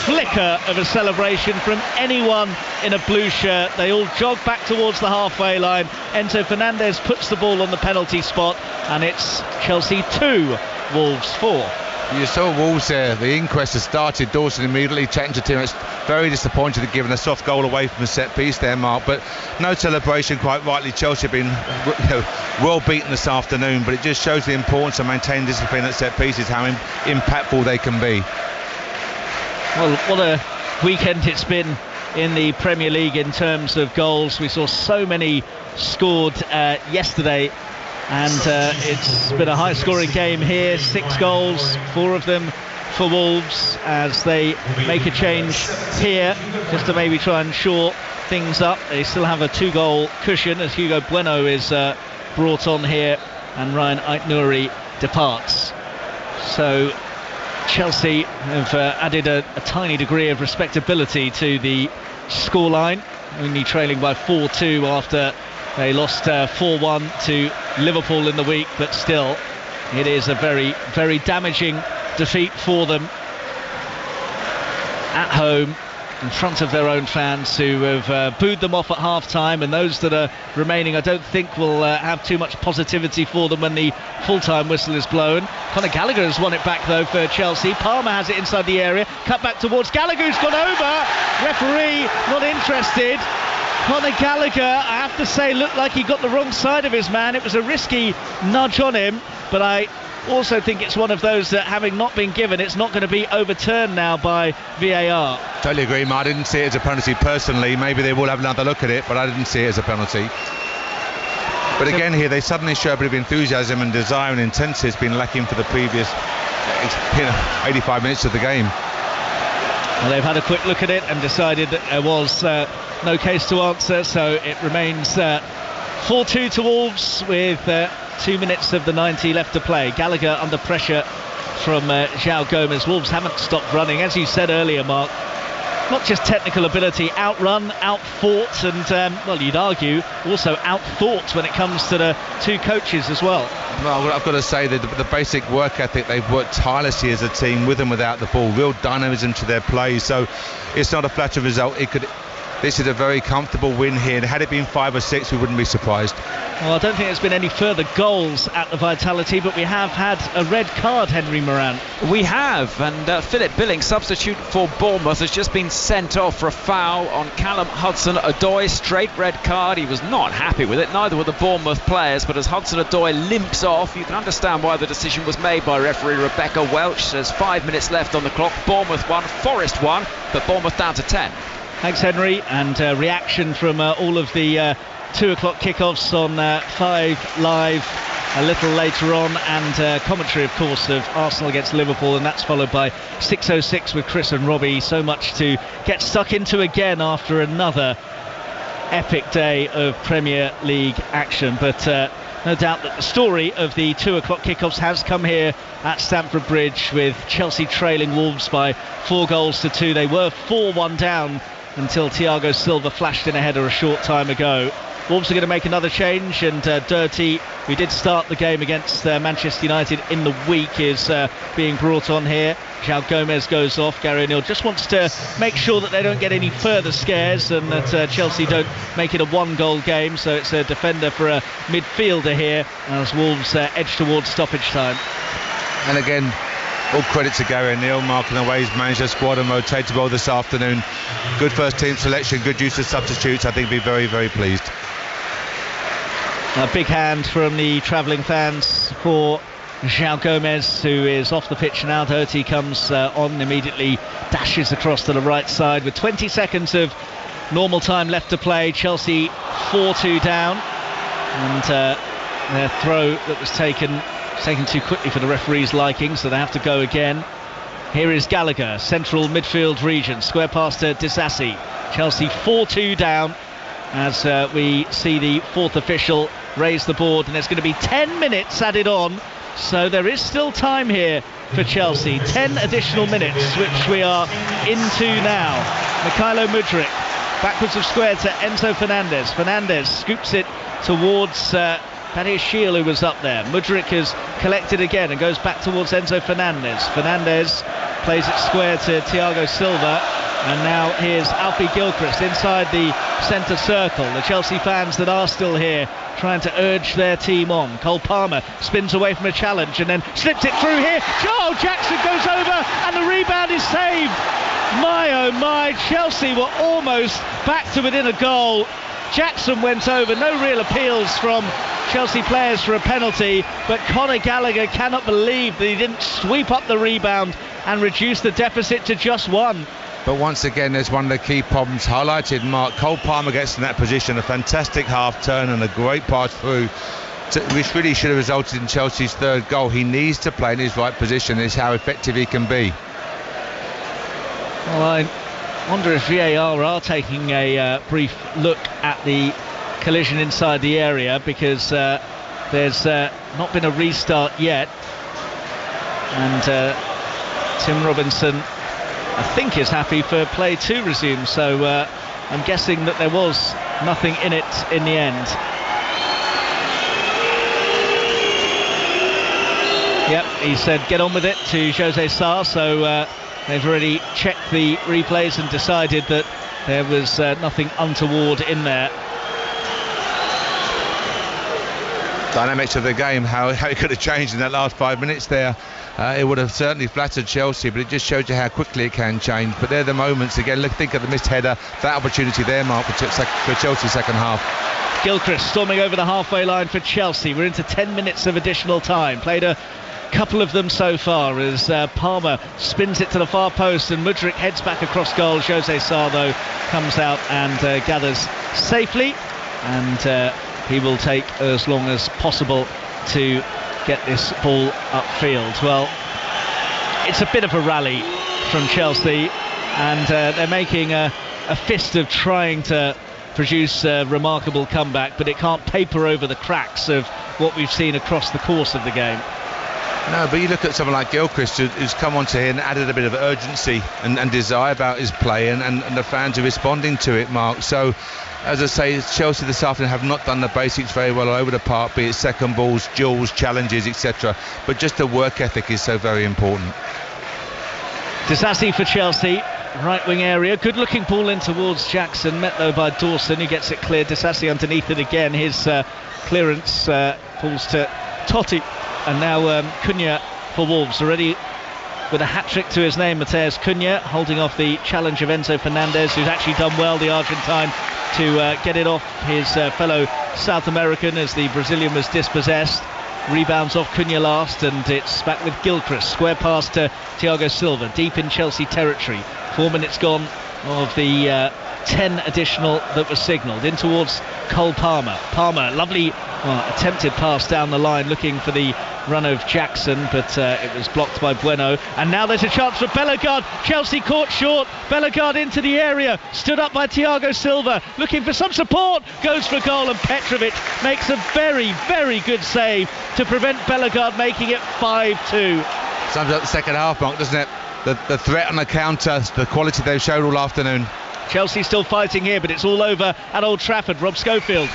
flicker of a celebration from anyone in a blue shirt. They all jog back towards the halfway line. Enzo Fernandez puts the ball on the penalty spot, and it's Chelsea 2, Wolves 4. You saw Wolves there. The inquest has started. Dawson immediately chatting to Tim. It's very disappointed to give a soft goal away from a set piece there, Mark. But no celebration, quite rightly. Chelsea have been well beaten this afternoon, but it just shows the importance of maintaining discipline at set pieces, how impactful they can be. Well, what a weekend it's been in the Premier League in terms of goals. We saw so many scored yesterday. And it's been a high-scoring game here. 6 goals, 4 of them for Wolves as they make a change here, just to maybe try and shore things up. They still have a 2-goal cushion as Hugo Bueno is brought on here and Ryan Aït-Nouri departs. So Chelsea have added a tiny degree of respectability to the scoreline, only trailing by 4-2 after they lost 4-1 to Liverpool in the week, but still it is a very, very damaging defeat for them at home in front of their own fans, who have booed them off at half-time, and those that are remaining I don't think will have too much positivity for them when the full-time whistle is blown. Conor Gallagher has won it back though for Chelsea. Palmer has it inside the area, cut back towards Gallagher, who's gone over. Referee not interested. Conor Gallagher, I have to say, looked like he got the wrong side of his man. It was a risky nudge on him, but I also think it's one of those that, having not been given, it's not going to be overturned now by VAR. Totally agree, Mark. I didn't see it as a penalty personally. Maybe they will have another look at it, but I didn't see it as a penalty. But again here, they suddenly show a bit of enthusiasm and desire and intensity has been lacking for the previous 85 minutes of the game. Well, they've had a quick look at it and decided that there was no case to answer, so it remains 4-2 to Wolves with 2 minutes of the 90 left to play. Gallagher under pressure from João Gomes. Wolves haven't stopped running, as you said earlier, Mark. Not just technical ability, outrun, outfought, and well, you'd argue also outthought when it comes to the two coaches as well. Well, I've got to say that the basic work ethic, they've worked tirelessly as a team with and without the ball, real dynamism to their play, so it's not a flatter result. This is a very comfortable win here, and had it been 5 or 6 we wouldn't be surprised. Well, I don't think there's been any further goals at the Vitality, but we have had a red card, Henry Moran. We have, and Philip Billing, substitute for Bournemouth, has just been sent off for a foul on Callum Hudson-Odoi. Straight red card. He was not happy with it, neither were the Bournemouth players, but as Hudson-Odoi limps off, you can understand why the decision was made by referee Rebecca Welch. There's 5 minutes left on the clock. Bournemouth 1, Forest 1, but Bournemouth down to 10. Thanks, Henry, and reaction from all of the 2 o'clock kickoffs on 5 Live a little later on, and commentary, of course, of Arsenal against Liverpool, and that's followed by 6:06 with Chris and Robbie. So much to get stuck into again after another epic day of Premier League action, but no doubt that the story of the 2 o'clock kickoffs has come here at Stamford Bridge, with Chelsea trailing Wolves by 4-2. They were 4-1 down until Thiago Silva flashed in a header a short time ago. Wolves are going to make another change, and Dirty, who did start the game against Manchester United in the week, is being brought on here. João Gomes goes off. Gary O'Neill just wants to make sure that they don't get any further scares and that Chelsea don't make it a 1-goal game, so it's a defender for a midfielder here as Wolves edge towards stoppage time. And again, all credit to Gary O'Neill, marking the way he's managed their squad and rotated well this afternoon. Good first team selection, good use of substitutes. I think he'll be very, very pleased. A big hand from the travelling fans for João Gomes, who is off the pitch now. Doherty comes on immediately, dashes across to the right side with 20 seconds of normal time left to play. Chelsea 4-2 down, and their throw that was taken too quickly for the referee's liking, so they have to go again. Here is Gallagher, central midfield region, square pass to Disasi. Chelsea 4-2 down as we see the fourth official raise the board, and there's going to be 10 minutes added on, so there is still time here for Chelsea. 10 additional minutes, which we are into now. Mykhailo Mudryk backwards of square to Enzo Fernandez. Fernandez scoops it towards Thaddeus Shiel, who was up there. Mudryk has collected again and goes back towards Enzo Fernandez. Fernandez plays it square to Thiago Silva, and now here's Alfie Gilchrist inside the centre circle. The Chelsea fans that are still here trying to urge their team on. Cole Palmer spins away from a challenge and then slips it through here. Joel Jackson goes over and the rebound is saved. My oh my, Chelsea were almost back to within a goal. Jackson went over, no real appeals from Chelsea players for a penalty, but Conor Gallagher cannot believe that he didn't sweep up the rebound and reduce the deficit to just 1. But once again, there's one of the key problems highlighted, Mark. Cole Palmer gets in that position, a fantastic half turn and a great pass through, which really should have resulted in Chelsea's third goal. He needs to play in his right position. It's how effective he can be. Well, I wonder if VAR are taking a brief look at the collision inside the area, because there's not been a restart yet, and Tim Robinson, I think, is happy for play to resume, so I'm guessing that there was nothing in it in the end. Yep, he said get on with it to Jose Sarr, so they've already checked the replays and decided that there was nothing untoward in there. Dynamics of the game, how it could have changed in that last 5 minutes there. It would have certainly flattered Chelsea, but it just shows you how quickly it can change. But they're the moments again. Think of the missed header, that opportunity there, Mark, for Chelsea's second half. Gilchrist storming over the halfway line for Chelsea. We're into 10 minutes of additional time. Played a couple of them so far as Palmer spins it to the far post and Mudryk heads back across goal. Jose Sarr, though, comes out and gathers safely, and he will take as long as possible to get this ball upfield. Well, it's a bit of a rally from Chelsea, and they're making a fist of trying to produce a remarkable comeback, but it can't paper over the cracks of what we've seen across the course of the game. No, but you look at someone like Gilchrist, who's come onto here and added a bit of urgency and desire about his play, and the fans are responding to it, Mark. So, as I say, Chelsea this afternoon have not done the basics very well all over the park, be it second balls, duels, challenges, etc. But just the work ethic is so very important. Disasi for Chelsea, right wing area, good looking ball in towards Jackson, met though by Dawson, who gets it cleared. Disasi underneath it again, his clearance falls to Totti, and now Cunha for Wolves, already with a hat-trick to his name. Mateus Cunha holding off the challenge of Enzo Fernandez, who's actually done well, the Argentine, to get it off his fellow South American as the Brazilian was dispossessed. Rebounds off Cunha last, and it's back with Gilchrist. Square pass to Thiago Silva, deep in Chelsea territory. 4 minutes gone of the 10 additional that was signalled. In towards Cole Palmer. Palmer, lovely attempted pass down the line, looking for the run of Jackson, but it was blocked by Bueno. And now there's a chance for Bellegarde. Chelsea caught short. Bellegarde into the area, stood up by Thiago Silva, looking for some support, goes for goal, and Petrovic makes a very, very good save to prevent Bellegarde making it 5-2. Sums up the second half, Mark, doesn't it? The threat on the counter, the quality they've showed all afternoon. Chelsea still fighting here, but it's all over at Old Trafford. Rob Schofield.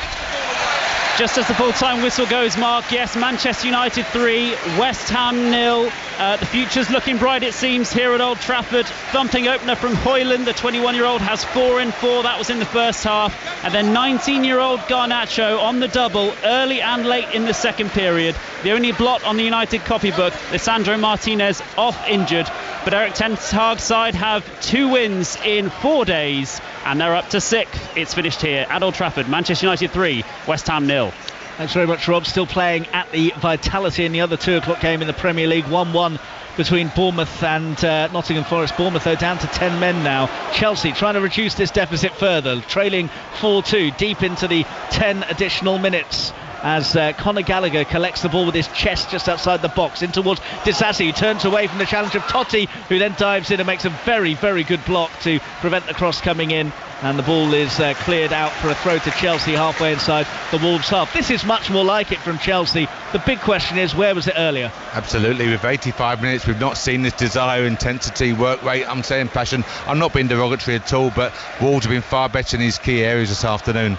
Just as the full-time whistle goes, Mark, yes, Manchester United 3, West Ham 0. The future's looking bright, it seems, here at Old Trafford. Thumping opener from Højlund, the 21-year-old has 4 in 4. That was in the first half. And then 19-year-old Garnacho on the double, early and late in the second period. The only blot on the United copybook, Lisandro Martinez off injured. But Erik ten Hag's side have 2 wins in 4 days, and they're up to 6th. It's finished here at Old Trafford. Manchester United 3, West Ham 0. Thanks very much, Rob. Still playing at the Vitality in the other 2 o'clock game in the Premier League. 1-1 between Bournemouth and Nottingham Forest. Bournemouth, though, down to 10 men now. Chelsea trying to reduce this deficit further, trailing 4-2 deep into the 10 additional minutes, as Conor Gallagher collects the ball with his chest just outside the box in towards Disasi, who turns away from the challenge of Totti, who then dives in and makes a very, very good block to prevent the cross coming in, and the ball is cleared out for a throw to Chelsea halfway inside the Wolves half. This is much more like it from Chelsea. The big question is, where was it earlier? Absolutely, with 85 minutes we've not seen this desire, intensity, work rate, I'm saying passion. I'm not being derogatory at all, but Wolves have been far better in these key areas this afternoon.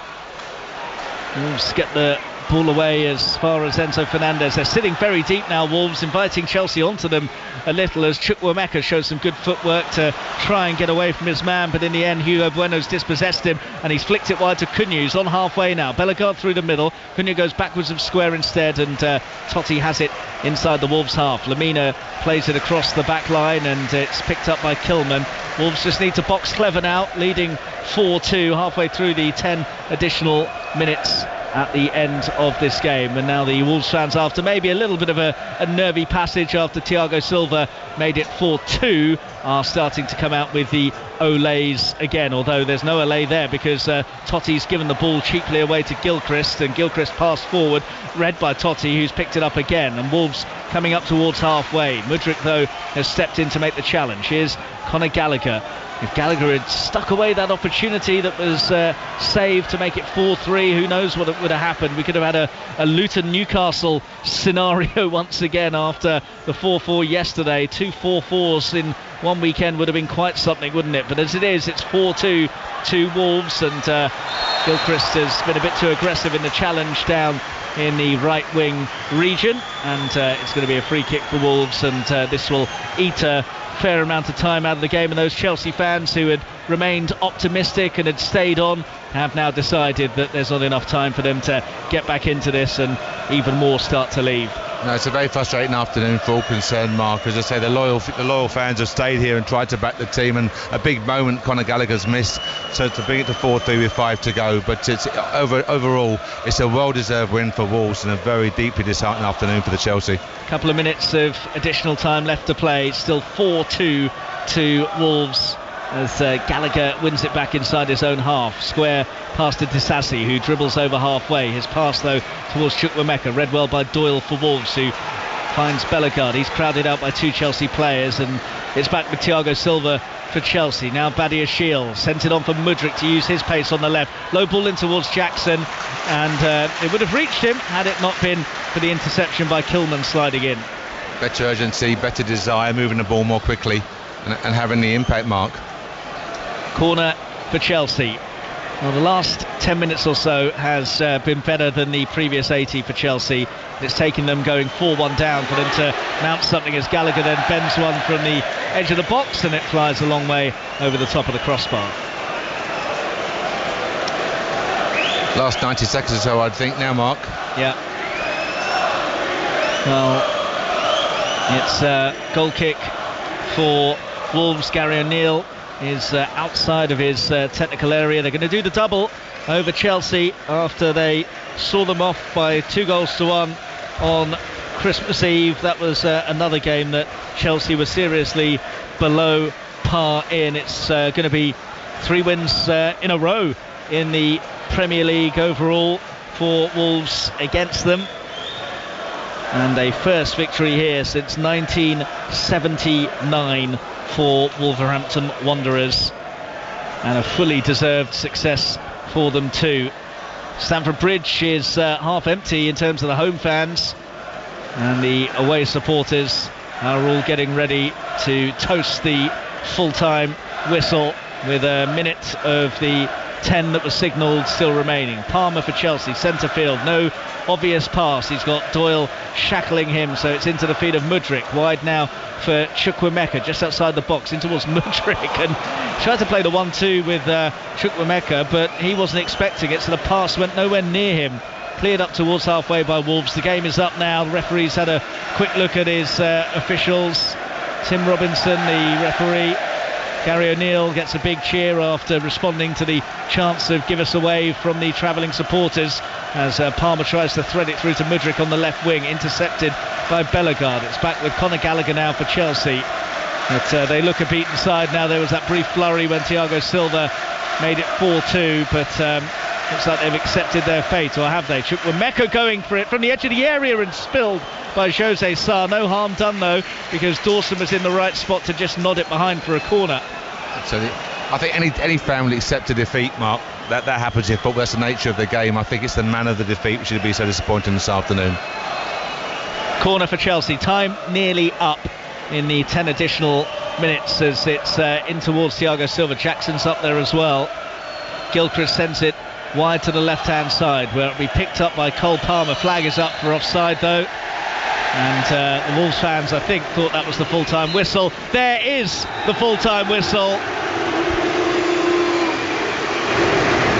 Wolves get the ball away as far as Enzo Fernandez. They're sitting very deep now, Wolves, inviting Chelsea onto them a little, as Chukwuemeka shows some good footwork to try and get away from his man, but in the end Hugo Bueno's dispossessed him and he's flicked it wide to Cunha, who's on halfway now. Bellegarde through the middle, Cunha goes backwards of square instead, and Totti has it inside the Wolves half. Lamina plays it across the back line and it's picked up by Kilman. Wolves just need to box clever now, leading 4-2 halfway through the 10 additional minutes at the end of this game. And now the Wolves fans, after maybe a little bit of a nervy passage after Thiago Silva made it 4-2, are starting to come out with the olays again, although there's no olay there because Totti's given the ball cheaply away to Gilchrist, and Gilchrist passed forward, read by Totti, who's picked it up again, and Wolves coming up towards halfway. Mudryk, though, has stepped in to make the challenge. Here's Conor Gallagher. If Gallagher had stuck away that opportunity that was saved to make it 4-3, who knows what would have happened. We could have had a Luton-Newcastle scenario once again after the 4-4 yesterday. 2 4-4s in one weekend would have been quite something, wouldn't it? But as it is, it's 4-2 to Wolves, and Gilchrist has been a bit too aggressive in the challenge down in the right wing region, and it's going to be a free kick for Wolves, and this will eat a fair amount of time out of the game, and those Chelsea fans who had remained optimistic and had stayed on have now decided that there's not enough time for them to get back into this, and even more start to leave. No, it's a very frustrating afternoon for all concerned, Mark. As I say, the loyal fans have stayed here and tried to back the team, and a big moment Conor Gallagher's missed, so to bring it to 4-3 with 5 to go. But it's overall, it's a well-deserved win for Wolves, and a very deeply disheartening afternoon for the Chelsea. A couple of minutes of additional time left to play. Still 4-2 to Wolves, as Gallagher wins it back inside his own half. Square pass to Disasi, who dribbles over halfway. His pass though towards Chukwuemeka, read well by Doyle for Wolves, who finds Bellegarde. He's crowded out by 2 Chelsea players, and it's back with Thiago Silva for Chelsea. Now Badiashile sent it on for Mudryk to use his pace on the left. Low ball in towards Jackson, and it would have reached him had it not been for the interception by Kilman sliding in. Better urgency, better desire, moving the ball more quickly and having the impact, Mark. Corner for Chelsea. Well, the last 10 minutes or so has been better than the previous 80 for Chelsea. It's taken them going 4-1 down for them to mount something, as Gallagher then bends one from the edge of the box, and it flies a long way over the top of the crossbar. Last 90 seconds or so, I'd think now, Mark. Yeah. Well, it's a goal kick for Wolves. Gary O'Neill is outside of his technical area. They're going to do the double over Chelsea after they saw them off by 2-1 on Christmas Eve. That was another game that Chelsea were seriously below par in. It's going to be 3 wins in a row in the Premier League overall for Wolves against them, and a first victory here since 1979 for Wolverhampton Wanderers, and a fully deserved success for them too. Stamford Bridge is half empty in terms of the home fans, and the away supporters are all getting ready to toast the full-time whistle with a minute of the 10 that was signalled still remaining. Palmer for Chelsea, centre field, no obvious pass. He's got Doyle shackling him, so it's into the feet of Mudryk. Wide now for Chukwuemeka, just outside the box, in towards Mudryk, and tried to play the 1-2 with Chukwuemeka, but he wasn't expecting it, so the pass went nowhere near him. Cleared up towards halfway by Wolves. The game is up now. The referee's had a quick look at his officials. Tim Robinson, the referee. Gary O'Neill gets a big cheer after responding to the chants of give us away from the travelling supporters, as Palmer tries to thread it through to Mudryk on the left wing, intercepted by Bellegarde. It's back with Conor Gallagher now for Chelsea, but they look a beaten side now. There was that brief flurry when Thiago Silva made it 4-2, but looks like they've accepted their fate, or have they? Chukwuemeka going for it from the edge of the area and spilled by Jose Sarr. No harm done though, because Dawson was in the right spot to just nod it behind for a corner. So I think any fan will accept a defeat, Mark. That happens in football. That's the nature of the game. I think it's the man of the defeat which should be so disappointing this afternoon. Corner for Chelsea. Time nearly up in the 10 additional minutes, as it's in towards Thiago Silva. Jackson's up there as well. Gilchrist sends it wide to the left-hand side, where it'll be picked up by Cole Palmer. Flag is up for offside though, and the Wolves fans, I think, thought that was the full-time whistle. There is the full-time whistle,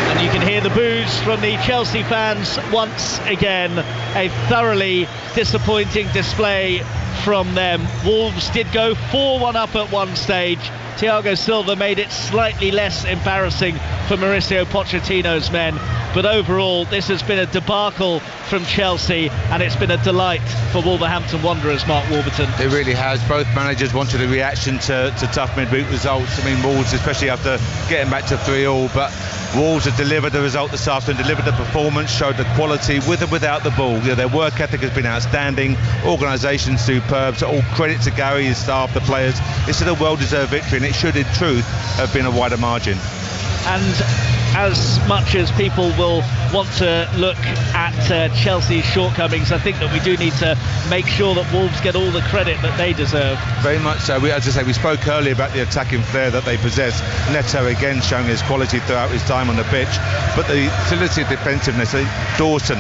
and you can hear the boos from the Chelsea fans once again. A thoroughly disappointing display from them. Wolves did go 4-1 up at one stage. Thiago Silva made it slightly less embarrassing for Mauricio Pochettino's men, but overall this has been a debacle from Chelsea, and it's been a delight for Wolverhampton Wanderers, Mark Warburton. It really has. Both managers wanted a reaction to tough midweek results. I mean, Wolves, especially after getting back to 3-3, but Wolves have delivered the result this afternoon, delivered the performance, showed the quality with and without the ball. Their work ethic has been outstanding, organisation superb, so all credit to Gary, his staff, the players. This is a well-deserved victory, and it should in truth have been a wider margin. And as much as people will want to look at Chelsea's shortcomings, I think that we do need to make sure that Wolves get all the credit that they deserve. Very much so. As I say, we spoke earlier about the attacking flair that they possess. Neto again showing his quality throughout his time on the pitch, but the facility of defensiveness, Dawson,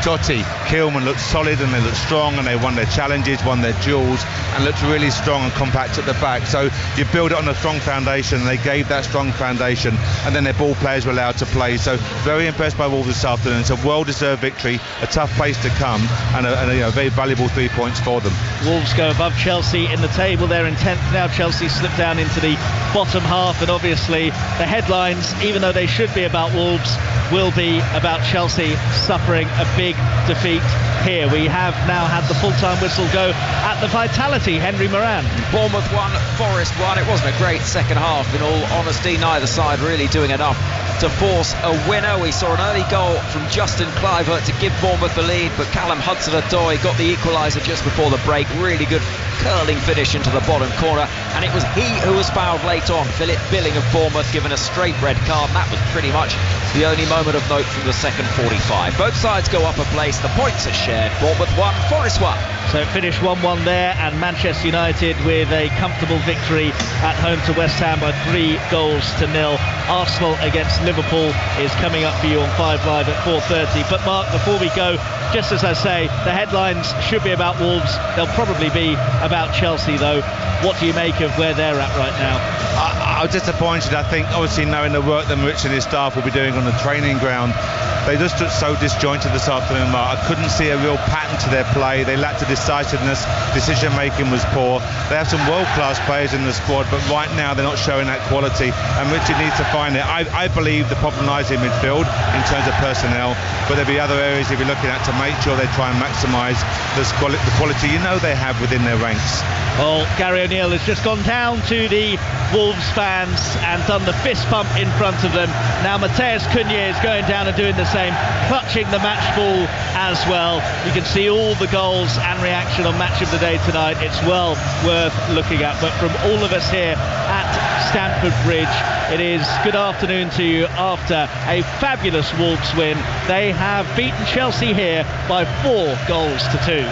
Totti, Kilman looked solid and they looked strong, and they won their challenges, won their duels, and looked really strong and compact at the back. So you build it on a strong foundation, and they gave that strong foundation, and then their ball players were allowed to play. So very impressed by Wolves this afternoon. It's a well-deserved victory, a tough place to come, and a very valuable 3 points for them. Wolves go above Chelsea in the table. They're in 10th now. Chelsea slipped down into the bottom half, and obviously the headlines, even though they should be about Wolves, will be about Chelsea suffering a big defeat here. We have now had the full-time whistle go at the Vitality. Henry Moran. Bournemouth 1, Forest 1. It wasn't a great second half, in all honesty. Neither side really doing enough to force a winner. We saw an early goal from Justin Kluivert to give Bournemouth the lead, but Callum Hudson-Odoi got the equaliser just before the break. Really good curling finish into the bottom corner, and it was he who was fouled late on. Philip Billing of Bournemouth given a straight red card, and that was pretty much the only moment of note from the second 45. Both sides go up a place. The points are shared. Bournemouth 1, Forest 1. So it finished 1-1 there, and Manchester United with a comfortable victory at home to West Ham by 3-0. Arsenal against Liverpool is coming up for you on 5 Live at 4:30. But Mark, before we go, just as I say, the headlines should be about Wolves. They'll probably be about Chelsea, though. What do you make of where they're at right now? I was disappointed. I think, obviously, knowing the work that Rich and his staff will be doing on the training ground, they just looked so disjointed this afternoon, Mark. I couldn't see a real pattern to their play. They lacked a decisiveness. Decision making was poor. They have some world-class players in the squad, but right now they're not showing that quality, and Richard needs to find it. I believe the problem lies in midfield in terms of personnel, but there'll be other areas he'll be looking at to make sure they try and maximise the quality they have within their ranks. Well, Gary O'Neill has just gone down to the Wolves fans and done the fist pump in front of them. Now Mateus Cunha is going down and doing the same, clutching the match ball as well. You can see all the goals and reaction on Match of the Day tonight. It's well worth looking at. But from all of us here at Stamford Bridge, it is good afternoon to you after a fabulous Wolves win. They have beaten Chelsea here by 4-2.